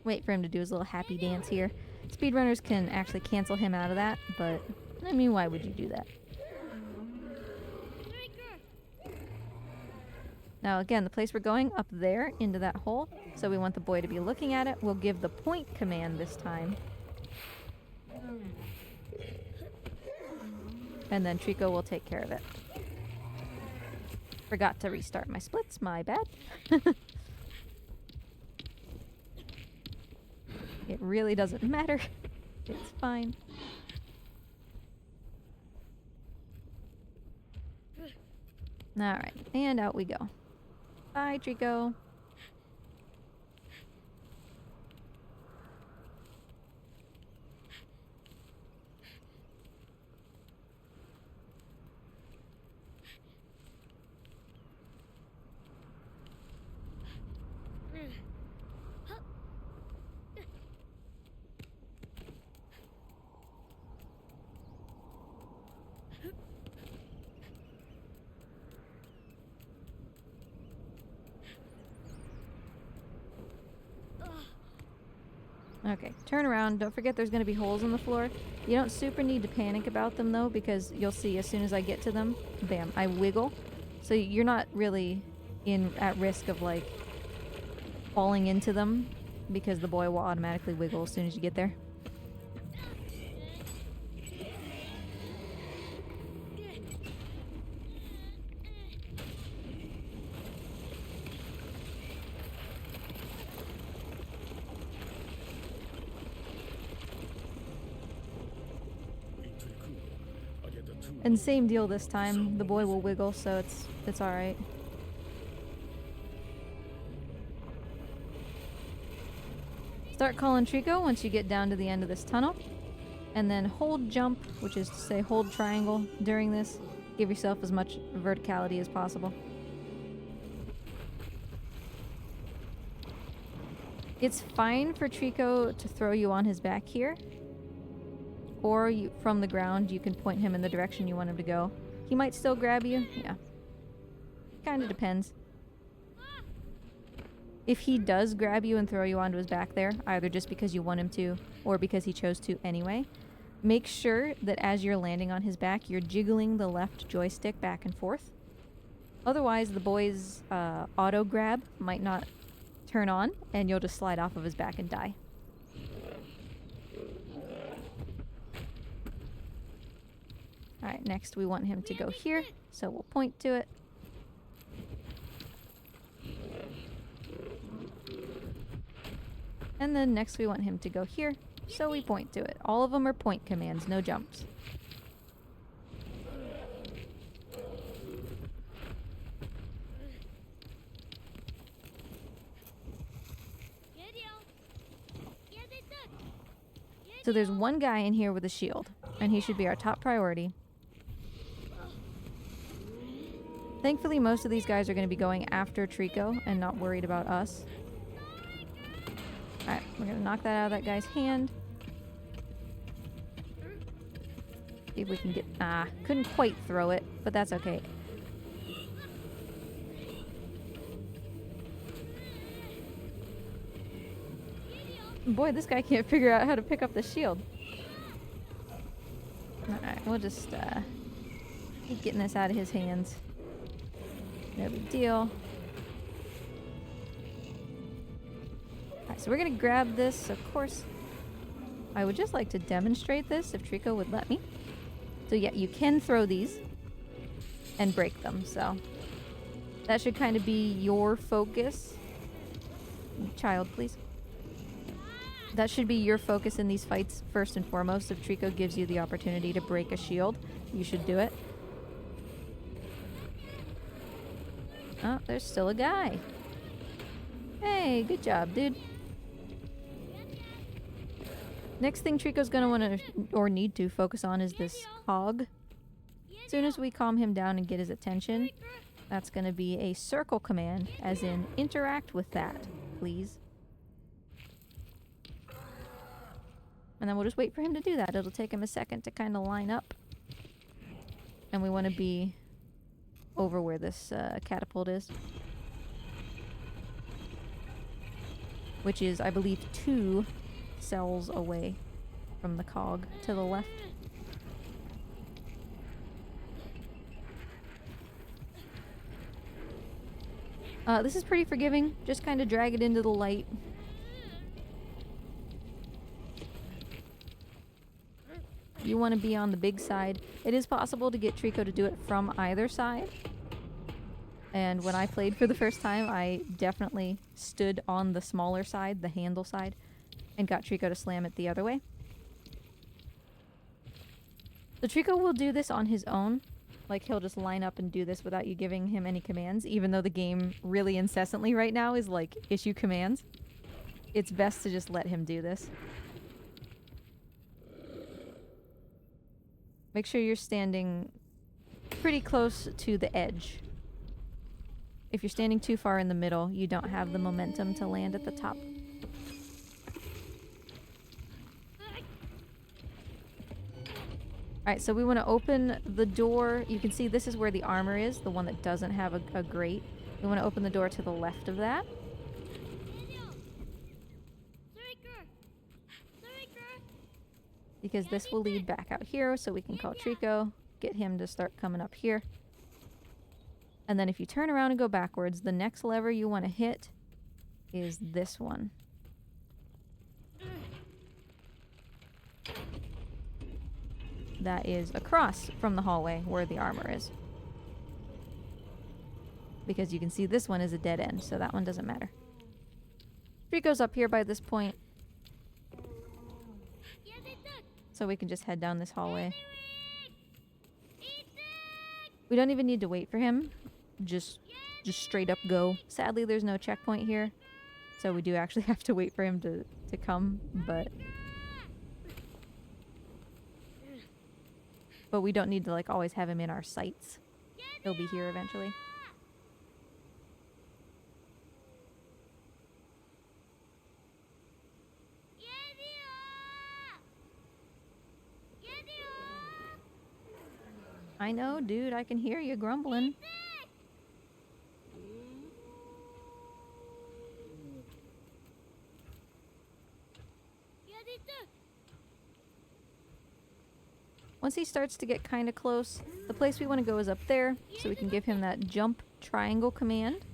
[SPEAKER 1] Wait for him to do his little happy dance here. Speedrunners can actually cancel him out of that, but I mean, why would you do that? Now again, the place we're going, up there into that hole, so we want the boy to be looking at it. We'll give the point command this time. And then Trico will take care of it. Forgot to restart my splits, my bad. It really doesn't matter. It's fine. Alright, and out we go. Bye, Trico. Okay, turn around. Don't forget there's going to be holes in the floor. You don't super need to panic about them, though, because you'll see as soon as I get to them, bam, I wiggle. So you're not really at risk of, like, falling into them, because the boy will automatically wiggle as soon as you get there. And same deal this time. The boy will wiggle, so it's alright. Start calling Trico once you get down to the end of this tunnel. And then hold jump, which is to say hold triangle during this. Give yourself as much verticality as possible. It's fine for Trico to throw you on his back here. Or from the ground, you can point him in the direction you want him to go. He might still grab you. Yeah. Kind of depends. If he does grab you and throw you onto his back there, either just because you want him to, or because he chose to anyway, Make sure that as you're landing on his back, you're jiggling the left joystick back and forth. Otherwise, the boy's auto grab might not turn on, and you'll just slide off of his back and die. Alright, next we want him to go here, so we'll point to it. And then next we want him to go here, so we point to it. All of them are point commands, no jumps. So there's one guy in here with a shield, and he should be our top priority. Thankfully, most of these guys are going to be going after Trico and not worried about us. Alright, we're going to knock that out of that guy's hand. See if we can get... couldn't quite throw it, but that's okay. Boy, this guy can't figure out how to pick up the shield. Alright, we'll just keep getting this out of his hands. No big deal. Alright, so we're gonna grab this, of course. I would just like to demonstrate this if Trico would let me. So yeah, you can throw these and break them, so that should kind of be your focus. Child, please. That should be your focus in these fights first and foremost. If Trico gives you the opportunity to break a shield, you should do it. Oh, there's still a guy. Hey, good job, dude. Next thing Trico's gonna want to, or need to, focus on is this cog. As soon as we calm him down and get his attention, that's gonna be a circle command, as in interact with that, please. And then we'll just wait for him to do that. It'll take him a second to kind of line up. And we want to be over where this catapult is. Which is, I believe, 2 cells away from the cog to the left. This is pretty forgiving. Just kind of drag it into the light. You want to be on the big side. It is possible to get Trico to do it from either side. And when I played for the first time, I definitely stood on the smaller side, the handle side, and got Trico to slam it the other way. So Trico will do this on his own. Like, he'll just line up and do this without you giving him any commands, even though the game really incessantly right now is like, issue commands. It's best to just let him do this. Make sure you're standing pretty close to the edge. If you're standing too far in the middle, you don't have the momentum to land at the top. Alright, so we want to open the door. You can see this is where the armor is, the one that doesn't have a grate. We want to open the door to the left of that. Because this will lead back out here, so we can call Trico, get him to start coming up here. And then if you turn around and go backwards, the next lever you want to hit is this one. That is across from the hallway where the armor is. Because you can see this one is a dead end, so that one doesn't matter. Trico's up here by this point. So we can just head down this hallway. We don't even need to wait for him. Just straight up go. Sadly, there's no checkpoint here. So we do actually have to wait for him to come, but we don't need to like always have him in our sights. He'll be here eventually. I know, dude. I can hear you grumbling. Once he starts to get kind of close, the place we want to go is up there, so we can give him that jump triangle command.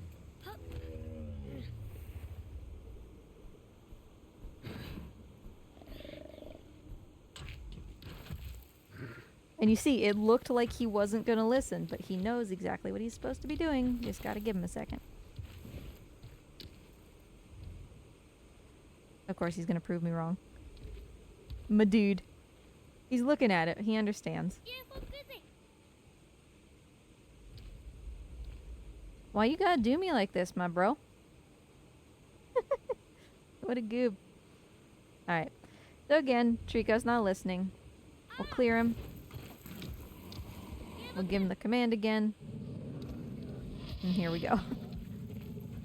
[SPEAKER 1] And you see, it looked like he wasn't going to listen, but he knows exactly what he's supposed to be doing. You just got to give him a second. Of course, he's going to prove me wrong. My dude. He's looking at it. He understands. Why you gotta do me like this, my bro? What a goob. Alright. So again, Trico's not listening. We'll clear him. We'll give him the command again. And here we go.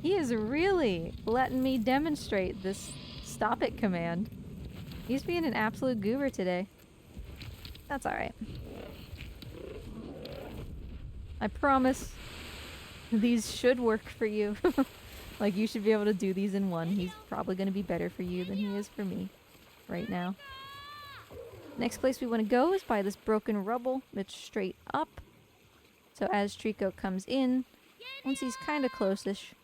[SPEAKER 1] He is really letting me demonstrate this stop it command. He's being an absolute goober today. That's alright. I promise these should work for you. Like, you should be able to do these in one. He's probably going to be better for you than he is for me right now. Next place we want to go is by this broken rubble that's straight up. So as Trico comes in, once he's kind of close-ish,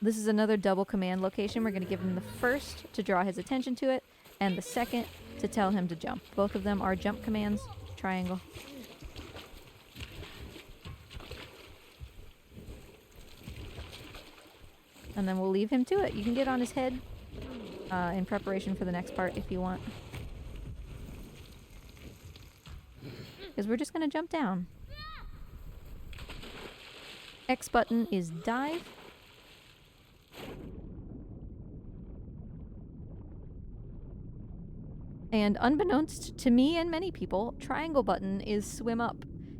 [SPEAKER 1] this is another double command location. We're going to give him the first to draw his attention to it, and the second to tell him to jump. Both of them are jump commands. Triangle. And then we'll leave him to it. You can get on his head in preparation for the next part if you want. Because we're just going to jump down. X button is dive. And unbeknownst to me and many people, triangle button is swim up.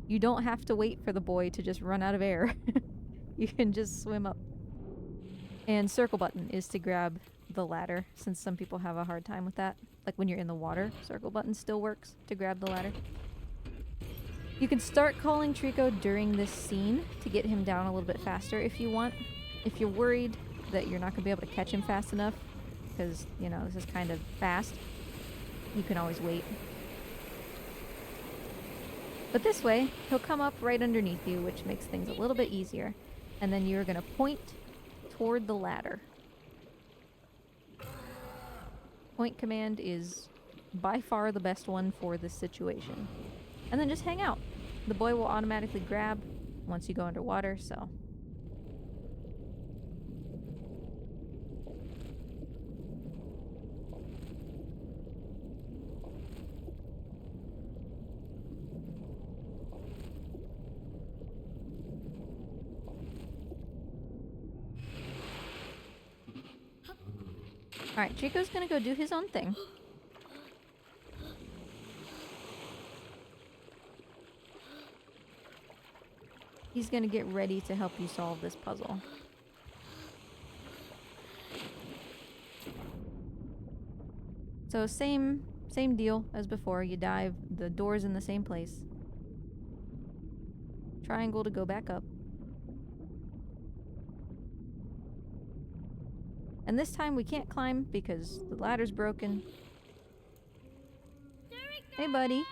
[SPEAKER 1] You don't have to wait for the boy to just run out of air. You can just swim up. And circle button is to grab the ladder, since some people have a hard time with that. Like when you're in the water, circle button still works to grab the ladder. You can start calling Trico during this scene to get him down a little bit faster if you want. If you're worried that you're not going to be able to catch him fast enough, because, you know, this is kind of fast, you can always wait. But this way, he'll come up right underneath you, which makes things a little bit easier. And then you're going to point toward the ladder. Point command is by far the best one for this situation. And then just hang out. The boy will automatically grab once you go underwater, so. Alright, Trico's gonna go do his own thing. He's gonna get ready to help you solve this puzzle. So same deal as before. You dive, the door's in the same place. Triangle to go back up. And this time we can't climb because the ladder's broken. Hey, buddy.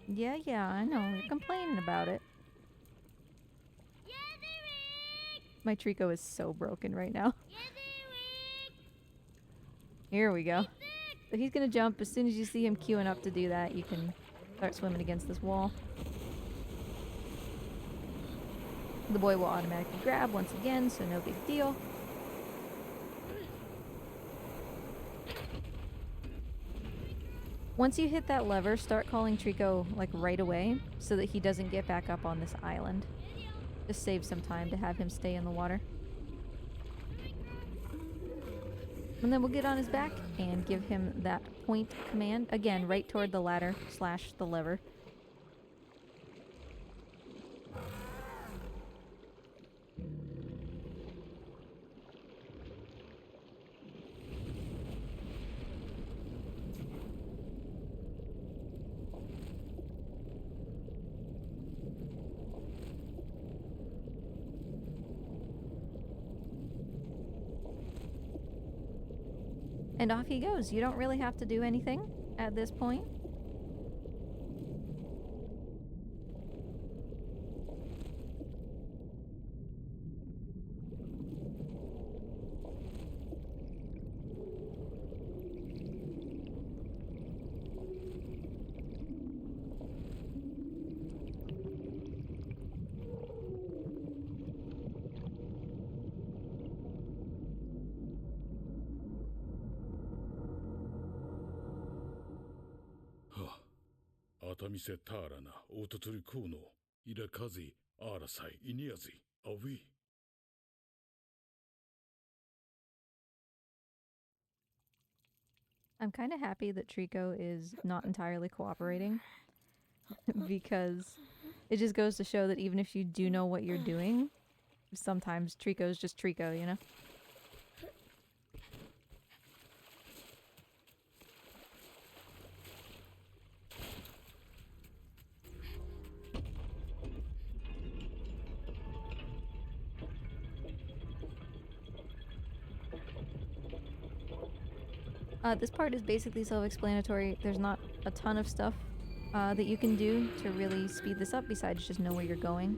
[SPEAKER 1] Yeah, I know. You're complaining about it. My Trico is so broken right now. Here we go. So he's gonna jump. As soon as you see him queuing up to do that, you can start swimming against this wall. The boy will automatically grab once again, so no big deal. Once you hit that lever, start calling Trico like right away so that he doesn't get back up on this island. Just save some time to have him stay in the water. And then we'll get on his back and give him that point command. Again, right toward the ladder / the lever. And off he goes. You don't really have to do anything at this point.
[SPEAKER 2] Atamise Tarana, Ototurikuno, Irakazi, Arasai, Iniazi, Awi.
[SPEAKER 1] I'm kind of happy that Trico is not entirely cooperating because it just goes to show that even if you do know what you're doing, sometimes Trico's just Trico, you know? This part is basically self-explanatory. There's not a ton of stuff that you can do to really speed this up besides just know where you're going.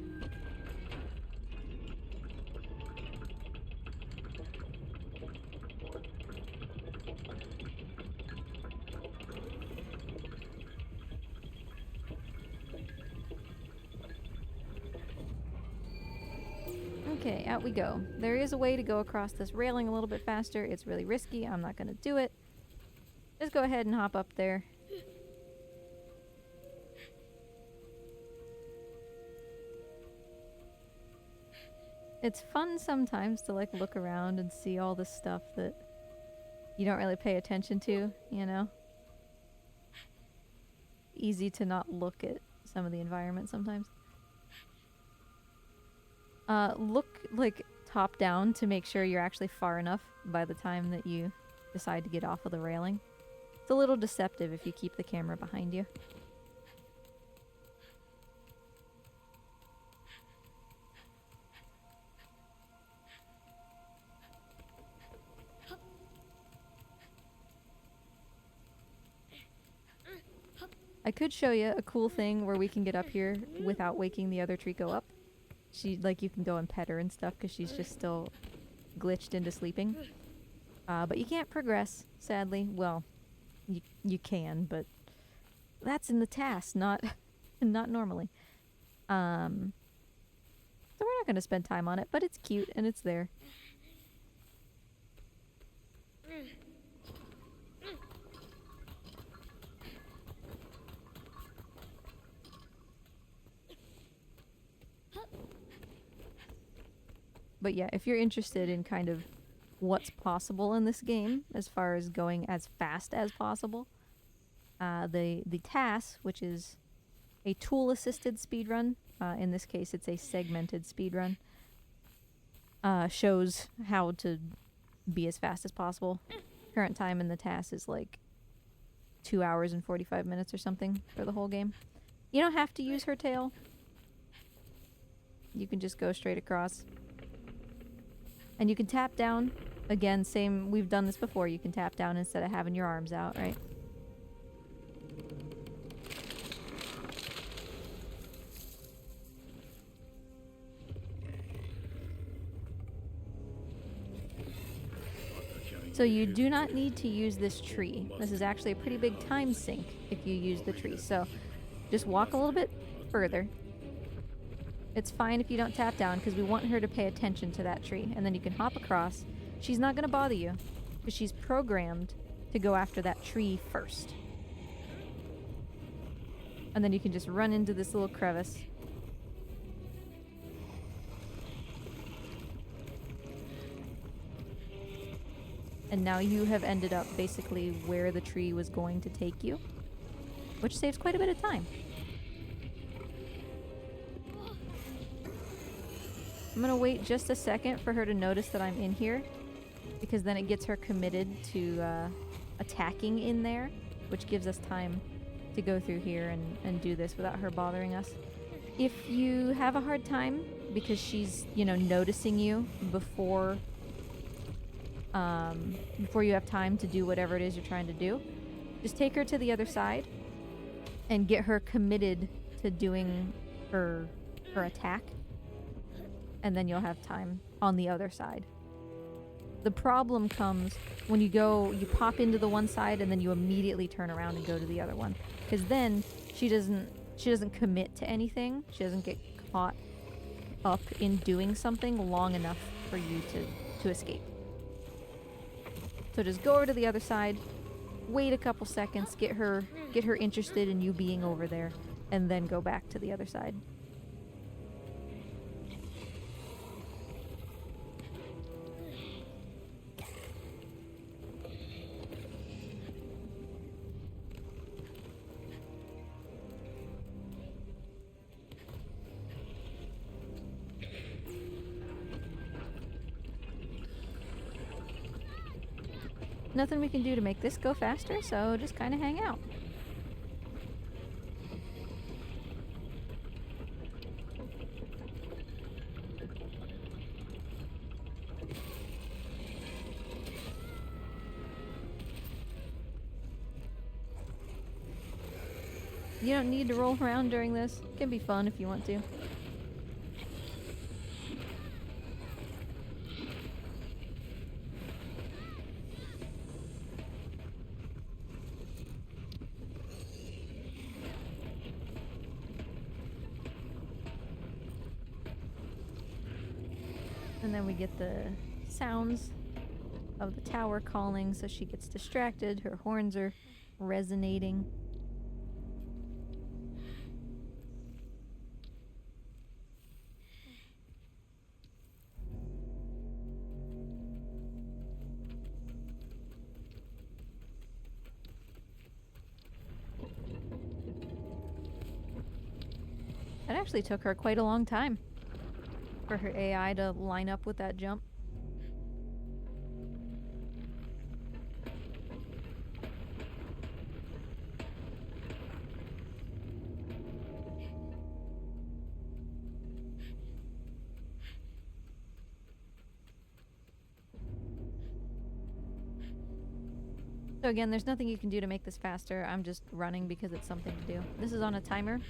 [SPEAKER 1] Okay, out we go. There is a way to go across this railing a little bit faster. It's really risky. I'm not going to do it. Just go ahead and hop up there. It's fun sometimes to like look around and see all this stuff that you don't really pay attention to, you know? Easy to not look at some of the environment sometimes. Look like top down to make sure you're actually far enough by the time that you decide to get off of the railing. It's a little deceptive if you keep the camera behind you. I could show you a cool thing where we can get up here without waking the other Trico up. You can go and pet her and stuff because she's just still glitched into sleeping. But you can't progress, sadly. Well, you can, but that's in the task, not normally. So we're not going to spend time on it, but it's cute and it's there. But yeah, if you're interested in kind of what's possible in this game as far as going as fast as possible, the task, which is a tool-assisted speedrun, in this case it's a segmented speedrun, shows how to be as fast as possible. Current time in the task is like 2 hours and 45 minutes or something for the whole game. You don't have to use her tail. You can just go straight across. And you can tap down. Again, same, we've done this before. You can tap down instead of having your arms out, right? So you do not need to use this tree. This is actually a pretty big time sink if you use the tree. So just walk a little bit further. It's fine if you don't tap down because we want her to pay attention to that tree. And then you can hop across. She's not going to bother you because she's programmed to go after that tree first. And then you can just run into this little crevice. And now you have ended up basically where the tree was going to take you, which saves quite a bit of time. I'm gonna wait just a second for her to notice that I'm in here, because then it gets her committed to attacking in there, which gives us time to go through here and do this without her bothering us. If you have a hard time because she's, you know, noticing you before before you have time to do whatever it is you're trying to do. Just take her to the other side and get her committed to doing her attack, and then you'll have time on the other side. The problem comes when you pop into the one side and then you immediately turn around and go to the other one, because then she doesn't commit to anything. She doesn't get caught up in doing something long enough for you to escape. So just go over to the other side, wait a couple seconds, get her interested in you being over there, and then go back to the other side. Nothing we can do to make this go faster, so just kind of hang out. You don't need to roll around during this. It can be fun if you want to. And then we get the sounds of the tower calling, so she gets distracted. Her horns are resonating. It actually took her quite a long time for her AI to line up with that jump. So again, there's nothing you can do to make this faster. I'm just running because it's something to do. This is on a timer.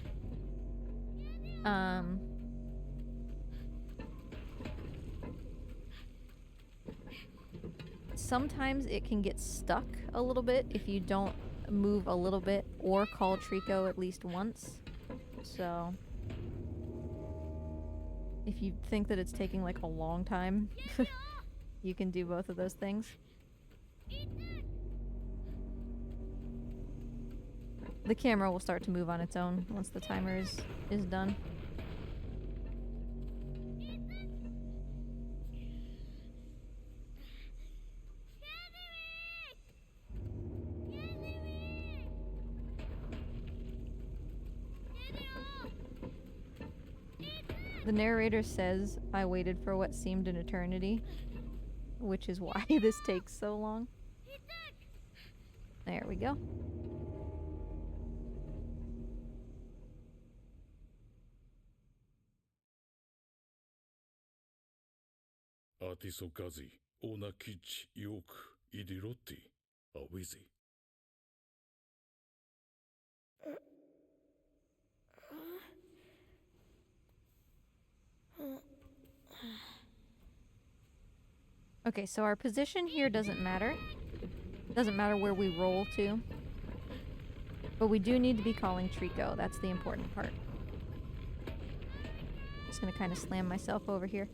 [SPEAKER 1] Sometimes it can get stuck a little bit if you don't move a little bit or call Trico at least once. So if you think that it's taking like a long time, you can do both of those things. The camera will start to move on its own once the timer is done. The narrator says, "I waited for what seemed an eternity," which is why this takes so long. There we go.
[SPEAKER 2] Atisokazi, Onakichi, Yoku, Idirotti, Awizi.
[SPEAKER 1] Okay, so our position here doesn't matter. Doesn't matter where we roll to. But we do need to be calling Trico. That's the important part. Just gonna kind of slam myself over here.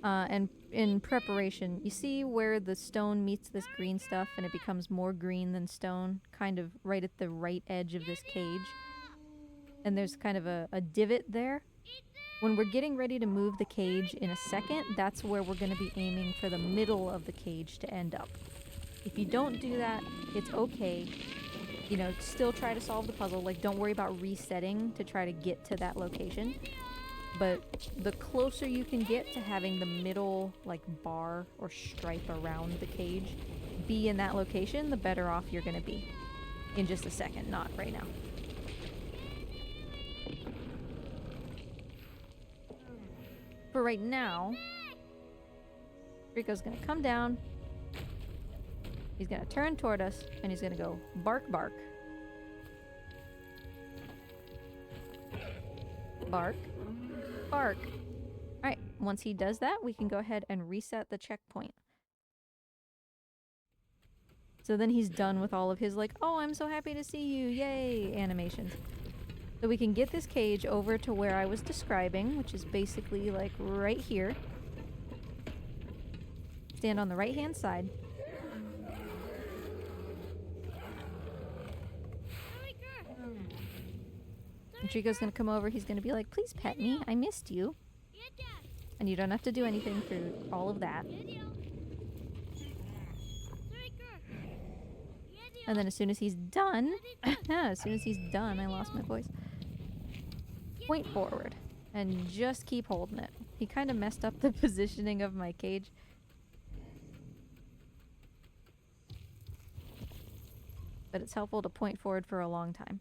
[SPEAKER 1] And in preparation, you see where the stone meets this green stuff and it becomes more green than stone, kind of right at the right edge of this cage. And there's kind of a divot there. When we're getting ready to move the cage in a second, that's where we're going to be aiming for the middle of the cage to end up. If you don't do that, it's okay. You know, still try to solve the puzzle. Like, don't worry about resetting to try to get to that location. But the closer you can get to having the middle, like, bar or stripe around the cage be in that location, the better off you're going to be. In just a second, not right now. For right now, Trico's gonna come down, He's gonna turn toward us, and he's gonna go bark, bark. Bark, bark. Alright, once he does that, we can go ahead and reset the checkpoint. So then he's done with all of his like, oh, I'm so happy to see you, yay, animations. So we can get this cage over to where I was describing, which is basically like right here. Stand on the right-hand side. And Trico's gonna come over, he's gonna be like, please pet me, I missed you. And you don't have to do anything for all of that. And then as soon as he's done, I lost my voice. Point forward and just keep holding it. He kind of messed up the positioning of my cage. But it's helpful to point forward for a long time.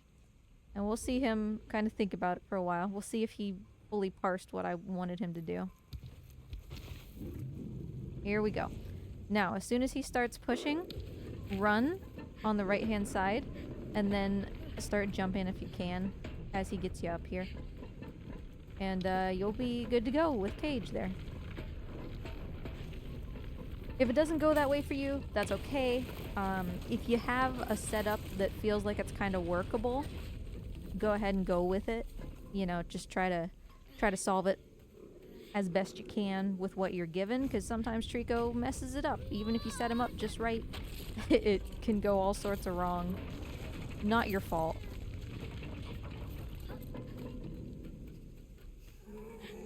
[SPEAKER 1] And we'll see him kind of think about it for a while. We'll see if he fully parsed what I wanted him to do. Here we go. Now, as soon as he starts pushing, run on the right-hand side, and then start jumping if you can as he gets you up here. And you'll be good to go with cage there. If it doesn't go that way for you, that's okay. If you have a setup that feels like it's kind of workable, go ahead and go with it. You know, just try to solve it as best you can with what you're given, because sometimes Trico messes it up. Even if you set him up just right, it can go all sorts of wrong. Not your fault.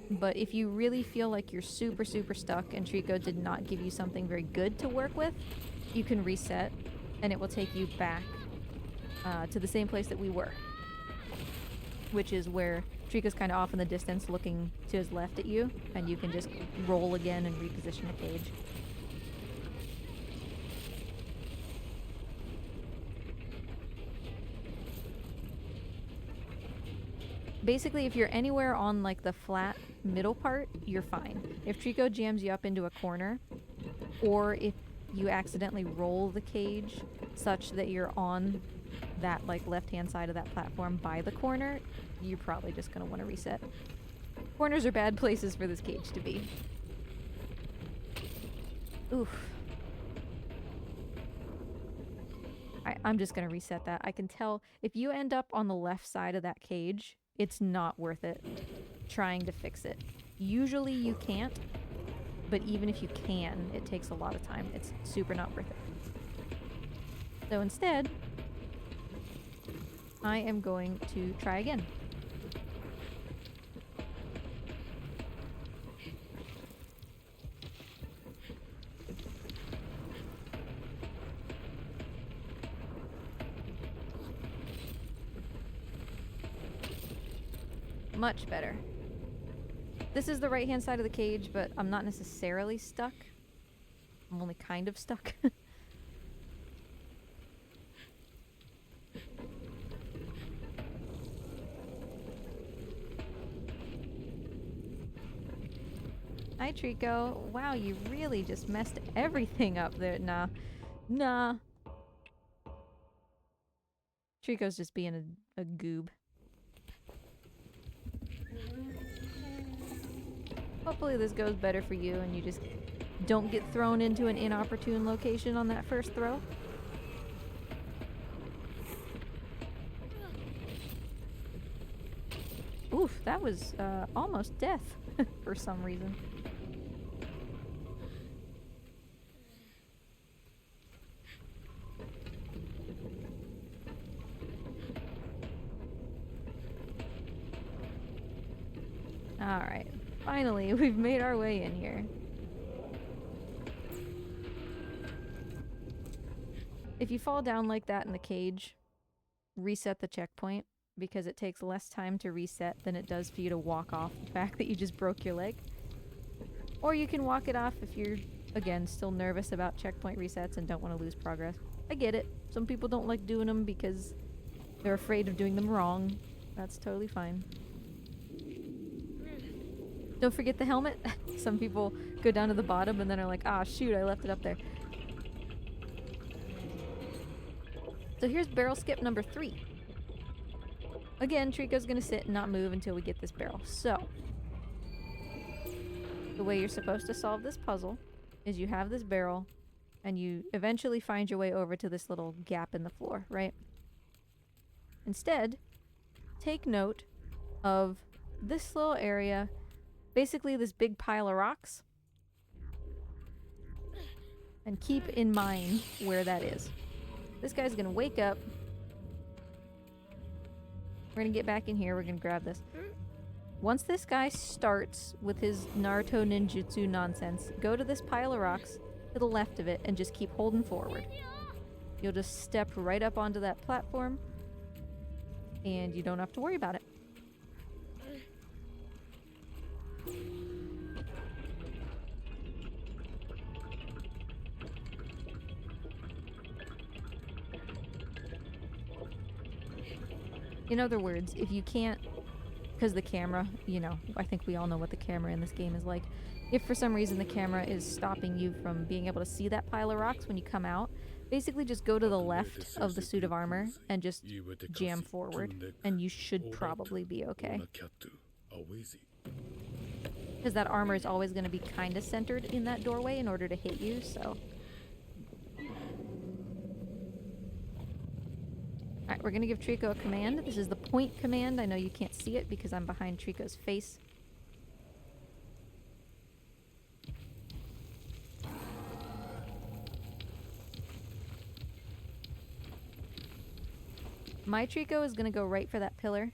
[SPEAKER 1] But if you really feel like you're super, super stuck and Trico did not give you something very good to work with, you can reset and it will take you back to the same place that we were. Which is where Trico's kind of off in the distance looking to his left at you, and you can just roll again and reposition the cage. Basically, if you're anywhere on like the flat middle part, you're fine. If Trico jams you up into a corner, or if you accidentally roll the cage such that you're on that like left-hand side of that platform by the corner, you're probably just gonna want to reset. Corners are bad places for this cage to be. Oof. I'm just gonna reset that. I can tell if you end up on the left side of that cage, it's not worth it trying to fix it. Usually you can't, but even if you can, it takes a lot of time. It's super not worth it. So instead, I am going to try again. Much better. This is the right-hand side of the cage, but I'm not necessarily stuck. I'm only kind of stuck. Hi, Trico. Wow, you really just messed everything up there. Nah. Nah. Trico's just being a goob. Hopefully this goes better for you and you just don't get thrown into an inopportune location on that first throw. Oof, that was almost death for some reason. Alright, finally, we've made our way in here. If you fall down like that in the cage, reset the checkpoint, because it takes less time to reset than it does for you to walk off the fact that you just broke your leg. Or you can walk it off if you're, again, still nervous about checkpoint resets and don't want to lose progress. I get it. Some people don't like doing them because they're afraid of doing them wrong. That's totally fine. Don't forget the helmet. Some people go down to the bottom and then are like, ah, shoot, I left it up there. So here's barrel skip number 3. Again, Trico's gonna sit and not move until we get this barrel. So, the way you're supposed to solve this puzzle is you have this barrel, and you eventually find your way over to this little gap in the floor, right? Instead, take note of this little area, basically this big pile of rocks, and keep in mind where that is. This guy's gonna wake up. We're gonna get back in here, we're gonna grab this. Once this guy starts with his Naruto ninjutsu nonsense, go to this pile of rocks to the left of it and just keep holding forward. You'll just step right up onto that platform and you don't have to worry about it. In other words, if you can't, because the camera, you know, I think we all know what the camera in this game is like. If for some reason the camera is stopping you from being able to see that pile of rocks when you come out, basically just go to the left of the suit of armor and just jam forward, and you should probably be okay. Because that armor is always going to be kind of centered in that doorway in order to hit you, so... Alright, we're gonna give Trico a command. This is the point command. I know you can't see it because I'm behind Trico's face. My Trico is gonna go right for that pillar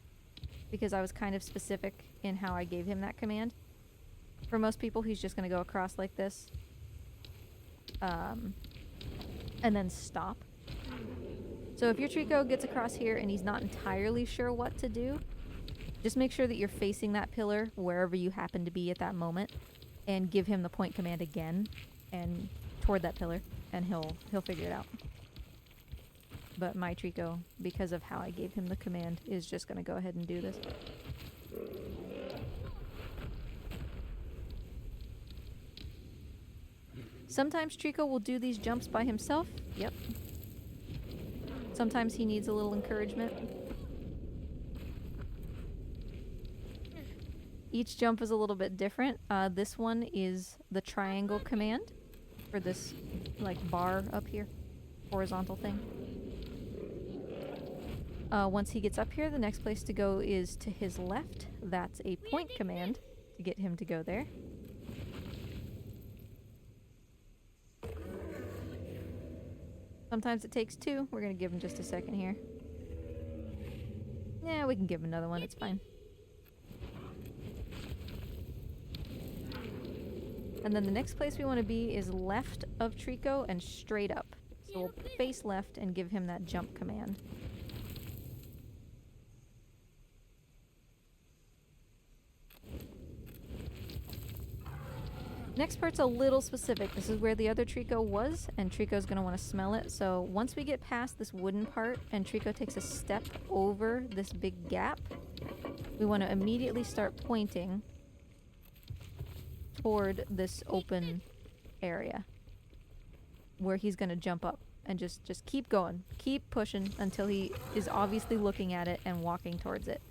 [SPEAKER 1] because I was kind of specific in how I gave him that command. For most people, he's just gonna go across like this. And then stop. So if your Trico gets across here and he's not entirely sure what to do, just make sure that you're facing that pillar wherever you happen to be at that moment, and give him the point command again and toward that pillar, and he'll figure it out. But my Trico, because of how I gave him the command, is just gonna go ahead and do this. Sometimes Trico will do these jumps by himself. Yep. Sometimes he needs a little encouragement. Each jump is a little bit different. This one is the triangle command for this, like, bar up here. Horizontal thing. Once he gets up here, the next place to go is to his left. That's a point command to get him to go there. Sometimes it takes 2. We're gonna give him just a second here. Yeah, we can give him another one. It's fine. And then the next place we want to be is left of Trico and straight up. So we'll face left and give him that jump command. Next part's a little specific. This is where the other Trico was, and Trico's gonna want to smell it. So once we get past this wooden part and Trico takes a step over this big gap, we want to immediately start pointing toward this open area where he's gonna jump up, and just keep going. Keep pushing until he is obviously looking at it and walking towards it.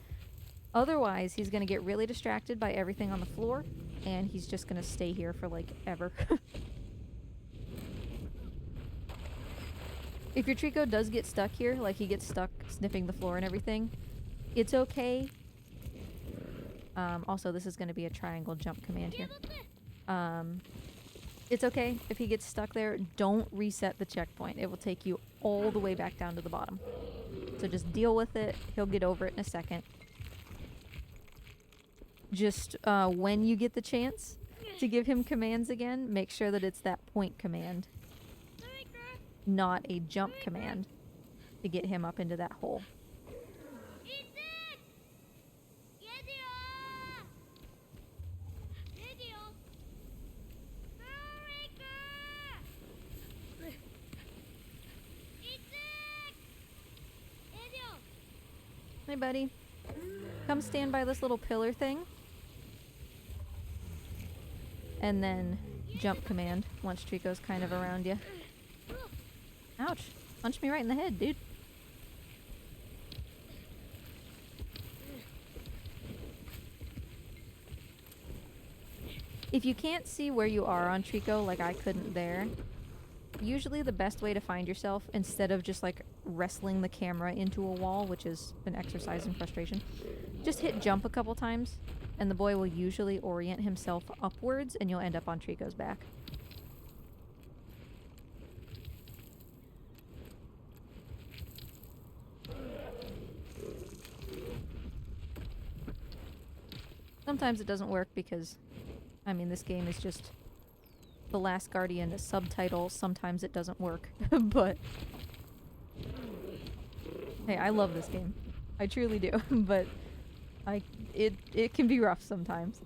[SPEAKER 1] Otherwise, he's gonna get really distracted by everything on the floor, and he's just gonna stay here for, like, ever. If your Trico does get stuck here, like he gets stuck sniffing the floor and everything, it's okay. Also, this is gonna be a triangle jump command here. It's okay if he gets stuck there. Don't reset the checkpoint. It will take you all the way back down to the bottom. So just deal with it. He'll get over it in a second. Just when you get the chance to give him commands again, make sure that it's that point command, not a jump command, to get him up into that hole. Hey, buddy. Come stand by this little pillar thing. And then jump command once Trico's kind of around you. Ouch. Punched me right in the head, dude. If you can't see where you are on Trico, like I couldn't there, usually the best way to find yourself, instead of just like wrestling the camera into a wall, which is an exercise in frustration, just hit jump a couple times, and the boy will usually orient himself upwards, and you'll end up on Trico's back. Sometimes it doesn't work because, I mean, this game is just The Last Guardian, a subtitle. Sometimes it doesn't work, but hey, I love this game. I truly do, but it can be rough sometimes.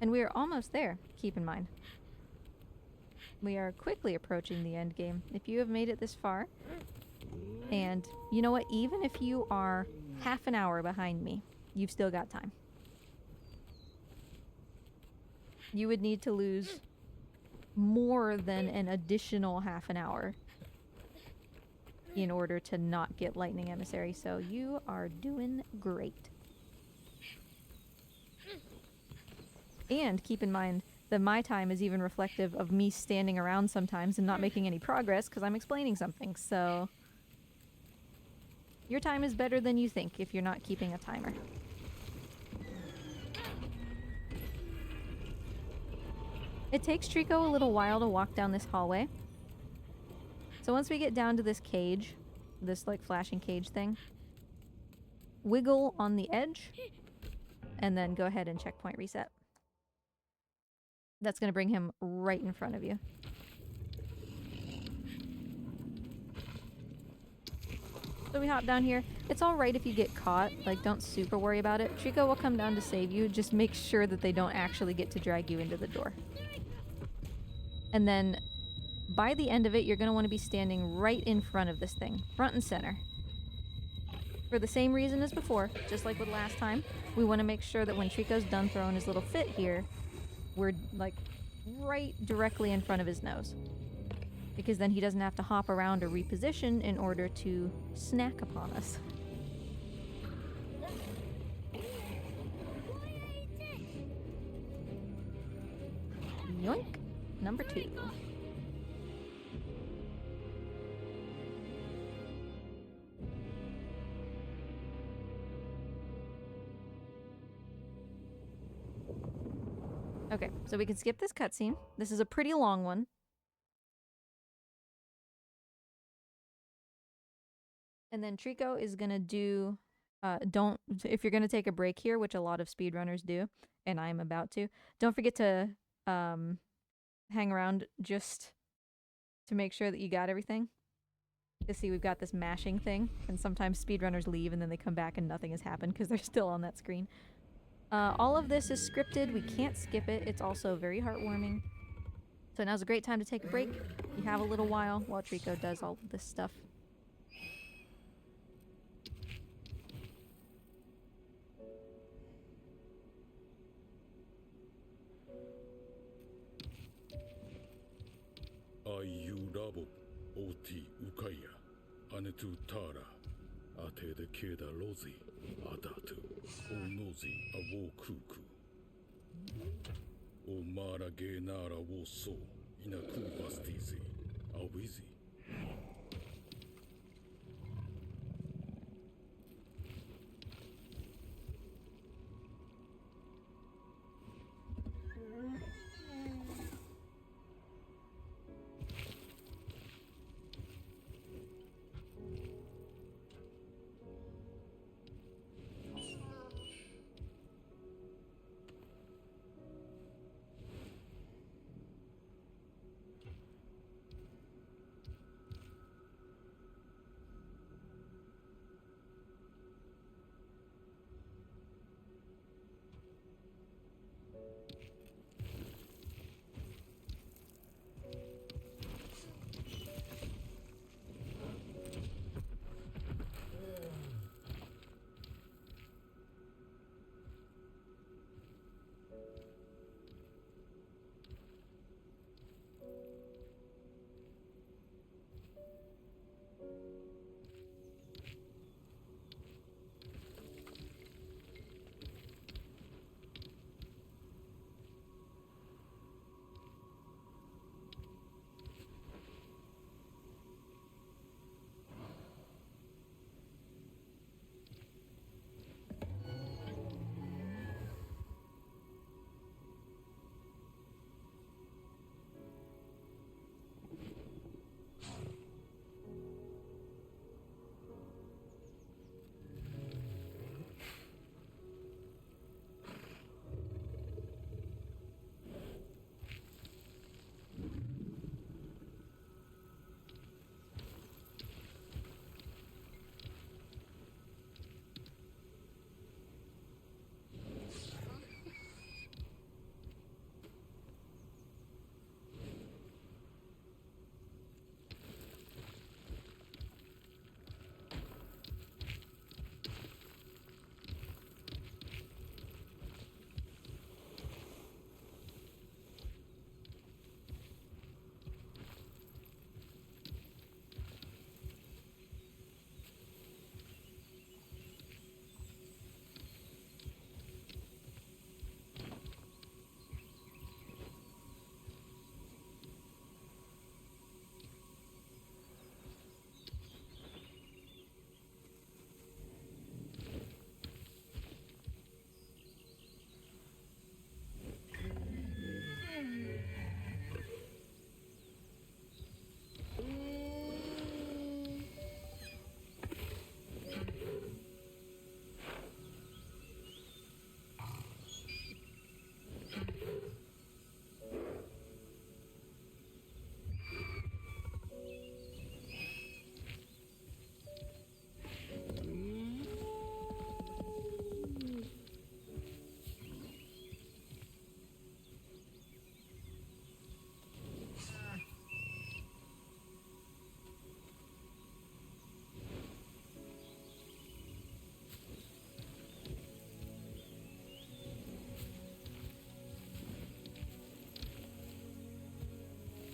[SPEAKER 1] And we are almost there, keep in mind. We are quickly approaching the end game. If you have made it this far, and you know what, even if you are half an hour behind me, you've still got time. You would need to lose more than an additional half an hour in order to not get Lightning Emissary, so you are doing great. And keep in mind that my time is even reflective of me standing around sometimes and not making any progress because I'm explaining something, so your time is better than you think if you're not keeping a timer. It takes Trico a little while to walk down this hallway. So once we get down to this cage, this like flashing cage thing, wiggle on the edge, and then go ahead and checkpoint reset. That's going to bring him right in front of you. So we hop down here. It's alright if you get caught, like don't super worry about it. Trico will come down to save you, just make sure that they don't actually get to drag you into the door. And then by the end of it, you're going to want to be standing right in front of this thing, front and center. For the same reason as before, just like with last time, we want to make sure that when Trico's done throwing his little fit here, we're like right directly in front of his nose. Because then he doesn't have to hop around or reposition in order to snack upon us. Yoink! Number 2. Okay, so we can skip this cutscene. This is a pretty long one. And then Trico is gonna do, if you're gonna take a break here, which a lot of speedrunners do, and I'm about to, don't forget to hang around just to make sure that you got everything. You see, we've got this mashing thing, and sometimes speedrunners leave and then they come back and nothing has happened because they're still on that screen. All of this is scripted. We can't skip it. It's also very heartwarming. So now's a great time to take a break. You have a little while Trico does all of this stuff.
[SPEAKER 2] Ayurabo oti ukaya anetu tara ate de keda lozi adatu onozi awo kuku o mara genara wo so inaku bastizi awizi.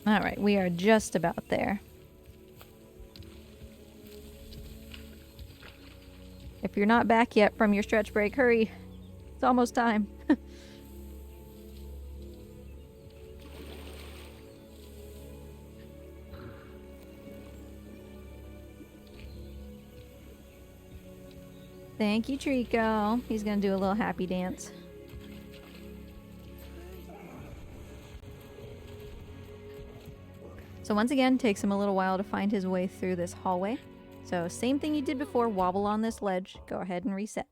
[SPEAKER 1] Alright, we are just about there. If you're not back yet from your stretch break, hurry. It's almost time. Thank you, Trico. He's gonna do a little happy dance. So once again, takes him a little while to find his way through this hallway. So same thing you did before, wobble on this ledge. Go ahead and reset.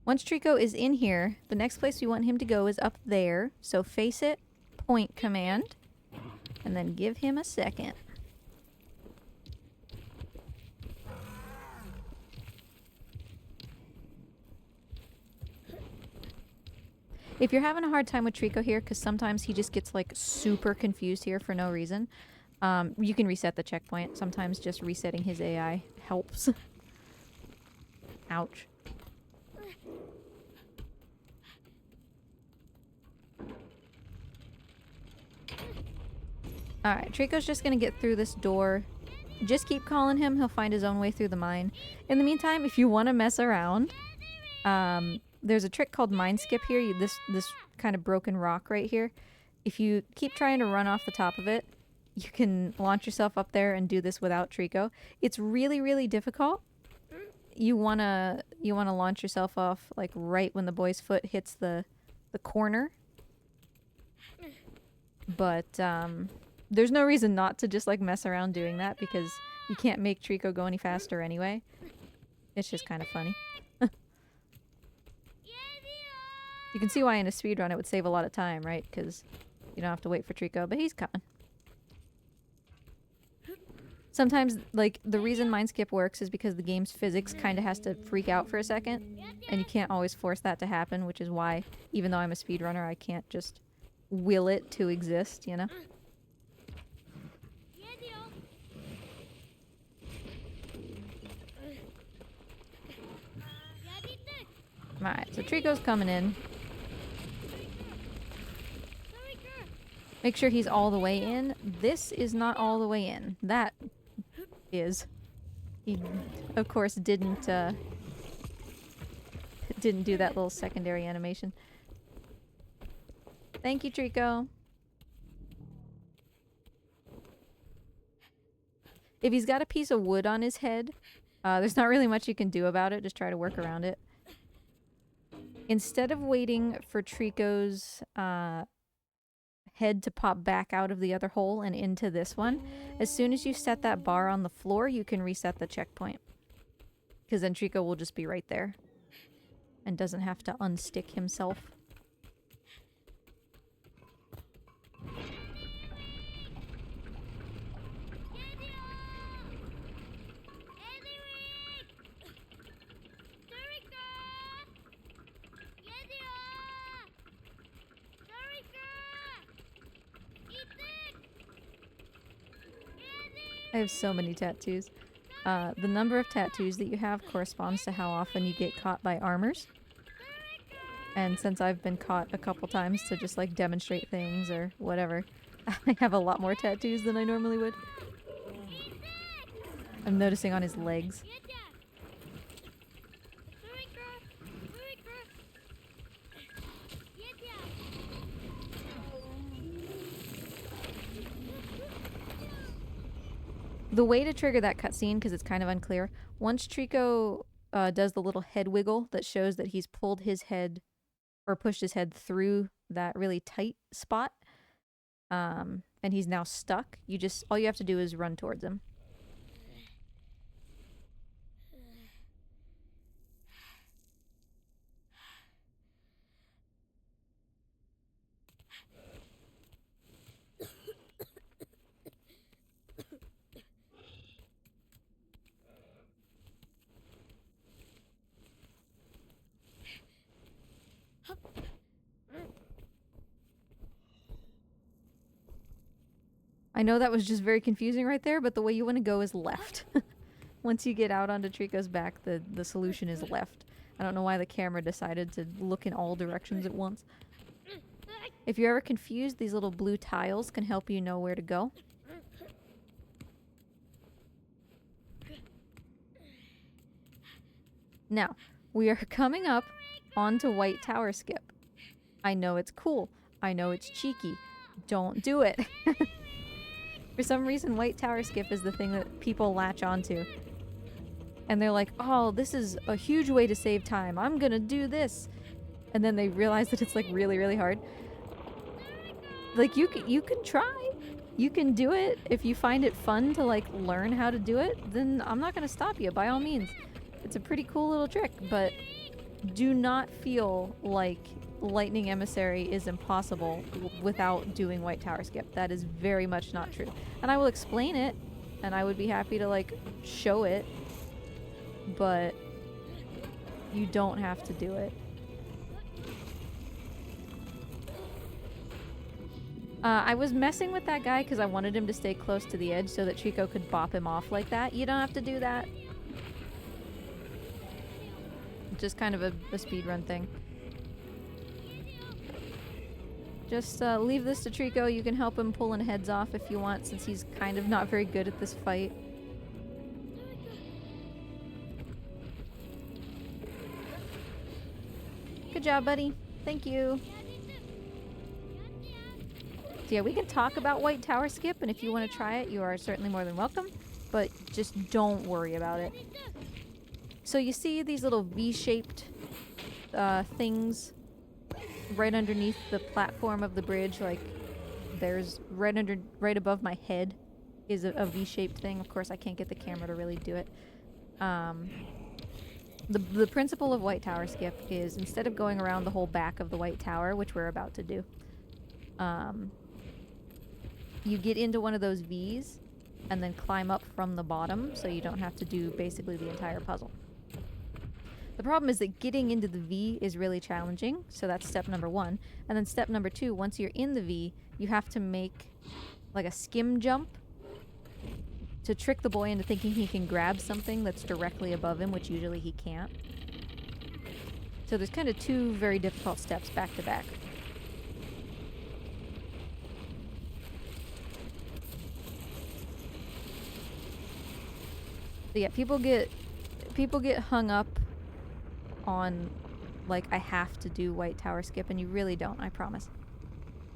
[SPEAKER 1] Once Trico is in here, the next place we want him to go is up there. So face it, point command, and then give him a second. If you're having a hard time with Trico here, because sometimes he just gets like super confused here for no reason, you can reset the checkpoint. Sometimes just resetting his AI helps. Ouch. Alright, Trico's just gonna get through this door. Just keep calling him, he'll find his own way through the mine. In the meantime, if you want to mess around, there's a trick called mine skip here. This kind of broken rock right here. If you keep trying to run off the top of it, you can launch yourself up there and do this without Trico. It's really, really difficult. You wanna launch yourself off like right when the boy's foot hits the corner. But there's no reason not to just like mess around doing that because you can't make Trico go any faster anyway. It's just kind of funny. You can see why in a speedrun it would save a lot of time, right? Because you don't have to wait for Trico, but he's coming. Sometimes, like, the reason mine skip works is because the game's physics kind of has to freak out for a second, and you can't always force that to happen, which is why, even though I'm a speedrunner, I can't just will it to exist, you know? Alright, so Trico's coming in. Make sure he's all the way in. This is not all the way in. That is. He, of course, didn't do that little secondary animation. Thank you, Trico. If he's got a piece of wood on his head, there's not really much you can do about it. Just try to work around it. Instead of waiting for Trico's head to pop back out of the other hole and into this one, as soon as you set that bar on the floor, you can reset the checkpoint. Because then Trico will just be right there. And doesn't have to unstick himself. I have so many tattoos. The number of tattoos that you have corresponds to how often you get caught by armors. And since I've been caught a couple times to just like demonstrate things or whatever, I have a lot more tattoos than I normally would. I'm noticing on his legs. The way to trigger that cutscene, because it's kind of unclear, once Trico does the little head wiggle that shows that he's pulled his head or pushed his head through that really tight spot, and he's now stuck, all you have to do is run towards him. I know that was just very confusing right there, but the way you want to go is left. Once you get out onto Trico's back, the solution is left. I don't know why the camera decided to look in all directions at once. If you're ever confused, these little blue tiles can help you know where to go. Now, we are coming up onto White Tower Skip. I know it's cool. I know it's cheeky. Don't do it. For some reason, White Tower Skip is the thing that people latch onto. And they're like, oh, this is a huge way to save time. I'm gonna do this. And then they realize that it's like really, really hard. Like, you can try. You can do it. If you find it fun to like learn how to do it, then I'm not gonna stop you, by all means. It's a pretty cool little trick, but do not feel like Lightning Emissary is impossible without doing White Tower Skip. That is very much not true. And I will explain it, and I would be happy to like show it, but you don't have to do it. I was messing with that guy because I wanted him to stay close to the edge so that Trico could bop him off like that. You don't have to do that. Just kind of a speedrun thing. Just leave this to Trico. You can help him pulling heads off if you want, since he's kind of not very good at this fight. Good job, buddy. Thank you. So yeah, we can talk about White Tower Skip, and if you want to try it, you are certainly more than welcome, but just don't worry about it. So you see these little V-shaped things right underneath the platform of the bridge, like there's right above my head is a V-shaped thing. Of course, I can't get the camera to really do it. The principle of White Tower Skip is, instead of going around the whole back of the White Tower, which we're about to do, you get into one of those V's and then climb up from the bottom, so you don't have to do basically the entire puzzle. The problem is that getting into the V is really challenging, so that's step number 1. And then step number 2, once you're in the V, you have to make like a skim jump to trick the boy into thinking he can grab something that's directly above him, which usually he can't. So there's kind of 2 very difficult steps back to back. So yeah, people get hung up on like, I have to do White Tower Skip, and you really don't, I promise.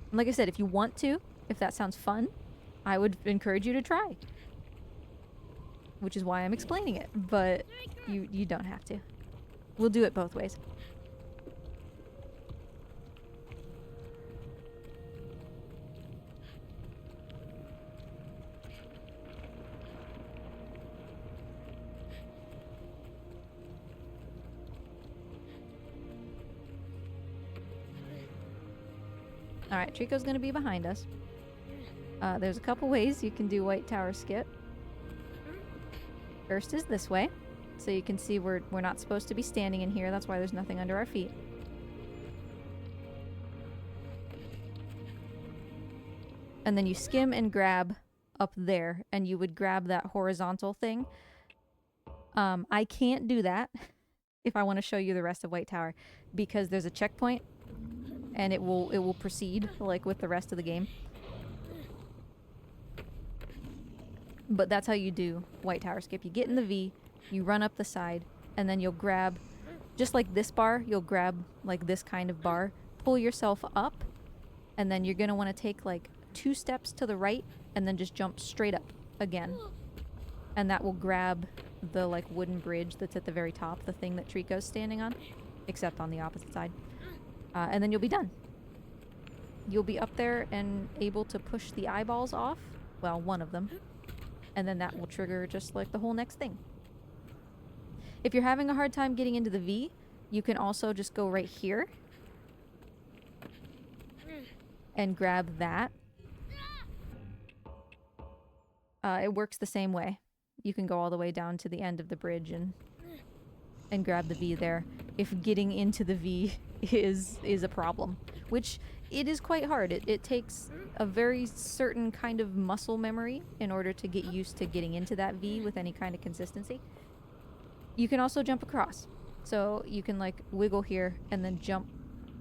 [SPEAKER 1] And like I said, if you want to, if that sounds fun, I would encourage you to try. Which is why I'm explaining it, but you don't have to. We'll do it both ways. Alright, Trico's gonna be behind us. There's a couple ways you can do White Tower Skip. First is this way. So you can see we're not supposed to be standing in here. That's why there's nothing under our feet. And then you skim and grab up there, and you would grab that horizontal thing. I can't do that if I want to show you the rest of White Tower, because there's a checkpoint, and it will proceed like with the rest of the game. But that's how you do White Tower Skip. You get in the V, you run up the side, and then you'll grab, just like this bar, you'll grab like this kind of bar, pull yourself up, and then you're gonna want to take like 2 steps to the right, and then just jump straight up again. And that will grab the like wooden bridge that's at the very top, the thing that Trico's standing on, except on the opposite side. And then you'll be done. You'll be up there and able to push the eyeballs off, well, one of them, and then that will trigger just like the whole next thing. If you're having a hard time getting into the V, you can also just go right here and grab that. It works the same way. You can go all the way down to the end of the bridge and grab the V there. If getting into the V is a problem, which it is quite hard. It takes a very certain kind of muscle memory in order to get used to getting into that V with any kind of consistency. You can also jump across. So you can like wiggle here and then jump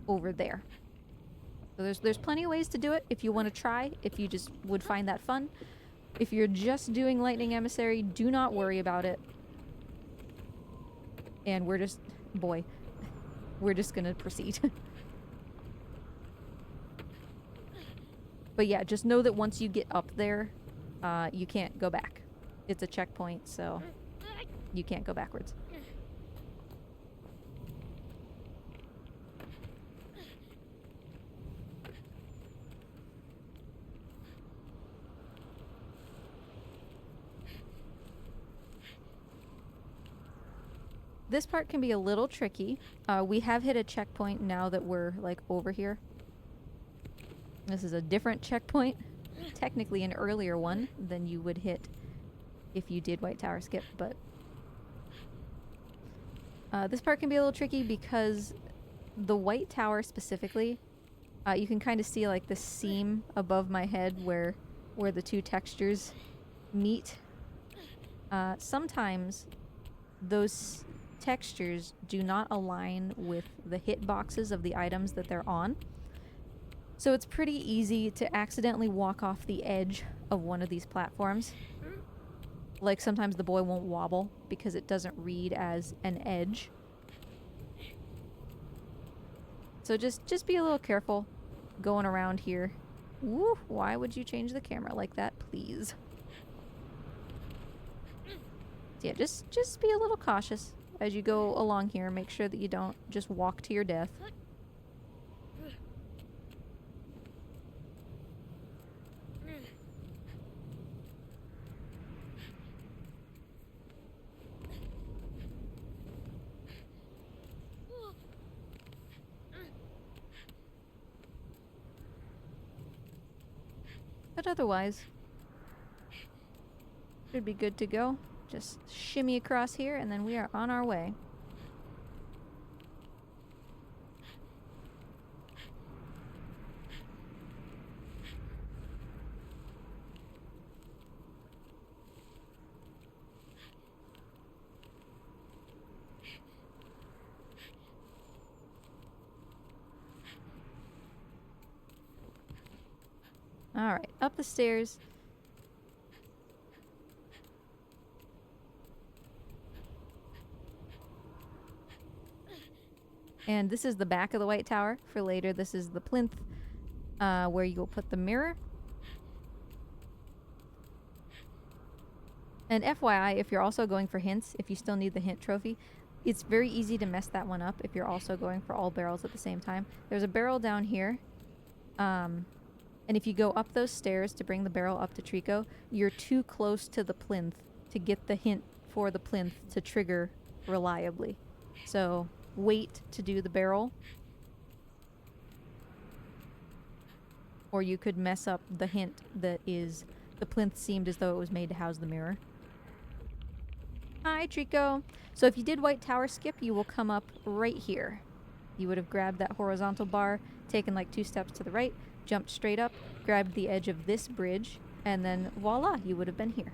[SPEAKER 1] over there. So So there's plenty of ways to do it if you want to try, if you just would find that fun. If you're just doing Lightning Emissary, do not worry about it. And we're just... boy. We're just gonna proceed. But yeah, just know that once you get up there, you can't go back. It's a checkpoint, so you can't go backwards. This part can be a little tricky. We have hit a checkpoint now that we're like over here. This is a different checkpoint. Technically an earlier one than you would hit if you did White Tower skip, but this part can be a little tricky because the White Tower specifically, you can kind of see like the seam above my head where the two textures meet. Sometimes those textures do not align with the hitboxes of the items that they're on. So it's pretty easy to accidentally walk off the edge of one of these platforms. Like sometimes the boy won't wobble because it doesn't read as an edge. So just be a little careful going around here. Woo, why would you change the camera like that, please? Yeah, just be a little cautious as you go along here. Make sure that you don't just walk to your death. But otherwise, should be good to go. Just shimmy across here and then we are on our way. Alright, up the stairs. And this is the back of the White Tower. For later, this is the plinth where you'll put the mirror. And FYI, if you're also going for hints, if you still need the hint trophy, it's very easy to mess that one up if you're also going for all barrels at the same time. There's a barrel down here. And if you go up those stairs to bring the barrel up to Trico, you're too close to the plinth to get the hint for the plinth to trigger reliably. So wait to do the barrel, or you could mess up the hint that is the plinth seemed as though it was made to house the mirror. Hi, Trico. So if you did White Tower skip, you will come up right here. You would have grabbed that horizontal bar, taken like 2 steps to the right, jumped straight up, grabbed the edge of this bridge, and then voila, you would have been here.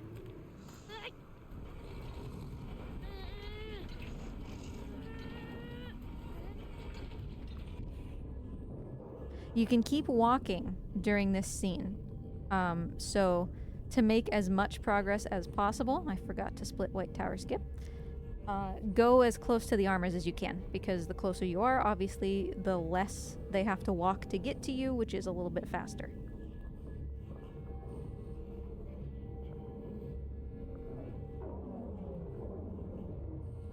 [SPEAKER 1] You can keep walking during this scene. So to make as much progress as possible, I forgot to split White Tower skip, go as close to the armors as you can, because the closer you are, obviously, the less they have to walk to get to you, which is a little bit faster.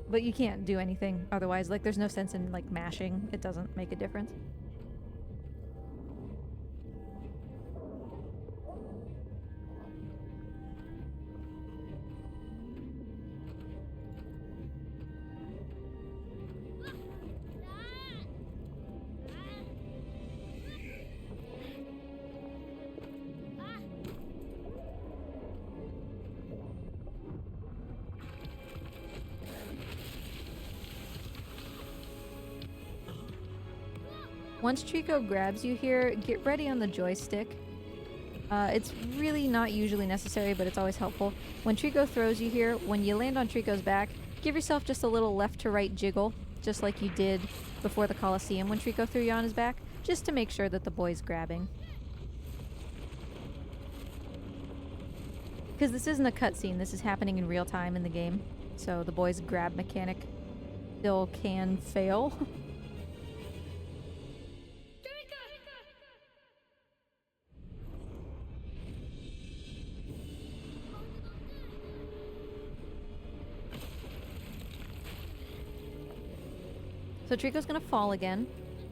[SPEAKER 1] But you can't do anything otherwise. Like, there's no sense in, like, mashing. It doesn't make a difference. Once Trico grabs you here, get ready on the joystick. It's really not usually necessary, but it's always helpful. When Trico throws you here, when you land on Trico's back, give yourself just a little left to right jiggle, just like you did before the Colosseum when Trico threw you on his back. just to make sure that the boy's grabbing. Because this isn't a cutscene, this is happening in real time in the game. So the boy's grab mechanic still can fail. So Trico's gonna fall again,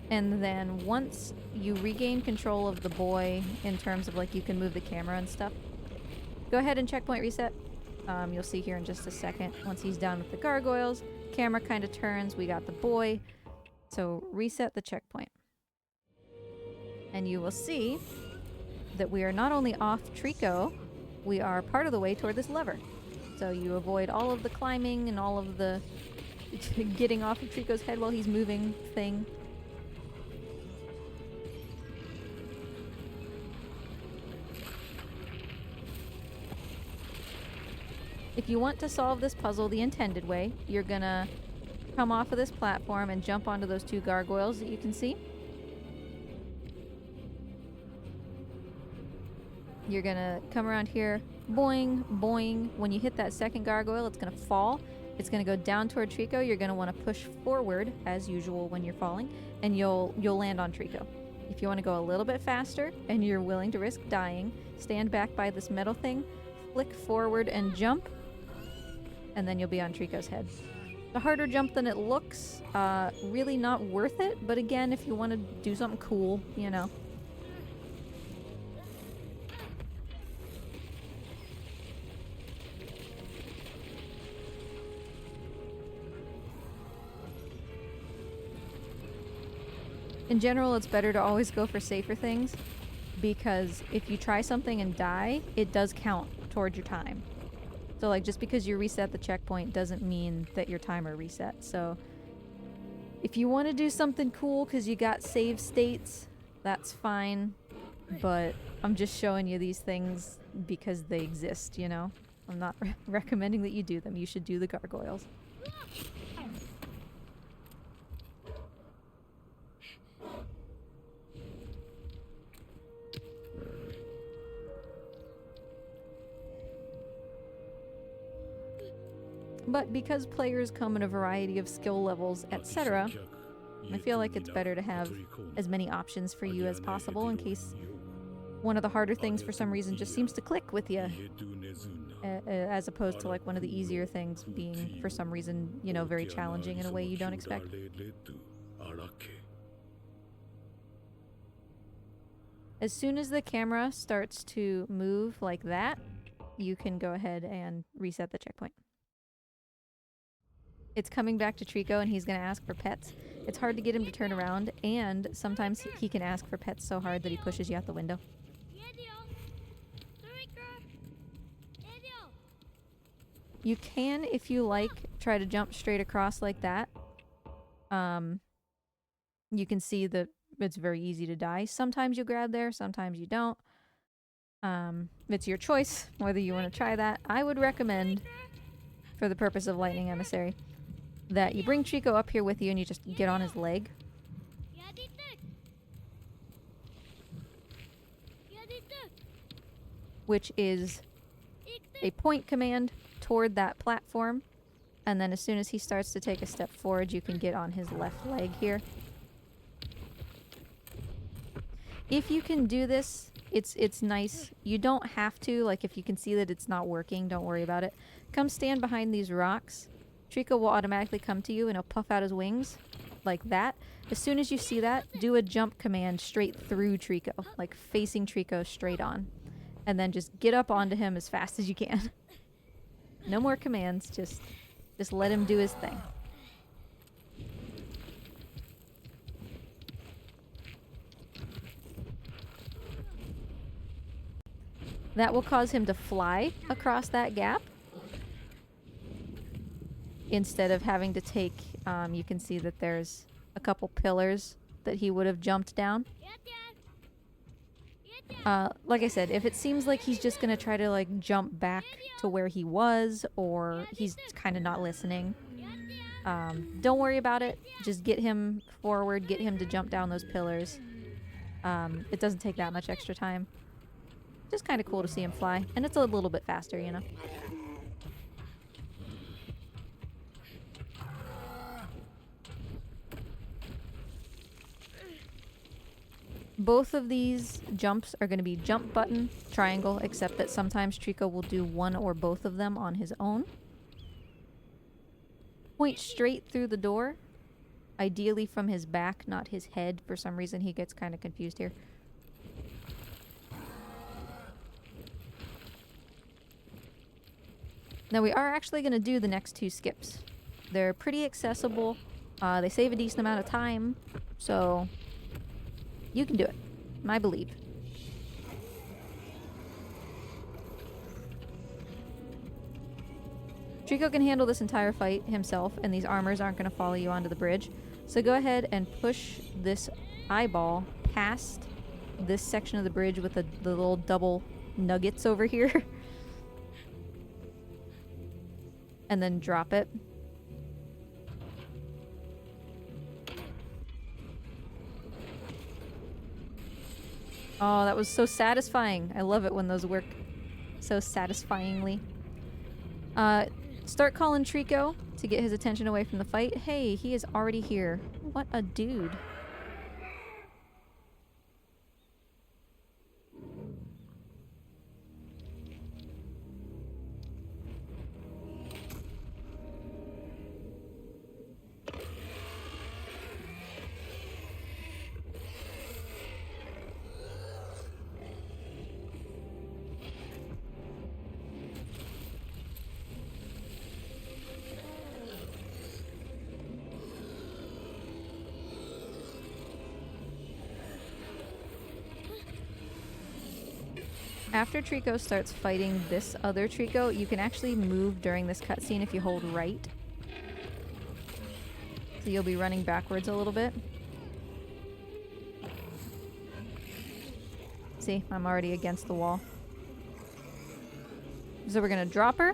[SPEAKER 1] and then once you regain control of the boy in terms of like you can move the camera and stuff, go ahead and checkpoint reset. You'll see here in just a second. Once he's done with the gargoyles, camera kind of turns, we got the boy. So reset the checkpoint. And you will see that we are not only off Trico, we are part of the way toward this lever. So you avoid all of the climbing and all of the getting off of Trico's head while he's moving thing. If you want to solve this puzzle the intended way, you're gonna come off of this platform and jump onto those two gargoyles that you can see. You're gonna come around here, boing, boing. When you hit that second gargoyle, it's gonna fall. It's gonna go down toward Trico. You're gonna want to push forward, as usual when you're falling, and you'll land on Trico. If you want to go a little bit faster and you're willing to risk dying, stand back by this metal thing, flick forward and jump, and then you'll be on Trico's head. It's a harder jump than it looks. Really not worth it, but again, if you want to do something cool, you know. In general, it's better to always go for safer things, because if you try something and die, it does count towards your time. So like, just because you reset the checkpoint doesn't mean that your timer reset. So if you want to do something cool because you got save states, that's fine. But I'm just showing you these things because they exist, you know? I'm not recommending that you do them. You should do the gargoyles. But because players come in a variety of skill levels, etc., I feel like it's better to have as many options for you as possible in case one of the harder things for some reason just seems to click with you, as opposed to like one of the easier things being for some reason, you know, very challenging in a way you don't expect. As soon as the camera starts to move like that, you can go ahead and reset the checkpoint. It's coming back to Trico and he's going to ask for pets. It's hard to get him to turn around, and sometimes he can ask for pets so hard that he pushes you out the window. You can, if you like, try to jump straight across like that. You can see that it's very easy to die. Sometimes you grab there, sometimes you don't. It's your choice whether you want to try that. I would recommend, for the purpose of Lightning Emissary, that you bring Trico up here with you and you just get on his leg. Which is a point command toward that platform. And then as soon as he starts to take a step forward, you can get on his left leg here. If you can do this, it's nice. You don't have to. Like, if you can see that it's not working, don't worry about it. Come stand behind these rocks. Trico will automatically come to you and he'll puff out his wings like that. As soon as you see that, do a jump command straight through Trico, like facing Trico straight on. And then just get up onto him as fast as you can. No more commands, just let him do his thing. That will cause him to fly across that gap, instead of having to take, you can see that there's a couple pillars that he would have jumped down. Like I said, if it seems like he's just gonna try to like jump back to where he was, or he's kind of not listening, don't worry about it. Just get him forward, get him to jump down those pillars, It doesn't take that much extra time. Just kind of cool to see him fly. And it's a little bit faster, you know? Both of these jumps are going to be jump button, triangle, except that sometimes Trico will do one or both of them on his own. Point straight through the door, ideally from his back, not his head. For some reason he gets kind of confused here. Now we are actually going to do the next two skips. They're pretty accessible. They save a decent amount of time, so you can do it, I believe. Trico can handle this entire fight himself, and these armors aren't going to follow you onto the bridge. So go ahead and push this eyeball past this section of the bridge with the little double nuggets over here. And then drop it. Oh, that was so satisfying. I love it when those work so satisfyingly. Start calling Trico to get his attention away from the fight. Hey, he is already here. What a dude. After Trico starts fighting this other Trico, you can actually move during this cutscene if you hold right. So you'll be running backwards a little bit. See, I'm already against the wall. So we're gonna drop her.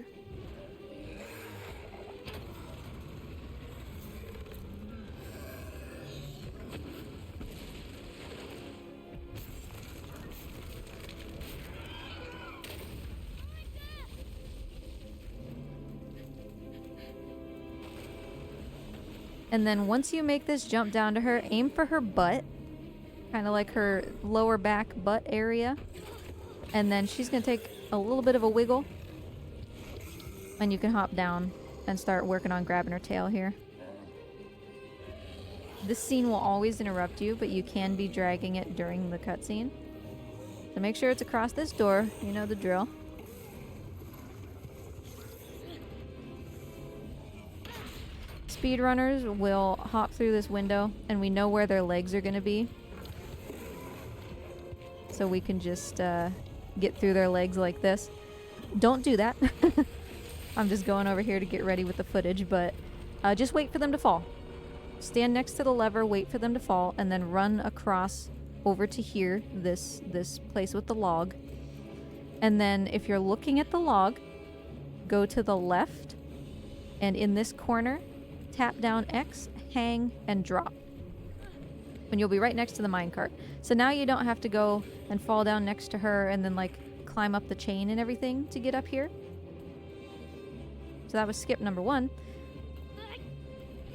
[SPEAKER 1] And then once you make this jump down to her, aim for her butt. Kind of like her lower back butt area. And then she's going to take a little bit of a wiggle. And you can hop down and start working on grabbing her tail here. This scene will always interrupt you, but you can be dragging it during the cutscene. So make sure it's across this door. You know the drill. Speedrunners will hop through this window, and we know where their legs are going to be. So we can just get through their legs like this. Don't do that. I'm just going over here to get ready with the footage, but just wait for them to fall. Stand next to the lever, wait for them to fall, and then run across over to here, this place with the log. And then if you're looking at the log, go to the left, and in this corner, tap down X, hang, and drop. And you'll be right next to the minecart. So now you don't have to go and fall down next to her and then like climb up the chain and everything to get up here. So that was skip number 1.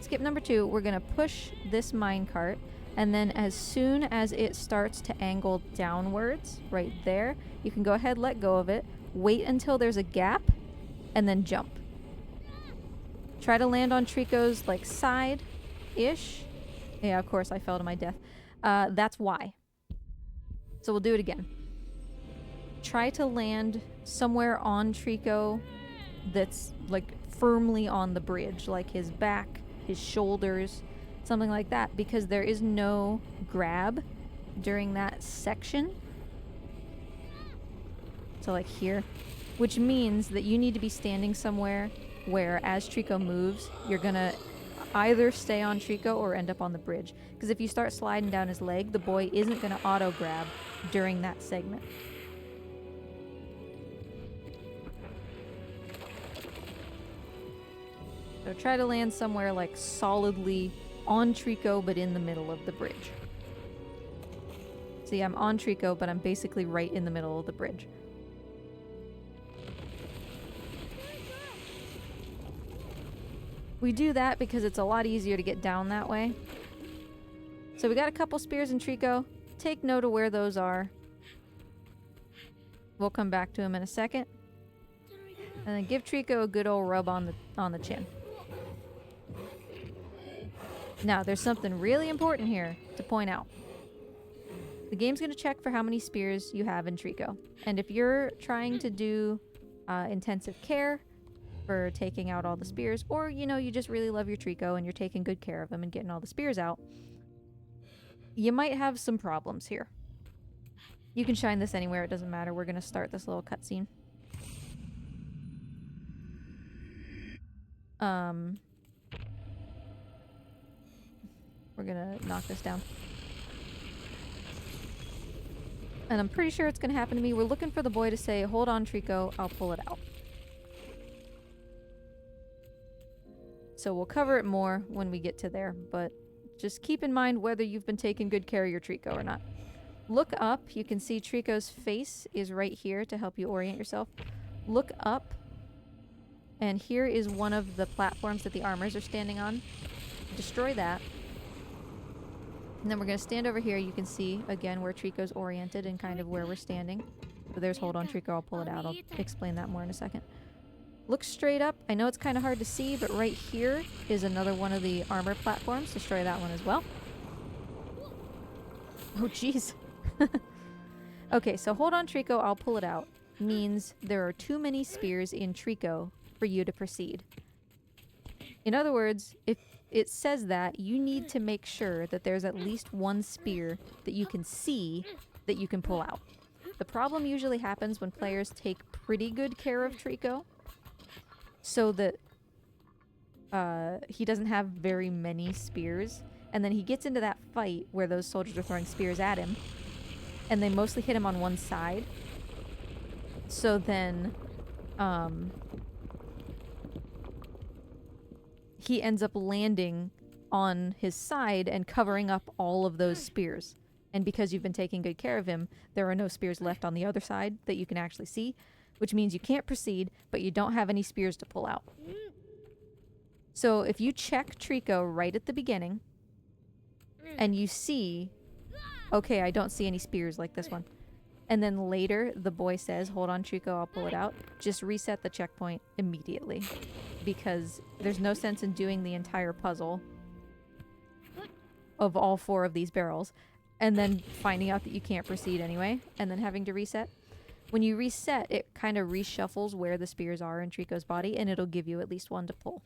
[SPEAKER 1] Skip number 2, we're gonna push this minecart, and then as soon as it starts to angle downwards, right there, you can go ahead, let go of it, wait until there's a gap, and then jump. Try to land on Trico's, like, side-ish. Yeah, of course, I fell to my death. That's why. So we'll do it again. Try to land somewhere on Trico that's, like, firmly on the bridge. Like his back, his shoulders, something like that. Because there is no grab during that section. So, like, here. Which means that you need to be standing somewhere where as Trico moves, you're gonna either stay on Trico or end up on the bridge. Because if you start sliding down his leg, the boy isn't gonna auto grab during that segment. So try to land somewhere like solidly on Trico but in the middle of the bridge. So See, I'm on Trico, but I'm basically right in the middle of the bridge. We do that because it's a lot easier to get down that way. So we got a couple spears in Trico. Take note of where those are. We'll come back to him in a second. And then give Trico a good old rub on the chin. Now, there's something really important here to point out. The game's going to check for how many spears you have in Trico. And if you're trying to do intensive care for taking out all the spears, or, you know, you just really love your Trico and you're taking good care of them and getting all the spears out, you might have some problems here. You can shine this anywhere, it doesn't matter. We're going to start this little cutscene. We're going to knock this down. And I'm pretty sure it's going to happen to me. We're looking for the boy to say, hold on, Trico, I'll pull it out. So we'll cover it more when we get to there, but just keep in mind whether you've been taking good care of your Trico or not. Look up. You can see Trico's face is right here to help you orient yourself. Look up, and here is one of the platforms that the armors are standing on. Destroy that. And then we're going to stand over here. You can see, again, where Trico's oriented and kind of where we're standing. So there's hold on, Trico. I'll pull it out. I'll explain that more in a second. Look straight up. I know it's kind of hard to see, but right here is another one of the armor platforms. Destroy that one as well. Oh, jeez. Okay, so hold on, Trico. I'll pull it out. Means there are too many spears in Trico for you to proceed. In other words, if it says that, you need to make sure that there's at least one spear that you can see that you can pull out. The problem usually happens when players take pretty good care of Trico, so that he doesn't have very many spears, and then he gets into that fight where those soldiers are throwing spears at him, and they mostly hit him on one side. So then he ends up landing on his side and covering up all of those spears. And because you've been taking good care of him, there are no spears left on the other side that you can actually see, which means you can't proceed, but you don't have any spears to pull out. So if you check Trico right at the beginning, and you see, okay, I don't see any spears like this one, and then later the boy says, hold on, Trico, I'll pull it out, just reset the checkpoint immediately. Because there's no sense in doing the entire puzzle of all 4 of these barrels, and then finding out that you can't proceed anyway, and then having to reset. When you reset, it kind of reshuffles where the spears are in Trico's body, and it'll give you at least one to pull.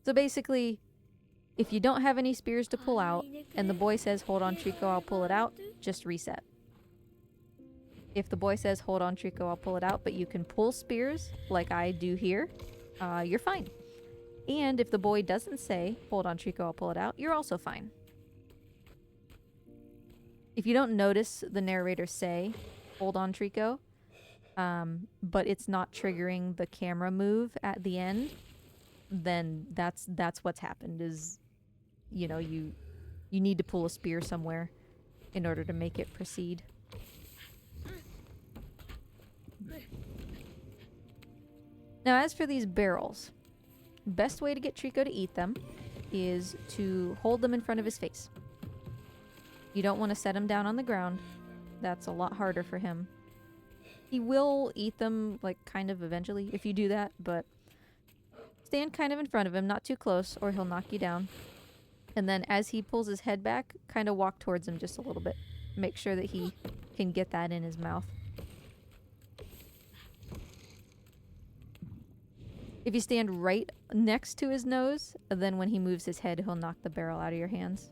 [SPEAKER 1] So basically, if you don't have any spears to pull out, and the boy says, hold on, Trico, I'll pull it out, just reset. If the boy says, hold on, Trico, I'll pull it out, but you can pull spears, like I do here, you're fine. And if the boy doesn't say, hold on, Trico, I'll pull it out, you're also fine. If you don't notice the narrator say, hold on, Trico, but it's not triggering the camera move at the end, then that's what's happened, is, you know, you need to pull a spear somewhere in order to make it proceed. Now, as for these barrels, best way to get Trico to eat them is to hold them in front of his face. You don't want to set him down on the ground. That's a lot harder for him. He will eat them, like, kind of eventually if you do that, but stand kind of in front of him, not too close, or he'll knock you down. And then as he pulls his head back, kind of walk towards him just a little bit. Make sure that he can get that in his mouth. If you stand right next to his nose, then when he moves his head, he'll knock the barrel out of your hands.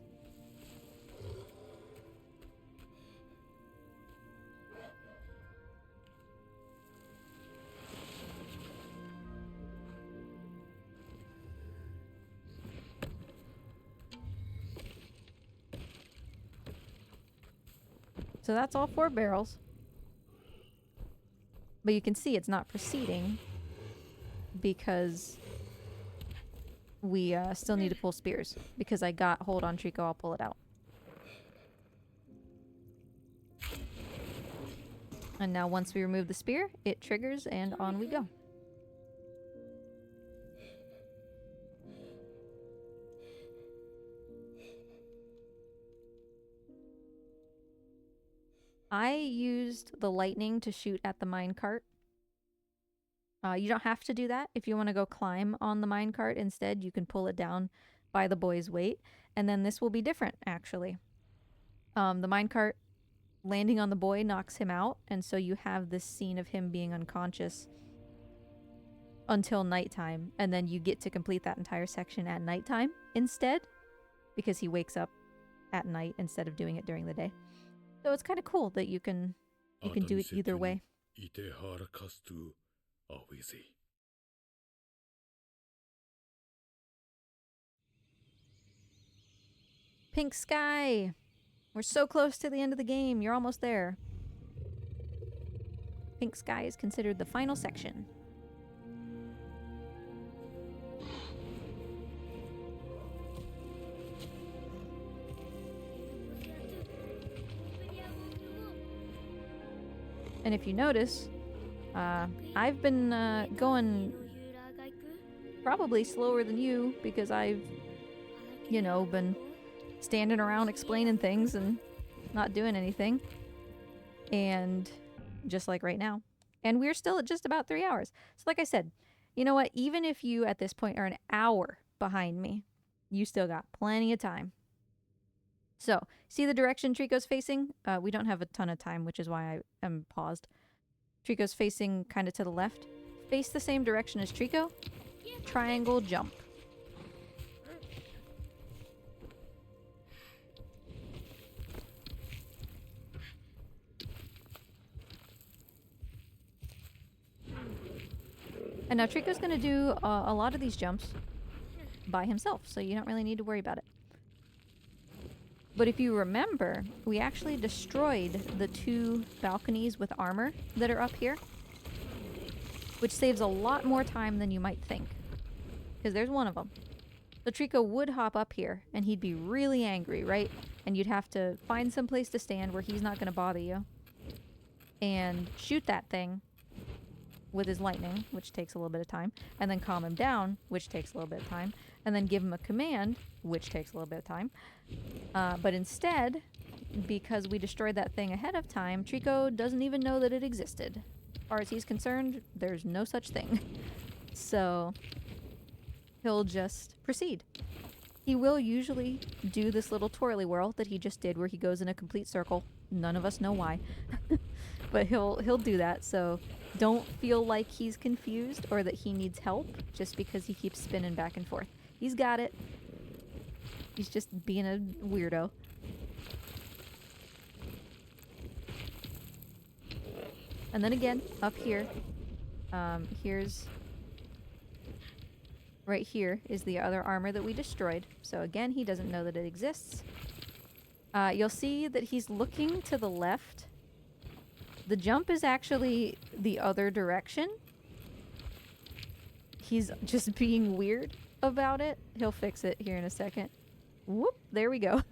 [SPEAKER 1] So that's all 4 barrels. But you can see it's not proceeding because we still need to pull spears. Because I got hold on, Trico, I'll pull it out. And now once we remove the spear, it triggers and on we go. I used the lightning to shoot at the minecart. You don't have to do that. If you want to go climb on the minecart instead, you can pull it down by the boy's weight. And then this will be different, actually. The minecart landing on the boy knocks him out. And so you have this scene of him being unconscious until nighttime. And then you get to complete that entire section at nighttime instead. Because he wakes up at night instead of doing it during the day. So it's kind of cool that you can do it either way. Pink sky! We're so close to the end of the game. You're almost there. Pink sky is considered the final section. And if you notice, I've been going probably slower than you because I've, you know, been standing around explaining things and not doing anything. And just like right now. And we're still at just about 3 hours. So like I said, you know what? Even if you at this point are an hour behind me, you still got plenty of time. So, see the direction Trico's facing? We don't have a ton of time, which is why I am paused. Trico's facing kind of to the left. Face the same direction as Trico. Triangle jump. And now Trico's going to do a lot of these jumps by himself, so you don't really need to worry about it. But if you remember, we actually destroyed the 2 balconies with armor that are up here, which saves a lot more time than you might think, because there's one of them. So Trico would hop up here, and he'd be really angry, right? And you'd have to find some place to stand where he's not going to bother you, and shoot that thing with his lightning, which takes a little bit of time, and then calm him down, which takes a little bit of time, and then give him a command, which takes a little bit of time. But instead, because we destroyed that thing ahead of time, Trico doesn't even know that it existed. As far as he's concerned, there's no such thing. So he'll just proceed. He will usually do this little twirly whirl that he just did where he goes in a complete circle. None of us know why. But he'll do that, so don't feel like he's confused or that he needs help just because he keeps spinning back and forth. He's got it. He's just being a weirdo. And then again, up here, right here is the other armor that we destroyed. So again, he doesn't know that it exists. You'll see that he's looking to the left. The jump is actually the other direction. He's just being weird about it. He'll fix it here in a second. Whoop, there we go.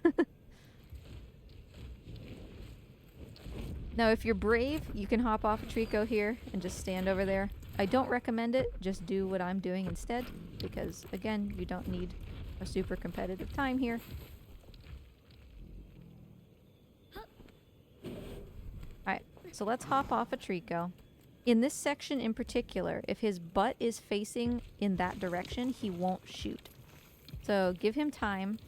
[SPEAKER 1] Now, if you're brave, you can hop off of Trico here and just stand over there. I don't recommend it. Just do what I'm doing instead. Because, again, you don't need a super competitive time here. Alright, so let's hop off of Trico. In this section in particular, if his butt is facing in that direction, he won't shoot. So give him time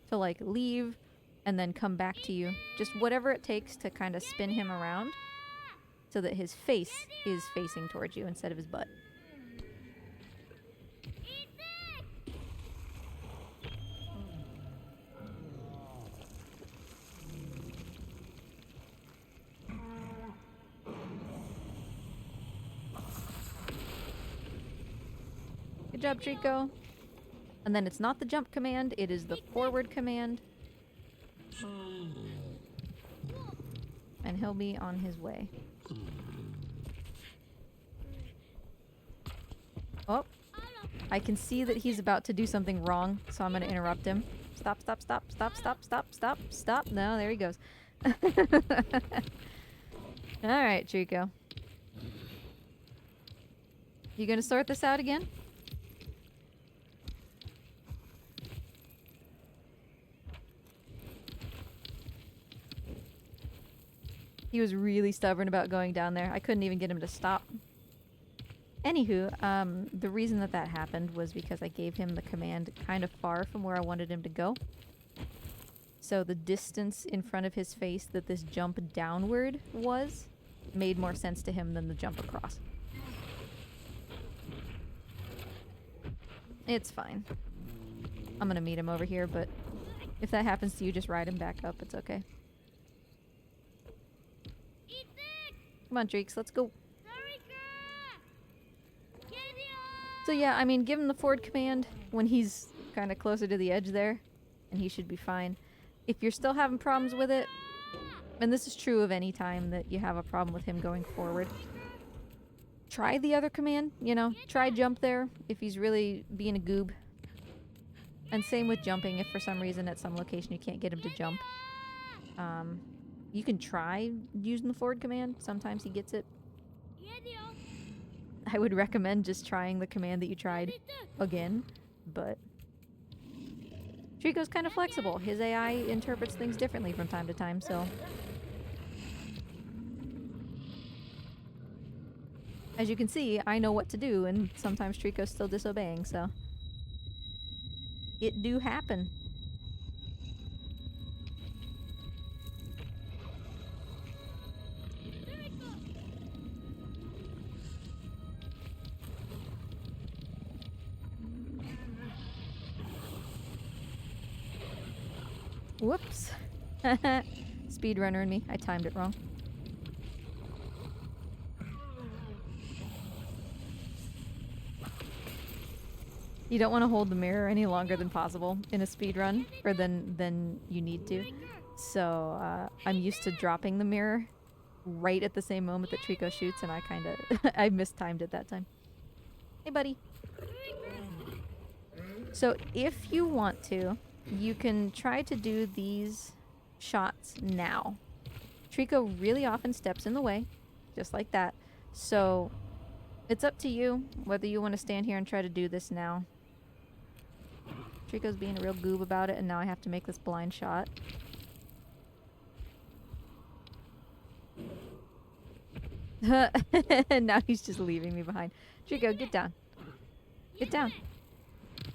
[SPEAKER 1] to like leave and then come back to you. Just whatever it takes to kind of spin him around so that his face is facing towards you instead of his butt. Good job, Trico. And then it's not the jump command, it is the forward command. And he'll be on his way. Oh, I can see that he's about to do something wrong, so I'm going to interrupt him. Stop, stop, stop, stop, stop, stop, stop, stop. No, there he goes. Alright, Trico. You gonna sort this out again? He was really stubborn about going down there. I couldn't even get him to stop. Anywho, the reason that that happened was because I gave him the command kind of far from where I wanted him to go. So the distance in front of his face that this jump downward was made more sense to him than the jump across. It's fine. I'm gonna meet him over here, but if that happens to you, just ride him back up. It's okay. Come on, Dreeks, let's go. So yeah, I mean, give him the forward command when he's kind of closer to the edge there, and he should be fine. If you're still having problems with it, and this is true of any time that you have a problem with him going forward, try the other command, you know, try jump there if he's really being a goob. And same with jumping if for some reason at some location you can't get him to jump. You can try using the forward command. Sometimes he gets it. I would recommend just trying the command that you tried again, but Trico's kind of flexible. His AI interprets things differently from time to time, so as you can see, I know what to do, and sometimes Trico's still disobeying, so it do happen. Whoops. Speedrunner in me. I timed it wrong. You don't want to hold the mirror any longer than possible in a speedrun, or than you need to. So I'm used to dropping the mirror right at the same moment that Trico shoots, and I kind of I mistimed it that time. Hey, buddy. So if you want to, you can try to do these shots now. Trico really often steps in the way, just like that. So it's up to you whether you want to stand here and try to do this now. Trico's being a real goob about it, and now I have to make this blind shot. And now he's just leaving me behind. Trico, get down. Get down.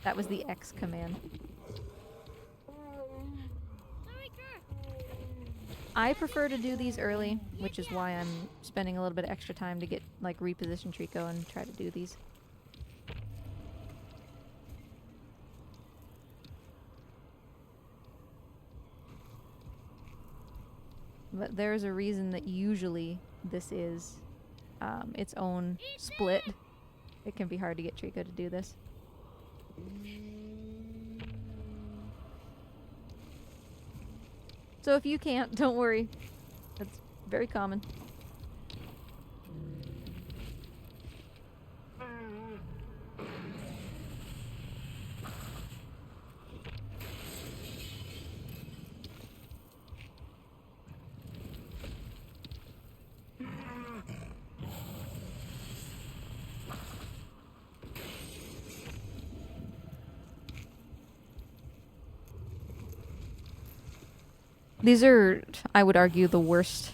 [SPEAKER 1] That was the X command. I prefer to do these early, which is why I'm spending a little bit of extra time to get, like, reposition Trico and try to do these. But there's a reason that usually this is its own split. It can be hard to get Trico to do this. So if you can't, don't worry. That's very common. These are, I would argue, the worst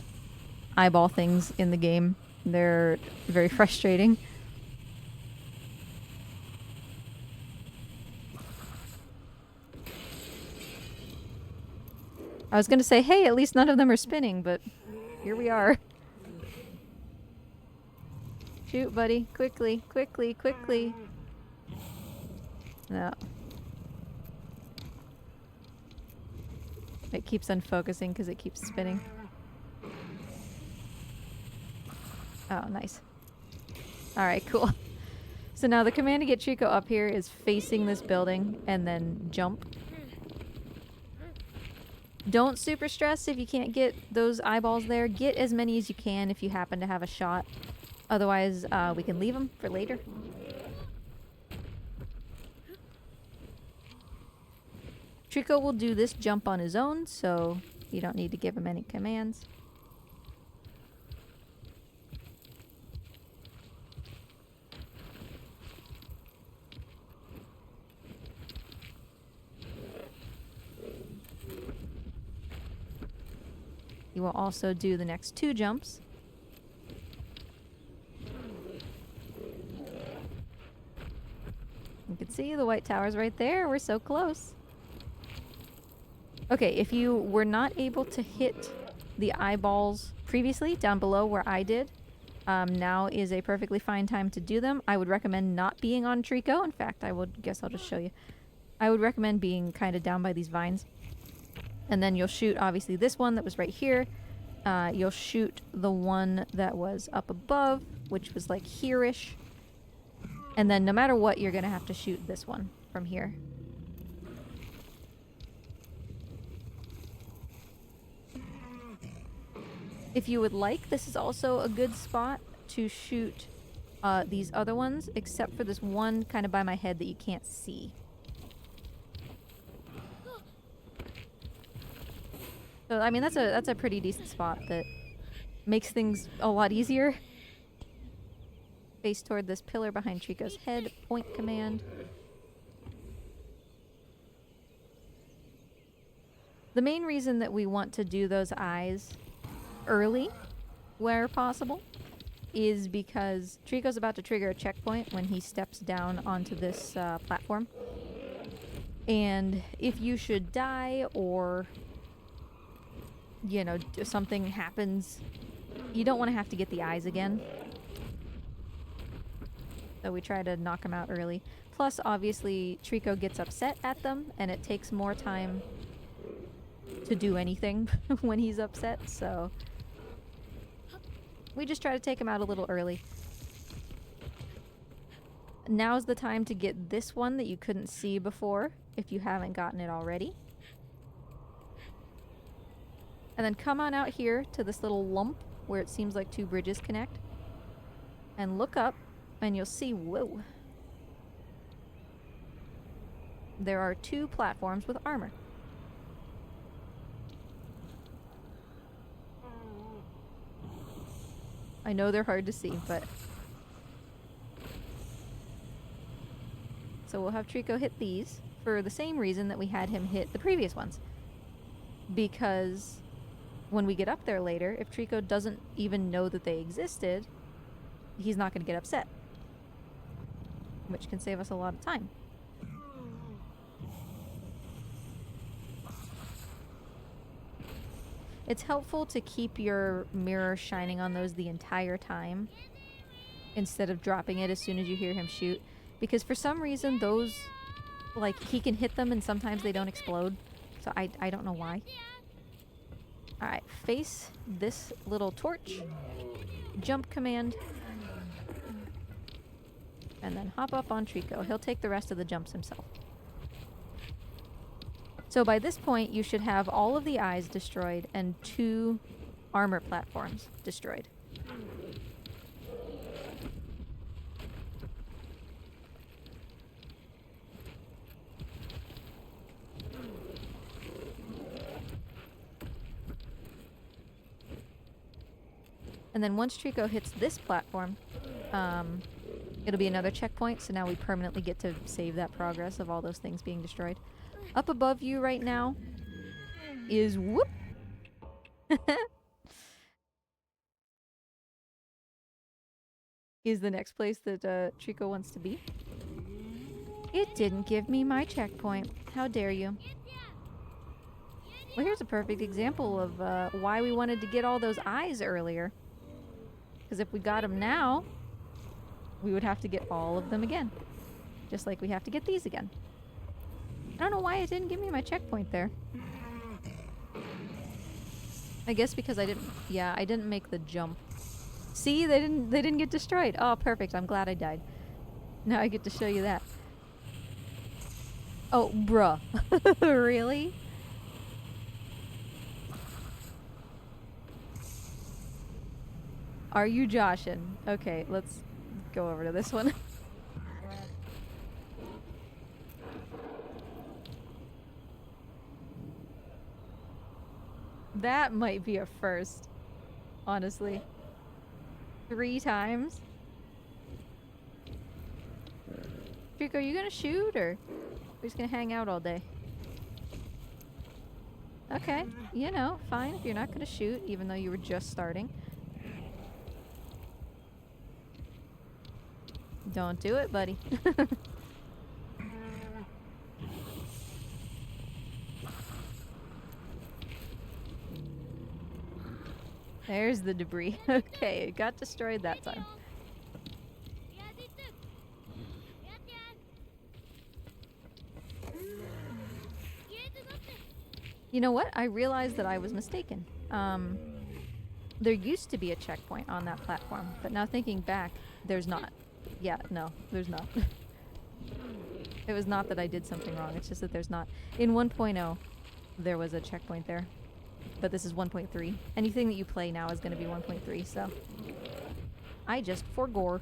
[SPEAKER 1] eyeball things in the game. They're very frustrating. I was gonna say, hey, at least none of them are spinning, but here we are. Shoot, buddy. Quickly, quickly, quickly. No. It keeps unfocusing because it keeps spinning. Oh, nice. Alright, cool. So now the command to get Trico up here is facing this building and then jump. Don't super stress if you can't get those eyeballs there. Get as many as you can if you happen to have a shot. Otherwise, we can leave them for later. Trico will do this jump on his own, so you don't need to give him any commands. You will also do the next 2 jumps. You can see the white tower's right there. We're so close. Okay, if you were not able to hit the eyeballs previously, down below where I did, now is a perfectly fine time to do them. I would recommend not being on Trico. In fact, guess I'll just show you. I would recommend being kind of down by these vines. And then you'll shoot, obviously, this one that was right here. You'll shoot the one that was up above, which was like here-ish. And then no matter what, you're going to have to shoot this one from here. If you would like, this is also a good spot to shoot these other ones, except for this one kind of by my head that you can't see. So, I mean, that's a pretty decent spot that makes things a lot easier. Face toward this pillar behind Trico's head. Point command. The main reason that we want to do those eyes early, where possible, is because Trico's about to trigger a checkpoint when he steps down onto this platform. And if you should die or, you know, something happens, you don't want to have to get the eyes again. So we try to knock him out early. Plus, obviously, Trico gets upset at them, and it takes more time to do anything when he's upset, so we just try to take him out a little early. Now's the time to get this one that you couldn't see before, if you haven't gotten it already. And then come on out here to this little lump where it seems like 2 bridges connect. And look up, and you'll see, whoa. There are 2 platforms with armor. I know they're hard to see, but... So we'll have Trico hit these for the same reason that we had him hit the previous ones. Because when we get up there later, if Trico doesn't even know that they existed, he's not going to get upset. Which can save us a lot of time. It's helpful to keep your mirror shining on those the entire time instead of dropping it as soon as you hear him shoot. Because for some reason those, like, he can hit them and sometimes they don't explode. So I don't know why. Alright, face this little torch. Jump command. And then hop up on Trico. He'll take the rest of the jumps himself. So by this point, you should have all of the eyes destroyed and 2 armor platforms destroyed. And then once Trico hits this platform, it'll be another checkpoint, so now we permanently get to save that progress of all those things being destroyed. Up above you right now is whoop. Is the next place that Trico wants to be. It didn't give me my checkpoint. How dare you? Well, here's a perfect example of why we wanted to get all those eyes earlier. Because if we got them now, we would have to get all of them again. Just like we have to get these again. I don't know why it didn't give me my checkpoint there. I guess because I didn't make the jump. See, they didn't get destroyed. Oh, perfect. I'm glad I died. Now I get to show you that. Oh, bruh. Really? Are you joshing? Okay, let's go over to this one. That might be a first, honestly. 3 times? Trico, are you gonna shoot, or are we just gonna hang out all day? Okay, you know, fine if you're not gonna shoot, even though you were just starting. Don't do it, buddy. There's the debris. Okay, it got destroyed that time. You know what? I realized that I was mistaken. There used to be a checkpoint on that platform, but now thinking back, there's not. Yeah, no, there's not. It was not that I did something wrong, it's just that there's not. In 1.0, there was a checkpoint there, but this is 1.3. Anything that you play now is going to be 1.3, so I just forgore.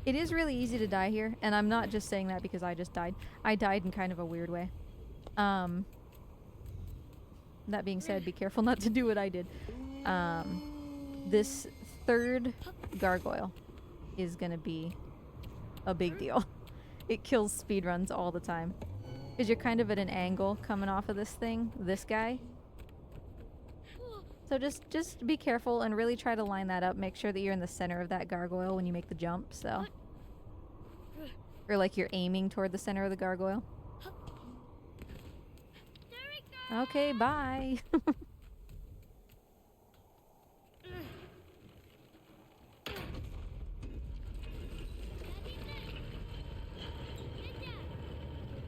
[SPEAKER 1] It is really easy to die here, and I'm not just saying that because I just died. I died in kind of a weird way. That being said, be careful not to do what I did. This third gargoyle is gonna be a big deal. It kills speedruns all the time. Because you're kind of at an angle coming off of this thing, this guy. So just be careful and really try to line that up. Make sure that you're in the center of that gargoyle when you make the jump, so. Or like you're aiming toward the center of the gargoyle. Okay, bye.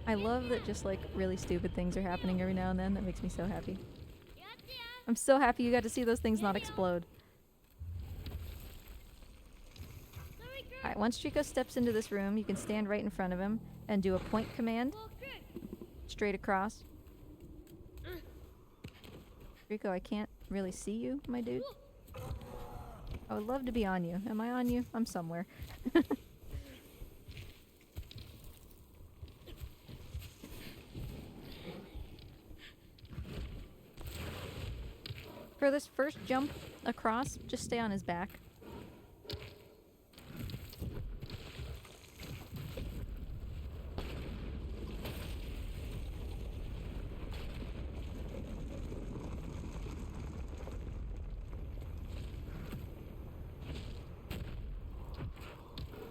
[SPEAKER 1] I love that just like really stupid things are happening every now and then. That makes me so happy. I'm so happy you got to see those things not explode. Alright, once Trico steps into this room, you can stand right in front of him and do a point command. Straight across. Trico, I can't really see you, my dude. I would love to be on you. Am I on you? I'm somewhere. For this first jump across, just stay on his back.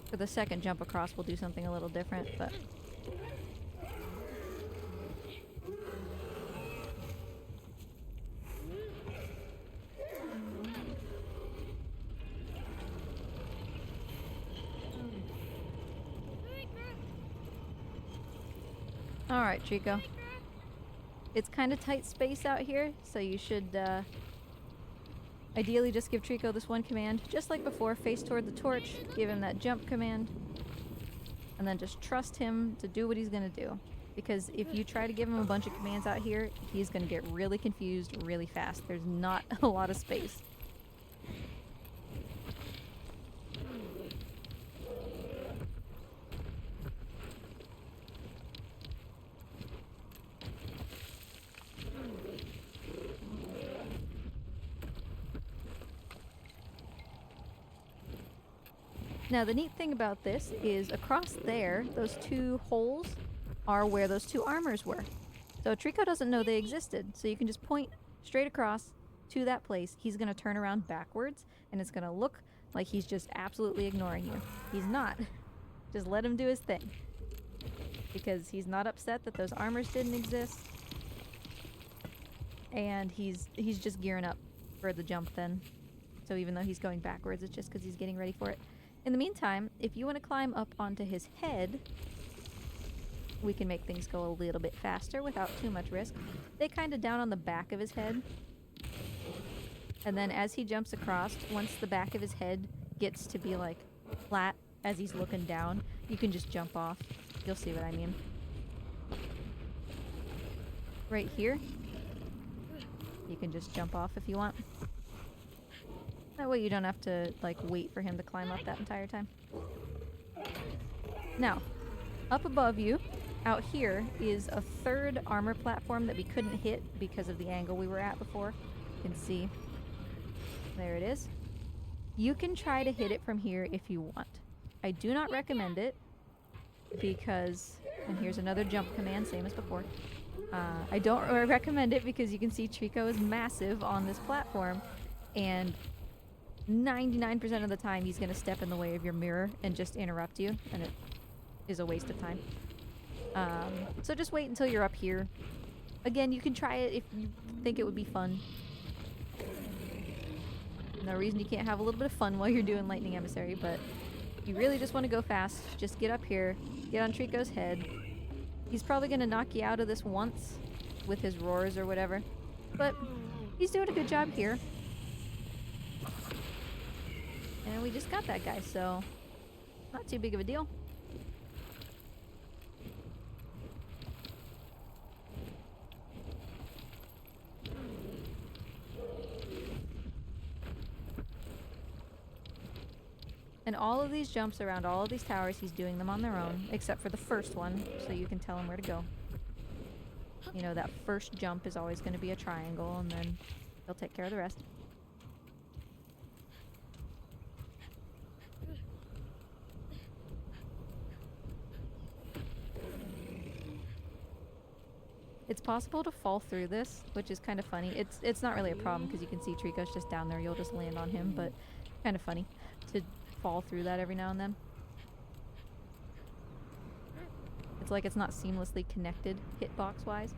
[SPEAKER 1] For the second jump across, we'll do something a little different, but... Alright, Trico. It's kind of tight space out here, so you should, ideally just give Trico this one command, just like before, face toward the torch, give him that jump command, and then just trust him to do what he's gonna do. Because if you try to give him a bunch of commands out here, he's gonna get really confused really fast. There's not a lot of space. Now the neat thing about this is across there, those two holes are where those two armors were. So Trico doesn't know they existed, so you can just point straight across to that place. He's going to turn around backwards, and it's going to look like he's just absolutely ignoring you. He's not. Just let him do his thing. Because he's not upset that those armors didn't exist. And he's just gearing up for the jump then. So even though he's going backwards, it's just because he's getting ready for it. In the meantime, if you want to climb up onto his head, we can make things go a little bit faster without too much risk. Stay kind of down on the back of his head. And then as he jumps across, once the back of his head gets to be like flat as he's looking down, you can just jump off. You'll see what I mean. Right here, you can just jump off if you want. That way you don't have to, like, wait for him to climb up that entire time. Now, up above you, out here, is a third armor platform that we couldn't hit because of the angle we were at before. You can see. There it is. You can try to hit it from here if you want. I do not recommend it because, and here's another jump command, same as before. I don't recommend it because you can see Trico is massive on this platform, and 99% of the time he's going to step in the way of your mirror and just interrupt you, and it is a waste of time. So just wait until you're up here. Again, you can try it if you think it would be fun. No reason you can't have a little bit of fun while you're doing Lightning Emissary, but if you really just want to go fast, just get up here, get on Trico's head. He's probably going to knock you out of this once with his roars or whatever, but he's doing a good job here. And we just got that guy, so not too big of a deal. And all of these jumps around all of these towers, he's doing them on their own, except for the first one, so you can tell him where to go. You know, that first jump is always going to be a triangle, and then he'll take care of the rest. It's possible to fall through this, which is kind of funny. It's not really a problem because you can see Trico's just down there. You'll just land on him, but kind of funny to fall through that every now and then. It's like it's not seamlessly connected hitbox-wise.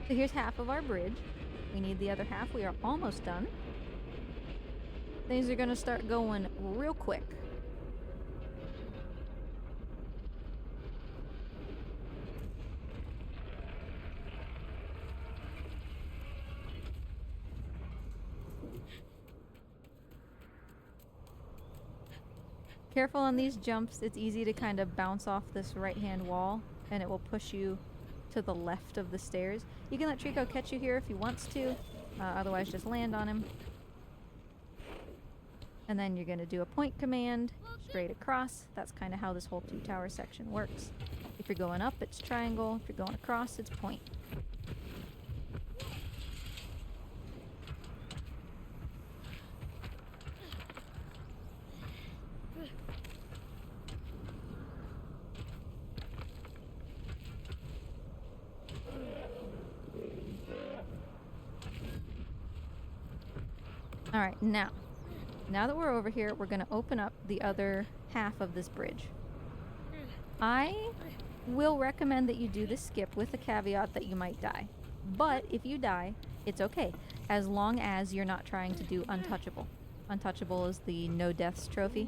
[SPEAKER 1] So here's half of our bridge. We need the other half. We are almost done. Things are gonna start going real quick. Careful on these jumps. It's easy to kind of bounce off this right-hand wall, and it will push you to the left of the stairs. You can let Trico catch you here if he wants to, otherwise just land on him. And then you're going to do a point command straight across. That's kind of how this whole two-tower section works. If you're going up, it's triangle. If you're going across, it's point. Alright, now that we're over here, we're going to open up the other half of this bridge. I will recommend that you do this skip with the caveat that you might die. But if you die, it's okay, as long as you're not trying to do Untouchable. Untouchable is the no deaths trophy.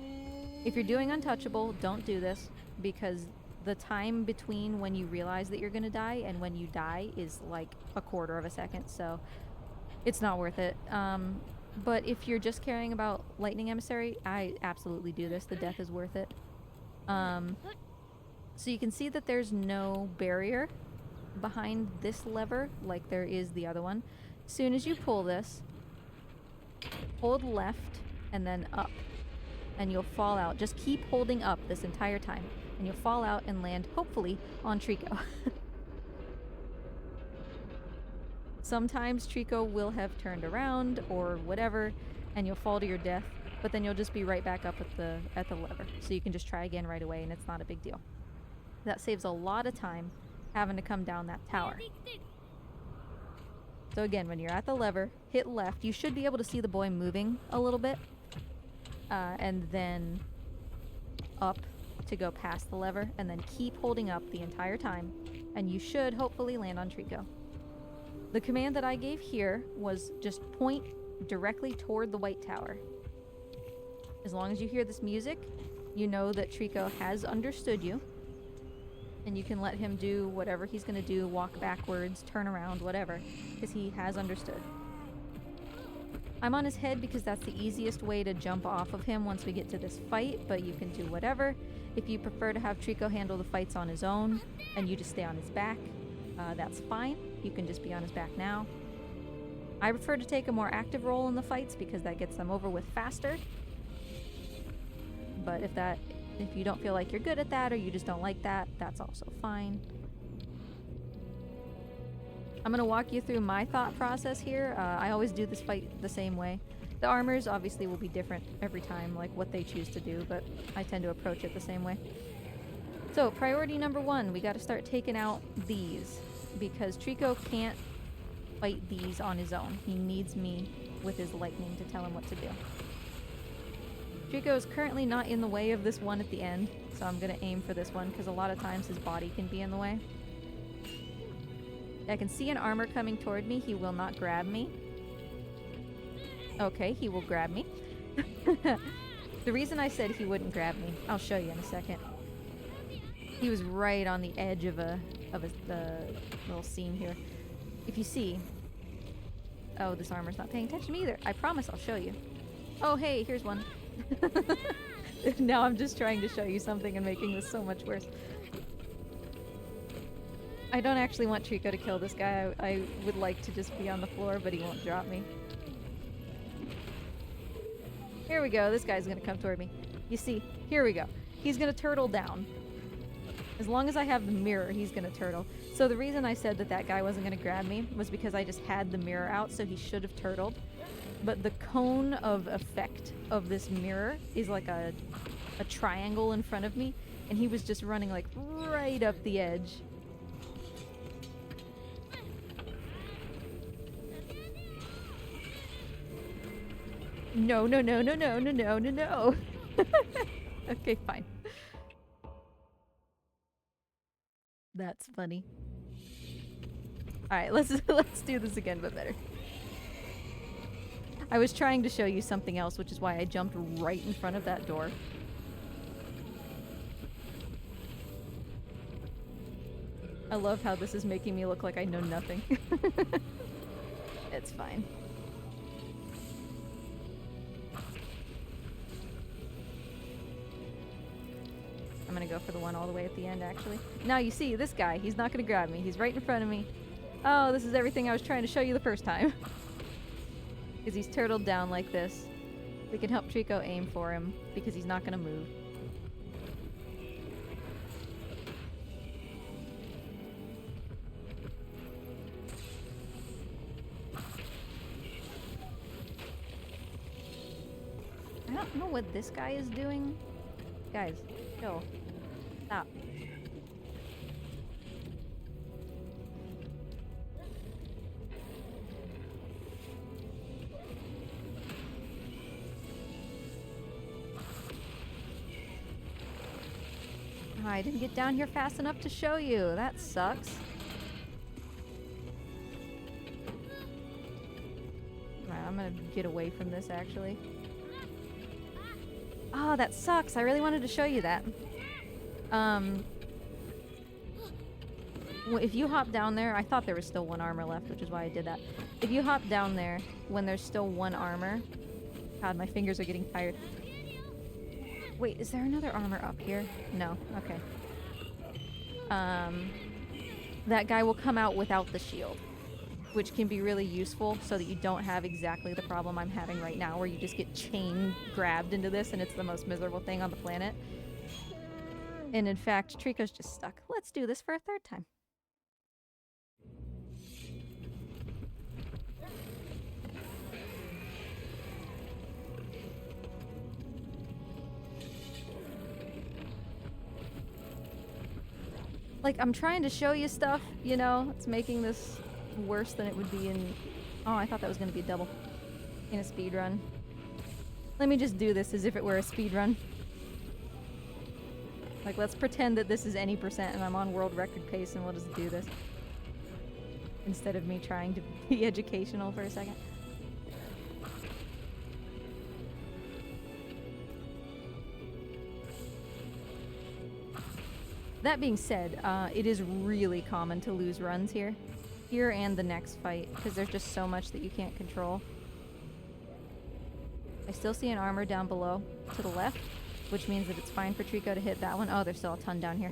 [SPEAKER 1] If you're doing Untouchable, don't do this, because the time between when you realize that you're going to die and when you die is like a quarter of a second, so it's not worth it. But if you're just caring about Lightning Emissary, I absolutely do this. The death is worth it. So you can see that there's no barrier behind this lever like there is the other one. As soon as you pull this, hold left and then up, and you'll fall out. Just keep holding up this entire time, and you'll fall out and land, hopefully, on Trico. Sometimes Trico will have turned around or whatever, and you'll fall to your death, but then you'll just be right back up at the lever. So you can just try again right away, and it's not a big deal. That saves a lot of time having to come down that tower. So again, when you're at the lever, hit left. You should be able to see the boy moving a little bit, and then up to go past the lever, and then keep holding up the entire time, and you should hopefully land on Trico. The command that I gave here was just point directly toward the white tower. As long as you hear this music, you know that Trico has understood you, and you can let him do whatever he's going to do, walk backwards, turn around, whatever, because he has understood. I'm on his head because that's the easiest way to jump off of him once we get to this fight, but you can do whatever. If you prefer to have Trico handle the fights on his own, and you just stay on his back, that's fine. You can just be on his back now. I prefer to take a more active role in the fights because that gets them over with faster. But if you don't feel like you're good at that, or you just don't like that, that's also fine. I'm gonna walk you through my thought process here. I always do this fight the same way. The armors obviously will be different every time, like what they choose to do, but I tend to approach it the same way. So, priority number 1, we gotta start taking out these, because Trico can't fight these on his own. He needs me with his lightning to tell him what to do. Trico is currently not in the way of this one at the end, so I'm gonna aim for this one, because a lot of times his body can be in the way. I can see an armor coming toward me. He will not grab me. Okay, he will grab me. The reason I said he wouldn't grab me, I'll show you in a second. He was right on the edge of the little seam here. If you see... Oh, this armor's not paying attention to me either. I promise I'll show you. Oh, hey, here's one. Now I'm just trying to show you something and making this so much worse. I don't actually want Trico to kill this guy. I would like to just be on the floor, but he won't drop me. Here we go. This guy's gonna come toward me. You see, here we go. He's gonna turtle down. As long as I have the mirror, he's gonna turtle. So the reason I said that that guy wasn't gonna grab me was because I just had the mirror out, so he should have turtled. But the cone of effect of this mirror is like a triangle in front of me, and he was just running like right up the edge. No, no, no, no, no, no, no, no, no. Okay, fine. That's funny. Alright, let's do this again, but better. I was trying to show you something else, which is why I jumped right in front of that door. I love how this is making me look like I know nothing. It's fine. I'm gonna go for the one all the way at the end, actually. Now you see, this guy, he's not gonna grab me. He's right in front of me. Oh, this is everything I was trying to show you the first time. Because he's turtled down like this. We can help Trico aim for him, because he's not gonna move. I don't know what this guy is doing. Guys, chill. Stop. Oh, I didn't get down here fast enough to show you. That sucks. Alright, I'm gonna get away from this, actually. Oh, that sucks. I really wanted to show you that. If you hop down there, I thought there was still one armor left, which is why I did that. If you hop down there when there's still one armor... God, my fingers are getting tired. Wait, is there another armor up here? No. Okay. That guy will come out without the shield, which can be really useful so that you don't have exactly the problem I'm having right now, where you just get chain grabbed into this and it's the most miserable thing on the planet. And in fact, Trico's just stuck. Let's do this for a third time. Like, I'm trying to show you stuff, you know? It's making this worse than it would be in... Oh, I thought that was going to be a double. In a speedrun. Let me just do this as if it were a speedrun. Like, let's pretend that this is any percent and I'm on world record pace and we'll just do this. Instead of me trying to be educational for a second. That being said, it is really common to lose runs here. Here and the next fight, because there's just so much that you can't control. I still see an armor down below to the left, which means that it's fine for Trico to hit that one. Oh, there's still a ton down here.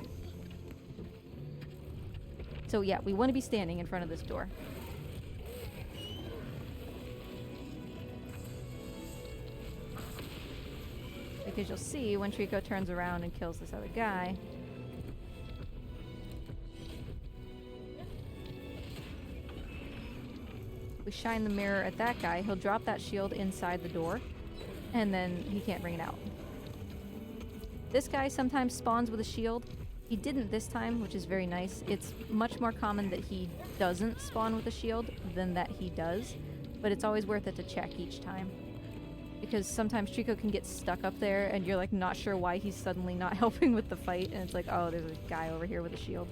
[SPEAKER 1] So yeah, we want to be standing in front of this door. Because you'll see when Trico turns around and kills this other guy, We shine the mirror at that guy. He'll drop that shield inside the door, and then he can't bring it out. This guy sometimes spawns with a shield. He didn't this time, which is very nice. It's much more common that he doesn't spawn with a shield than that he does, but it's always worth it to check each time. Because sometimes Trico can get stuck up there and you're like not sure why he's suddenly not helping with the fight, and it's like, oh, there's a guy over here with a shield.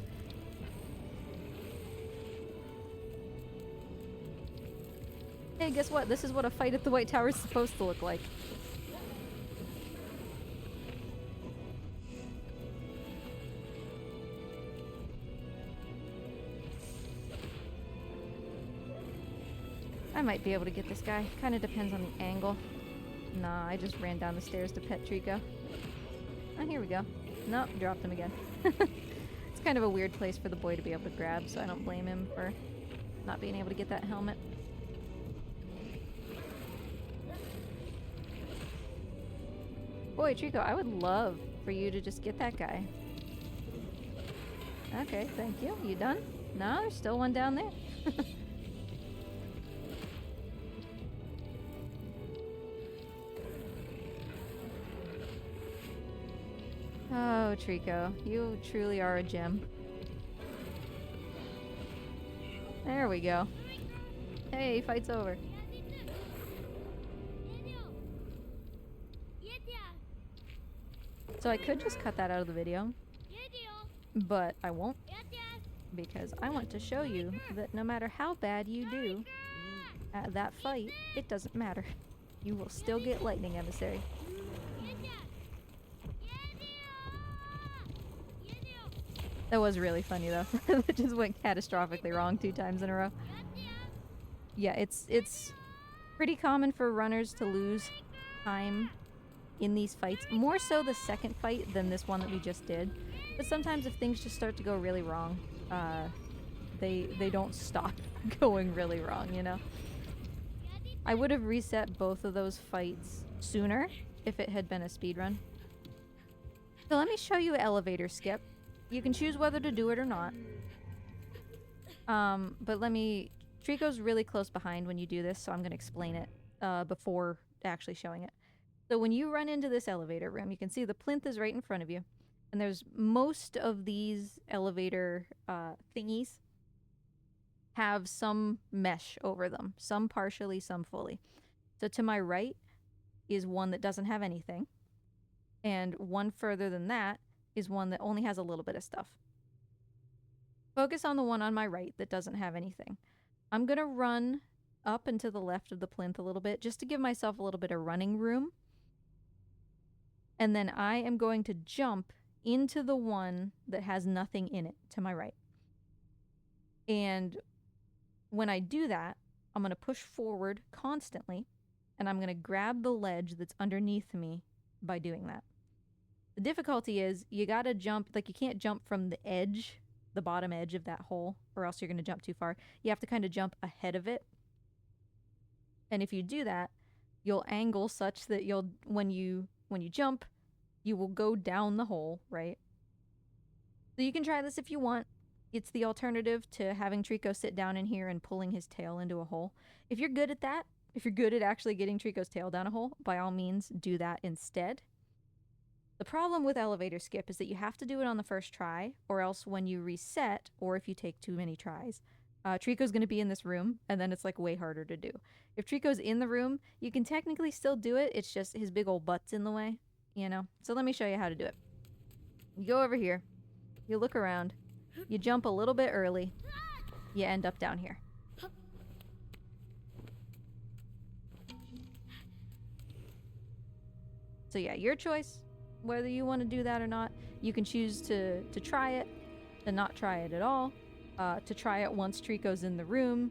[SPEAKER 1] Hey, guess what? This is what a fight at the White Tower is supposed to look like. I might be able to get this guy. Kind of depends on the angle. Nah, I just ran down the stairs to pet Trico. Oh, here we go. Nope, dropped him again. It's kind of a weird place for the boy to be able to grab, so I don't blame him for not being able to get that helmet. Boy, Trico, I would love for you to just get that guy. Okay, thank you. You done? No, there's still one down there. Oh, Trico, you truly are a gem. There we go. Hey, fight's over. So I could just cut that out of the video, but I won't, because I want to show you that no matter how bad you do at that fight, it doesn't matter. You will still get Lightning Emissary. That was really funny though. It just went catastrophically wrong 2 times in a row. Yeah, it's pretty common for runners to lose time in these fights. More so the second fight than this one that we just did. But sometimes if things just start to go really wrong, they don't stop going really wrong, you know? I would have reset both of those fights sooner if it had been a speedrun. So let me show you elevator skip. You can choose whether to do it or not. But Trico's really close behind when you do this, so I'm going to explain it before actually showing it. So when you run into this elevator room, you can see the plinth is right in front of you. And there's most of these elevator thingies have some mesh over them. Some partially, some fully. So to my right is one that doesn't have anything. And one further than that is one that only has a little bit of stuff. Focus on the one on my right that doesn't have anything. I'm going to run up and to the left of the plinth a little bit just to give myself a little bit of running room. And then I am going to jump into the one that has nothing in it to my right. And when I do that, I'm going to push forward constantly, and I'm going to grab the ledge that's underneath me by doing that. The difficulty is you got to jump, like you can't jump from the edge, the bottom edge of that hole, or else you're going to jump too far. You have to kind of jump ahead of it. And if you do that, you'll angle such that when you jump, you will go down the hole, right? So you can try this if you want. It's the alternative to having Trico sit down in here and pulling his tail into a hole. If you're good at that, if you're good at actually getting Trico's tail down a hole, by all means do that instead. The problem with elevator skip is that you have to do it on the first try, or else when you reset, or if you take too many tries, Trico's going to be in this room, and then it's like way harder to do. If Trico's in the room, you can technically still do it, it's just his big old butt's in the way, you know? So let me show you how to do it. You go over here, you look around, you jump a little bit early, you end up down here. So yeah, your choice. Whether you want to do that or not. You can choose to try it, to not try it at all, to try it once Trico's in the room.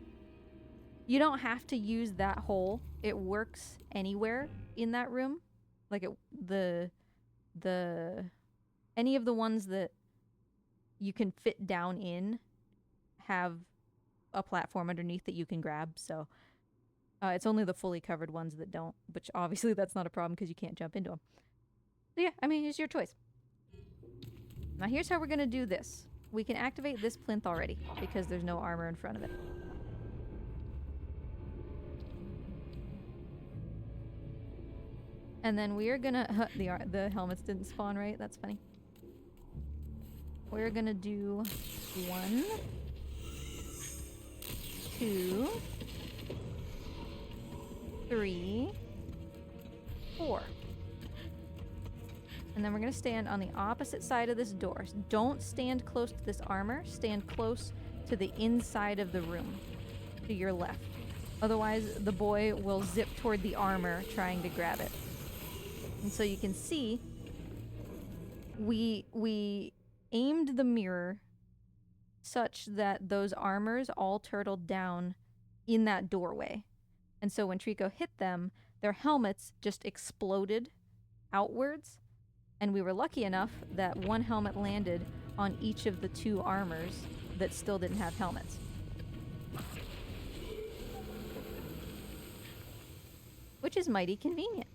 [SPEAKER 1] You don't have to use that hole. It works anywhere in that room. Like any of the ones that you can fit down in have a platform underneath that you can grab. So it's only the fully covered ones that don't, which obviously that's not a problem because you can't jump into them. So yeah, I mean, it's your choice. Now here's how we're going to do this. We can activate this plinth already because there's no armor in front of it. And then we are gonna... the helmets didn't spawn, right? That's funny. We're gonna do 1, 2, 3, 4. And then we're gonna stand on the opposite side of this door. Don't stand close to this armor. Stand close to the inside of the room, to your left. Otherwise, the boy will zip toward the armor trying to grab it. And so you can see, we aimed the mirror such that those armors all turtled down in that doorway. And so when Trico hit them, their helmets just exploded outwards. And we were lucky enough that one helmet landed on each of the 2 armors that still didn't have helmets. Which is mighty convenient.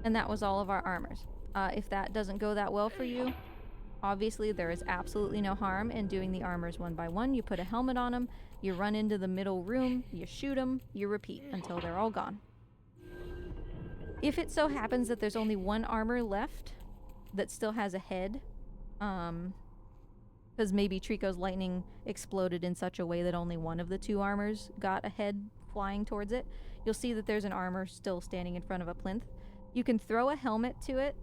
[SPEAKER 1] And that was all of our armors. If that doesn't go that well for you, obviously there is absolutely no harm in doing the armors one by one. You put a helmet on them, you run into the middle room, you shoot them, you repeat until they're all gone. If it so happens that there's only one armor left that still has a head, because maybe Trico's lightning exploded in such a way that only one of the 2 armors got a head flying towards it, you'll see that there's an armor still standing in front of a plinth. You can throw a helmet to it,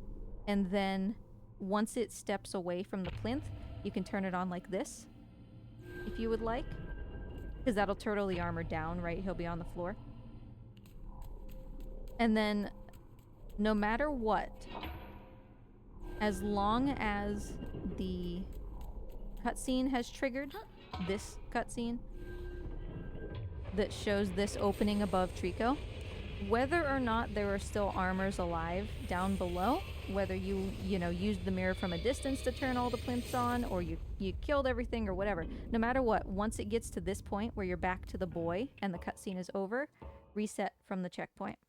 [SPEAKER 1] and then once it steps away from the plinth, you can turn it on like this, if you would like. Because that'll turtle the armor down, right? He'll be on the floor. And then, no matter what, as long as the cutscene has triggered, this cutscene that shows this opening above Trico, whether or not there are still armors alive down below, whether you used the mirror from a distance to turn all the plinths on, or you killed everything or whatever, no matter what, once it gets to this point where you're back to the boy and the cutscene is over, reset from the checkpoint.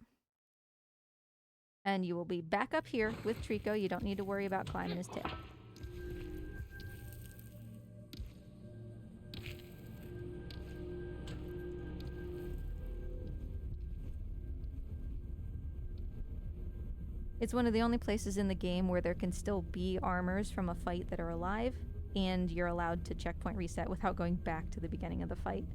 [SPEAKER 1] And you will be back up here with Trico. You don't need to worry about climbing his tail. It's one of the only places in the game where there can still be armors from a fight that are alive, and you're allowed to checkpoint reset without going back to the beginning of the fight.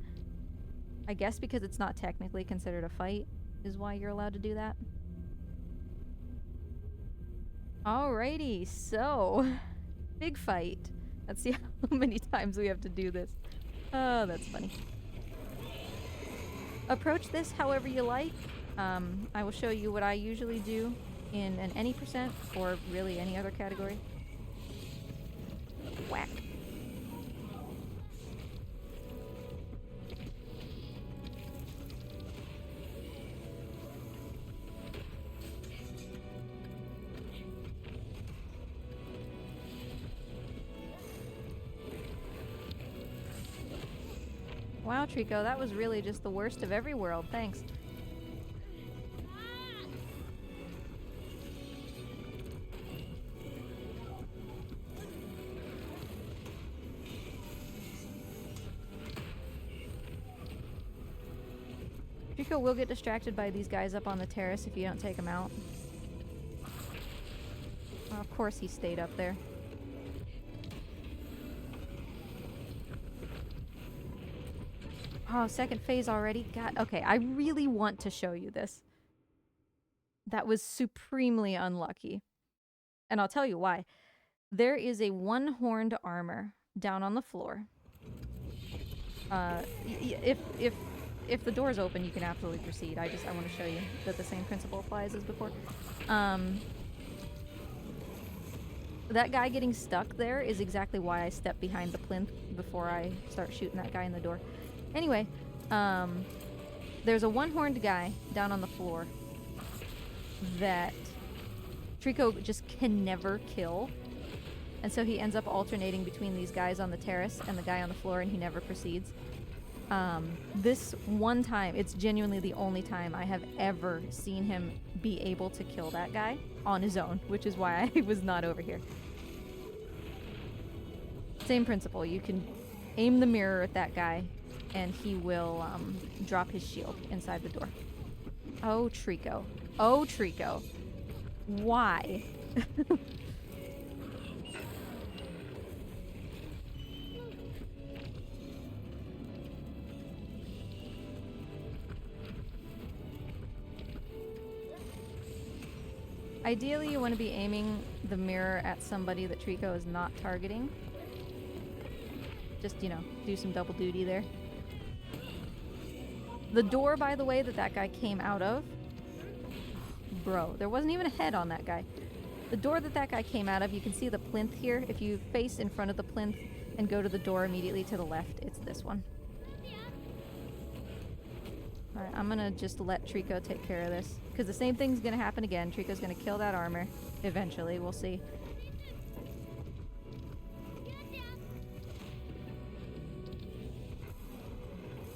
[SPEAKER 1] I guess because it's not technically considered a fight is why you're allowed to do that. Alrighty, so big fight. Let's see how many times we have to do this. Oh, that's funny. Approach this however you like. I will show you what I usually do in an any percent, or really any other category. Whack. Wow, Trico, that was really just the worst of every world. Thanks. Trico will get distracted by these guys up on the terrace if you don't take them out. Well, of course he stayed up there. Oh, second phase already? God, okay, I really want to show you this. That was supremely unlucky. And I'll tell you why. There is a one-horned armor down on the floor. If the door's open, you can absolutely proceed. I want to show you that the same principle applies as before. That guy getting stuck there is exactly why I step behind the plinth before I start shooting that guy in the door. Anyway, there's a one-horned guy down on the floor that Trico just can never kill. And so he ends up alternating between these guys on the terrace and the guy on the floor, and he never proceeds. This one time, it's genuinely the only time I have ever seen him be able to kill that guy on his own, which is why I was not over here. Same principle. You can aim the mirror at that guy, and he will drop his shield inside the door. Oh, Trico. Oh, Trico. Why? Ideally, you want to be aiming the mirror at somebody that Trico is not targeting. Just, you know, do some double duty there. The door, by the way, that guy came out of... Bro, there wasn't even a head on that guy. The door that guy came out of, you can see the plinth here. If you face in front of the plinth and go to the door immediately to the left, it's this one. Alright, I'm gonna just let Trico take care of this. Because the same thing's gonna happen again. Trico's gonna kill that armor. Eventually, we'll see.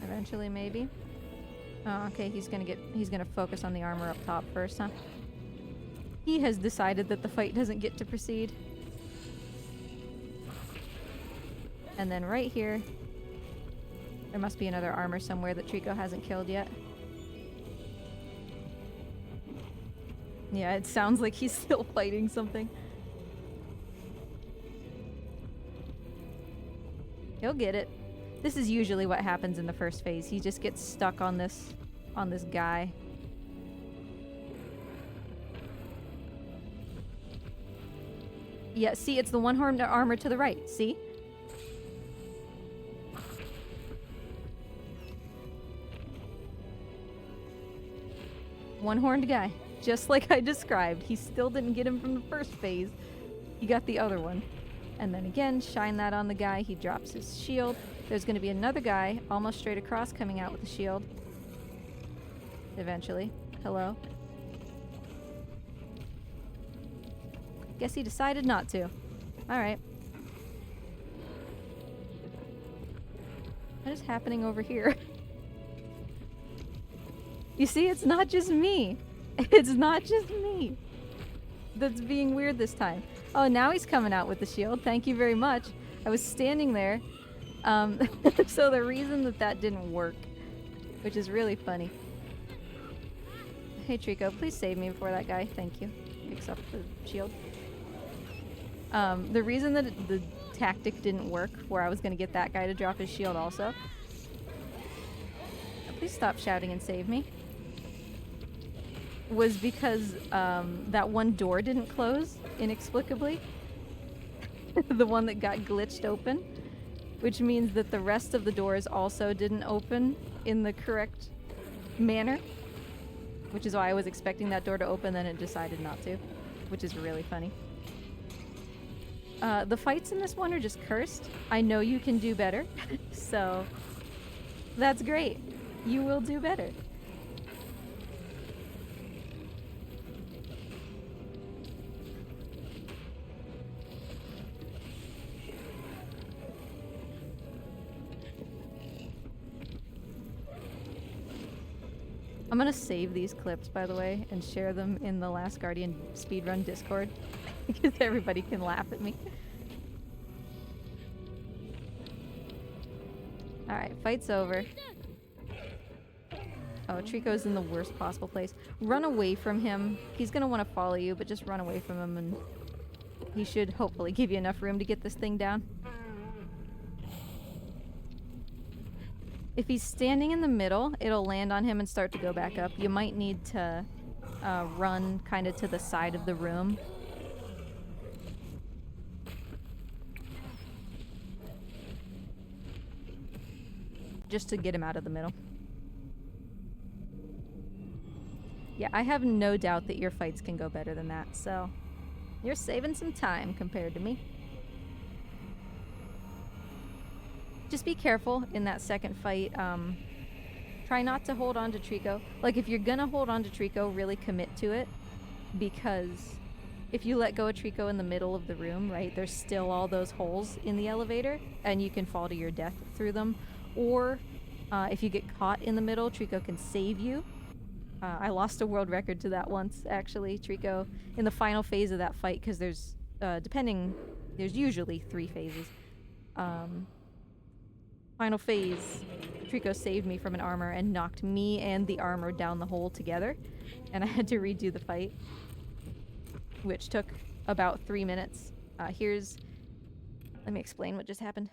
[SPEAKER 1] Eventually, maybe. Oh, okay, he's gonna focus on the armor up top first, huh? He has decided that the fight doesn't get to proceed. And then right here, there must be another armor somewhere that Trico hasn't killed yet. Yeah, it sounds like he's still fighting something. He'll get it. This is usually what happens in the first phase. He just gets stuck on this guy. Yeah, see, it's the one-horned armor to the right. See? One-horned guy. Just like I described. He still didn't get him from the first phase. He got the other one. And then again, shine that on the guy. He drops his shield. There's going to be another guy almost straight across coming out with a shield. Eventually. Hello? Guess he decided not to. Alright. What is happening over here? You see, it's not just me. It's not just me that's being weird this time. Oh, now he's coming out with the shield. Thank you very much. I was standing there. So the reason that didn't work, which is really funny. Hey, Trico, please save me before that guy. Thank you. Picks up the shield. The reason that the tactic didn't work, where I was going to get that guy to drop his shield also. Please stop shouting and save me. Was because that one door didn't close inexplicably. The one that got glitched open. Which means that the rest of the doors also didn't open in the correct manner. Which is why I was expecting that door to open, then it decided not to. Which is really funny. The fights in this one are just cursed. I know you can do better. So, that's great. You will do better. I'm gonna save these clips, by the way, and share them in the Last Guardian speedrun Discord. Because everybody can laugh at me. Alright, fight's over. Oh, Trico's in the worst possible place. Run away from him. He's gonna want to follow you, but just run away from him and he should hopefully give you enough room to get this thing down. If he's standing in the middle, it'll land on him and start to go back up. You might need to run kind of to the side of the room. Just to get him out of the middle. Yeah, I have no doubt that your fights can go better than that, so you're saving some time compared to me. Just be careful in that second fight. Try not to hold on to Trico. Like, if you're gonna hold on to Trico, really commit to it. Because if you let go of Trico in the middle of the room, right, there's still all those holes in the elevator, and you can fall to your death through them. Or if you get caught in the middle, Trico can save you. I lost a world record to that once, actually, Trico, in the final phase of that fight, because there's, there's usually 3 phases. Final phase, Trico saved me from an armor and knocked me and the armor down the hole together, and I had to redo the fight, which took about 3 minutes. Let me explain what just happened.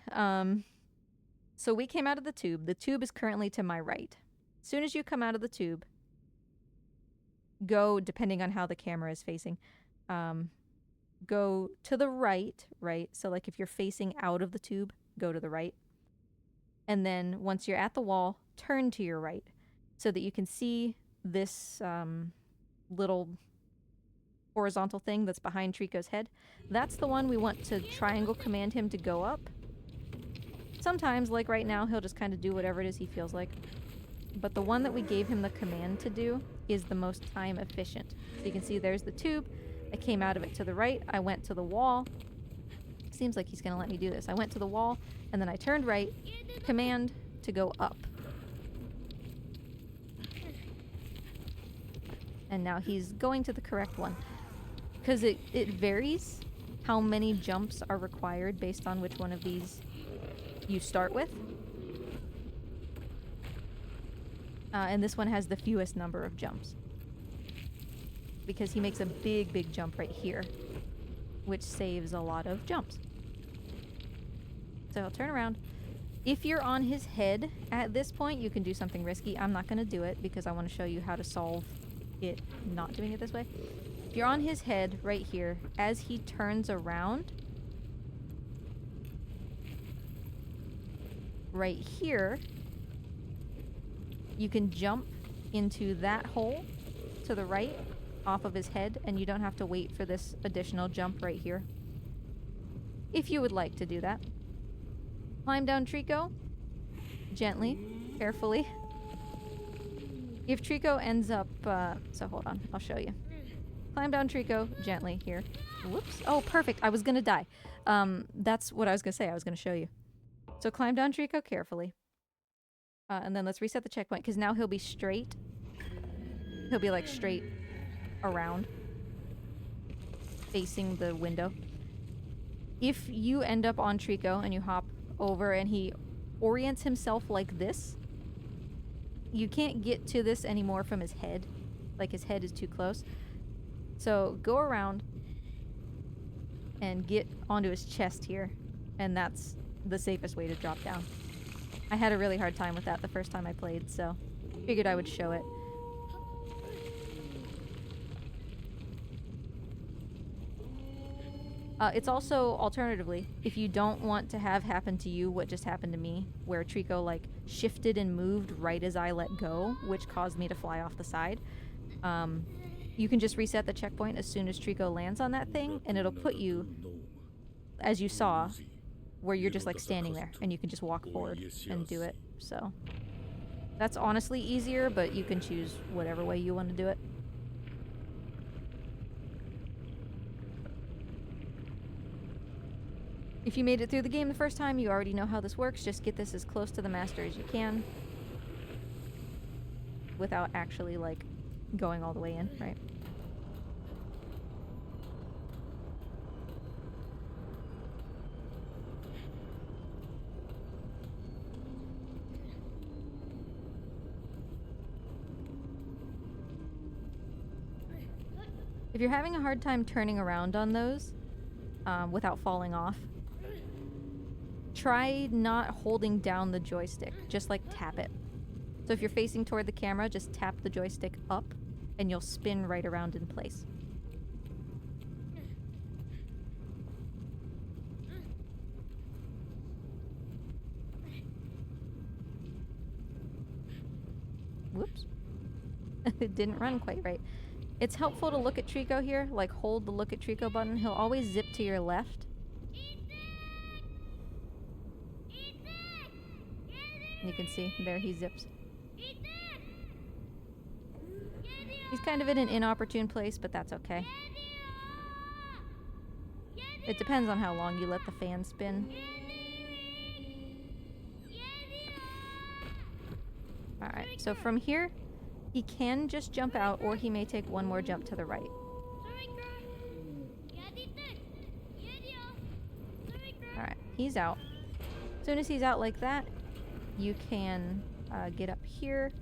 [SPEAKER 1] So we came out of the tube. The tube is currently to my right. As soon as you come out of the tube, go, depending on how the camera is facing, go to the right, so like if you're facing out of the tube, go to the right. And then once you're at the wall, turn to your right so that you can see this little horizontal thing that's behind Trico's head. That's the one we want to triangle command him to go up. Sometimes, like right now, he'll just kind of do whatever it is he feels like. But the one that we gave him the command to do is the most time efficient. So you can see there's the tube. I came out of it to the right. I went to the wall. Seems like he's going to let me do this. I went to the wall, and then I turned right. Command to go up. And now he's going to the correct one. Because it varies how many jumps are required based on which one of these you start with. And this one has the fewest number of jumps. Because he makes a big jump right here, which saves a lot of jumps. So I'll turn around. If you're on his head at this point, you can do something risky. I'm not going to do it because I want to show you how to solve it not doing it this way. If you're on his head right here, as he turns around, right here, you can jump into that hole to the right off of his head, and you don't have to wait for this additional jump right here. If you would like to do that. Climb down Trico. Gently. Carefully. If Trico ends up... so hold on. I'll show you. Climb down Trico. Gently. Here. Whoops. Oh, perfect. I was gonna die. That's what I was gonna say. I was gonna show you. So climb down Trico carefully. And then let's reset the checkpoint, because now he'll be straight. He'll be, like, straight around. Facing the window. If you end up on Trico and you hop over and he orients himself like this, you can't get to this anymore from his head. Like, his head is too close. So go around and get onto his chest here, and that's the safest way to drop down. I had a really hard time with that the first time I played, so figured I would show it. It's also, alternatively, if you don't want to have happen to you what just happened to me, where Trico, like, shifted and moved right as I let go, which caused me to fly off the side, you can just reset the checkpoint as soon as Trico lands on that thing, and it'll put you, as you saw, where you're just, like, standing there, and you can just walk forward and do it. So that's honestly easier, but you can choose whatever way you want to do it. If you made it through the game the first time, you already know how this works. Just get this as close to the master as you can without actually, like, going all the way in, right? If you're having a hard time turning around on those without falling off, try not holding down the joystick. Just, like, tap it. So if you're facing toward the camera, just tap the joystick up and you'll spin right around in place. Whoops. It didn't run quite right. It's helpful to look at Trico here, like hold the look at Trico button. He'll always zip to your left. You can see, there he zips. He's kind of in an inopportune place, but that's okay. It depends on how long you let the fan spin. Alright, so from here, he can just jump out, or he may take one more jump to the right. Alright, he's out. soon as he's out like that, you can get up here.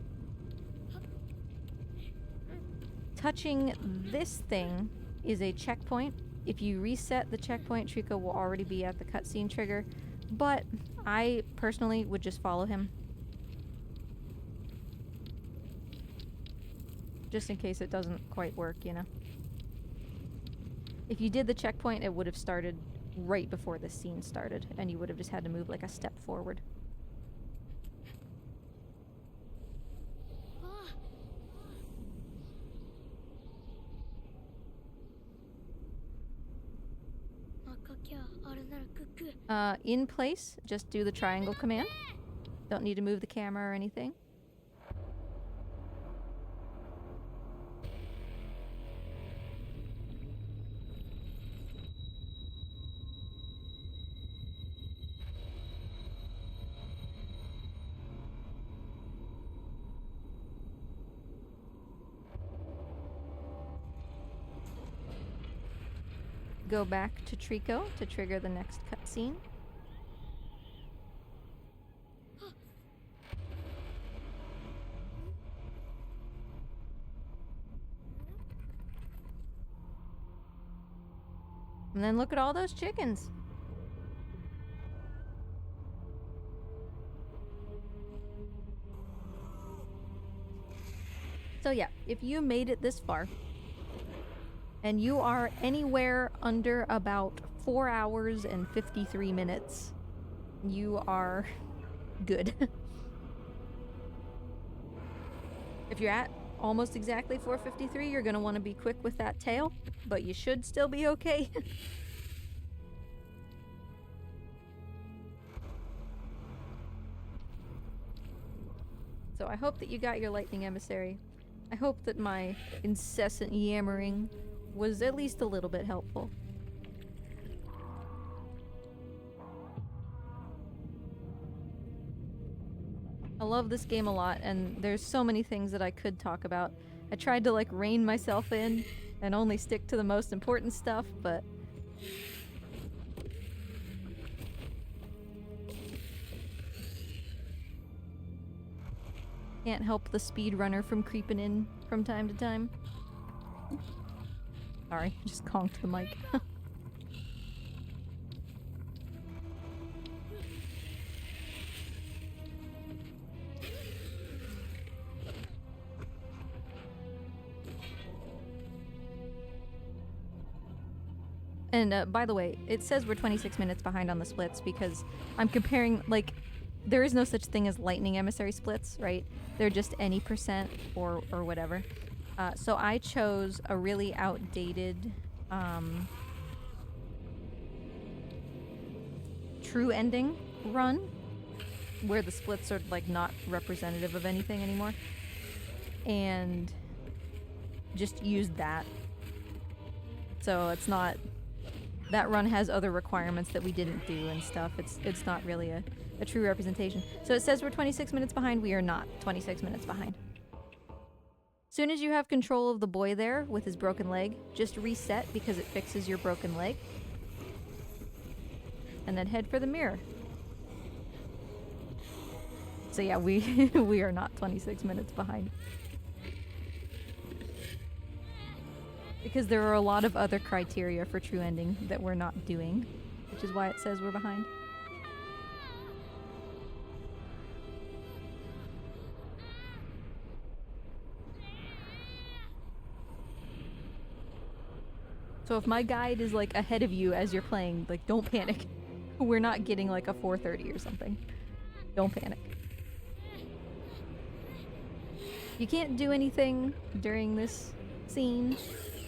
[SPEAKER 1] Touching this thing is a checkpoint. If you reset the checkpoint, Trico will already be at the cutscene trigger, but I personally would just follow him. Just in case it doesn't quite work, you know. If you did the checkpoint, it would have started right before the scene started, and you would have just had to move like a step forward. In place, just do the triangle command. Don't need to move the camera or anything. Go back to Trico to trigger the next cutscene. And then look at all those chickens. So yeah, if you made it this far, and you are anywhere under about 4 hours and 53 minutes, you are good. If you're at almost exactly 4:53, you're gonna want to be quick with that tail, but you should still be okay. So I hope that you got your Lightning Emissary. I hope that my incessant yammering was at least a little bit helpful. I love this game a lot, and there's so many things that I could talk about. I tried to like rein myself in and only stick to the most important stuff, but can't help the speedrunner from creeping in from time to time. Sorry, just conked the mic. And by the way, it says we're 26 minutes behind on the splits because I'm comparing, like, there is no such thing as Lightning Emissary splits, right? They're just any percent or whatever. So I chose a really outdated true ending run where the splits are like not representative of anything anymore, and just used that. So it's not, that run has other requirements that we didn't do and stuff. It's not really a true representation. So it says we're 26 minutes behind. We are not 26 minutes behind. Soon as you have control of the boy there with his broken leg, just reset because it fixes your broken leg. And then head for the mirror. So yeah, we are not 26 minutes behind. Because there are a lot of other criteria for true ending that we're not doing, which is why it says we're behind. So if my guide is like ahead of you as you're playing, like don't panic. We're not getting like a 4:30 or something. Don't panic. You can't do anything during this scene,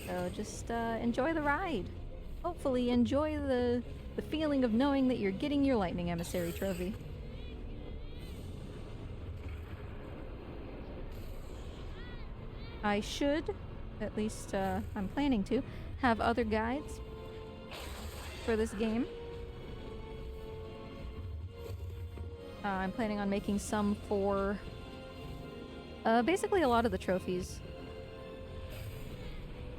[SPEAKER 1] so just enjoy the ride. Hopefully enjoy the feeling of knowing that you're getting your Lightning Emissary trophy. I should, at least I'm planning to, have other guides for this game. I'm planning on making some for basically a lot of the trophies.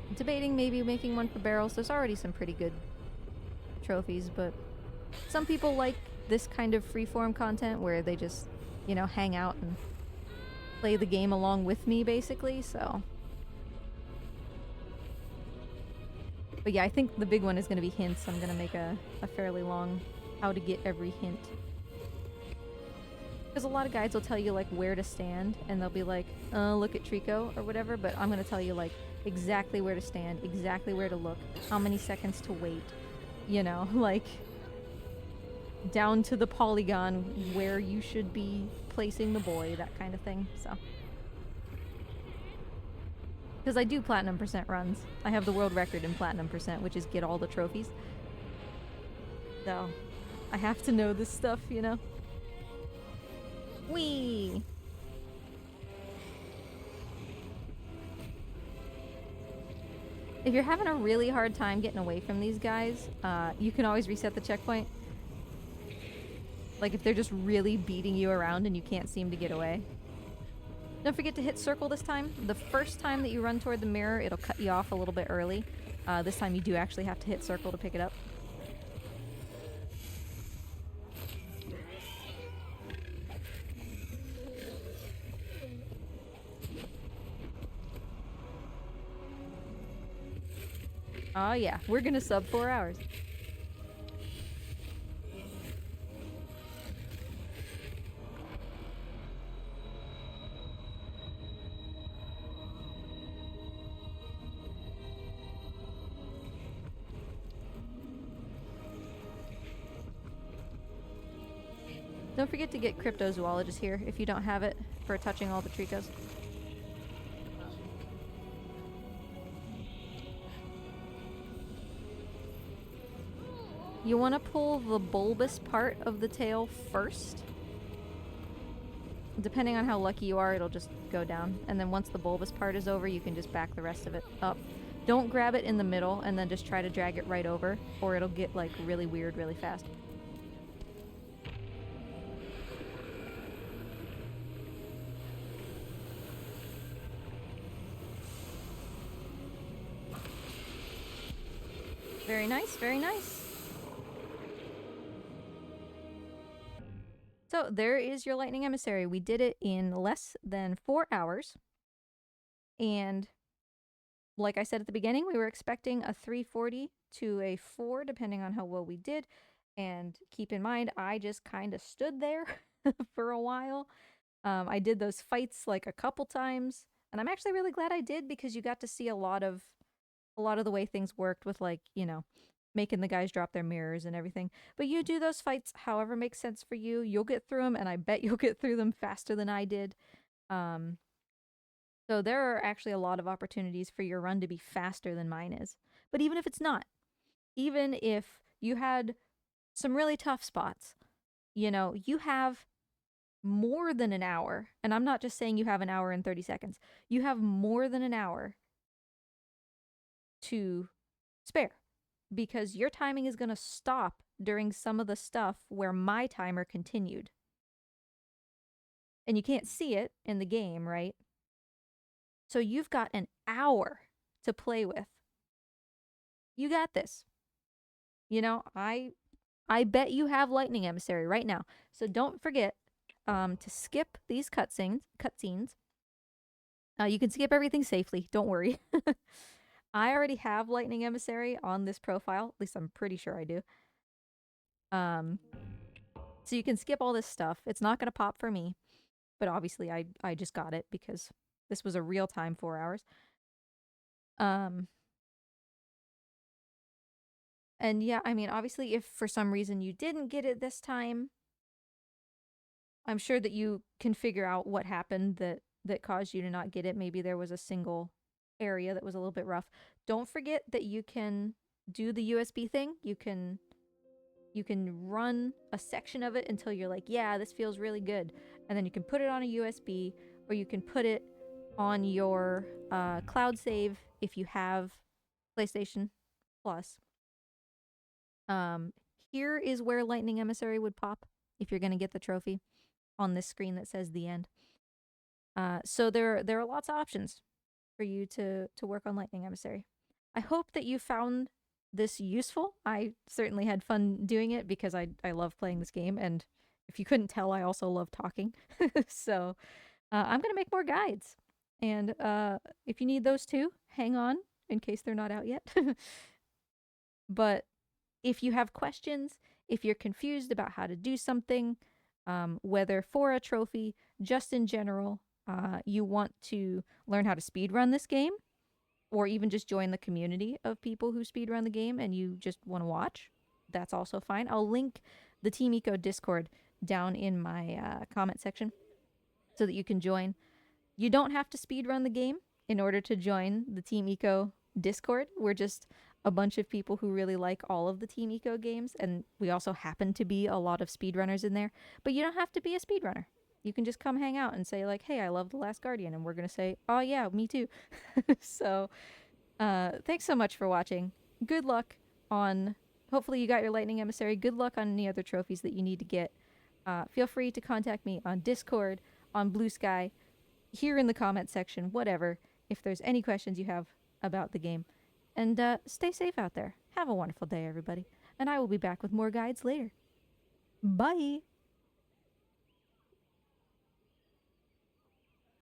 [SPEAKER 1] I'm debating maybe making one for barrels. There's already some pretty good trophies, but some people like this kind of freeform content where they just, you know, hang out and play the game along with me, basically, so. But yeah, I think the big one is going to be hints. I'm going to make a fairly long how to get every hint. Because a lot of guides will tell you, like, where to stand, and they'll be like, look at Trico, or whatever, but I'm going to tell you, like, exactly where to stand, exactly where to look, how many seconds to wait, you know, like, down to the polygon where you should be placing the boy, that kind of thing, so. Because I do platinum % runs. I have the world record in platinum %, which is get all the trophies. So, I have to know this stuff, you know? Whee! If you're having a really hard time getting away from these guys, you can always reset the checkpoint. Like if they're just really beating you around and you can't seem to get away. Don't forget to hit circle this time. The first time that you run toward the mirror, it'll cut you off a little bit early. This time you do actually have to hit circle to pick it up. Oh yeah, we're gonna sub 4 hours. Don't forget to get Cryptozoologist here if you don't have it for touching all the Tricos. You want to pull the bulbous part of the tail first. Depending on how lucky you are, it'll just go down. And then once the bulbous part is over, you can just back the rest of it up. Don't grab it in the middle and then just try to drag it right over, or it'll get like really weird really fast. Very nice, very nice. So there is your Lightning Emissary. We did it in less than 4 hours. And like I said at the beginning, we were expecting a 340 to a 4, depending on how well we did. And keep in mind, I just kind of stood there for a while. I did those fights like a couple times. And I'm actually really glad I did, because you got to see a lot of the way things worked with, like, you know, making the guys drop their mirrors and everything. But you do those fights however makes sense for you. You'll get through them, and I bet you'll get through them faster than I did. So there are actually a lot of opportunities for your run to be faster than mine is. But even if it's not, even if you had some really tough spots, you know, you have more than an hour. And I'm not just saying you have an hour and 30 seconds. You have more than an hour to spare, because your timing is going to stop during some of the stuff where my timer continued. And you can't see it in the game, right? So you've got an hour to play with. You got this. You know, I bet you have Lightning Emissary right now. So don't forget to skip these cutscenes. You can skip everything safely. Don't worry. I already have Lightning Emissary on this profile. At least I'm pretty sure I do. So you can skip all this stuff. It's not going to pop for me. But obviously I just got it because this was a real-time 4 hours. And yeah, I mean, obviously if for some reason you didn't get it this time, I'm sure that you can figure out what happened that caused you to not get it. Maybe there was a single area that was a little bit rough. Don't forget that you can do the USB thing. You can run a section of it until you're like, yeah, this feels really good. And then you can put it on a USB, or you can put it on your cloud save if you have PlayStation Plus. Here is where Lightning Emissary would pop if you're going to get the trophy on this screen that says the end. So there are lots of options for you to work on Lightning Emissary. I hope that you found this useful. I certainly had fun doing it because I love playing this game, and if you couldn't tell, I also love talking. So I'm gonna make more guides, and if you need those too, hang on in case they're not out yet. But if you have questions, if you're confused about how to do something, whether for a trophy, just in general, you want to learn how to speedrun this game, or even just join the community of people who speedrun the game and you just want to watch, that's also fine. I'll link the Team Eco Discord down in my comment section so that you can join. You don't have to speedrun the game in order to join the Team Eco Discord. We're just a bunch of people who really like all of the Team Eco games, and we also happen to be a lot of speedrunners in there. But you don't have to be a speedrunner. You can just come hang out and say, like, hey, I love The Last Guardian, and we're going to say, oh, yeah, me too. So thanks so much for watching. Good luck on, hopefully you got your Lightning Emissary. Good luck on any other trophies that you need to get. Feel free to contact me on Discord, on Blue Sky, here in the comment section, whatever, if there's any questions you have about the game. And stay safe out there. Have a wonderful day, everybody. And I will be back with more guides later. Bye!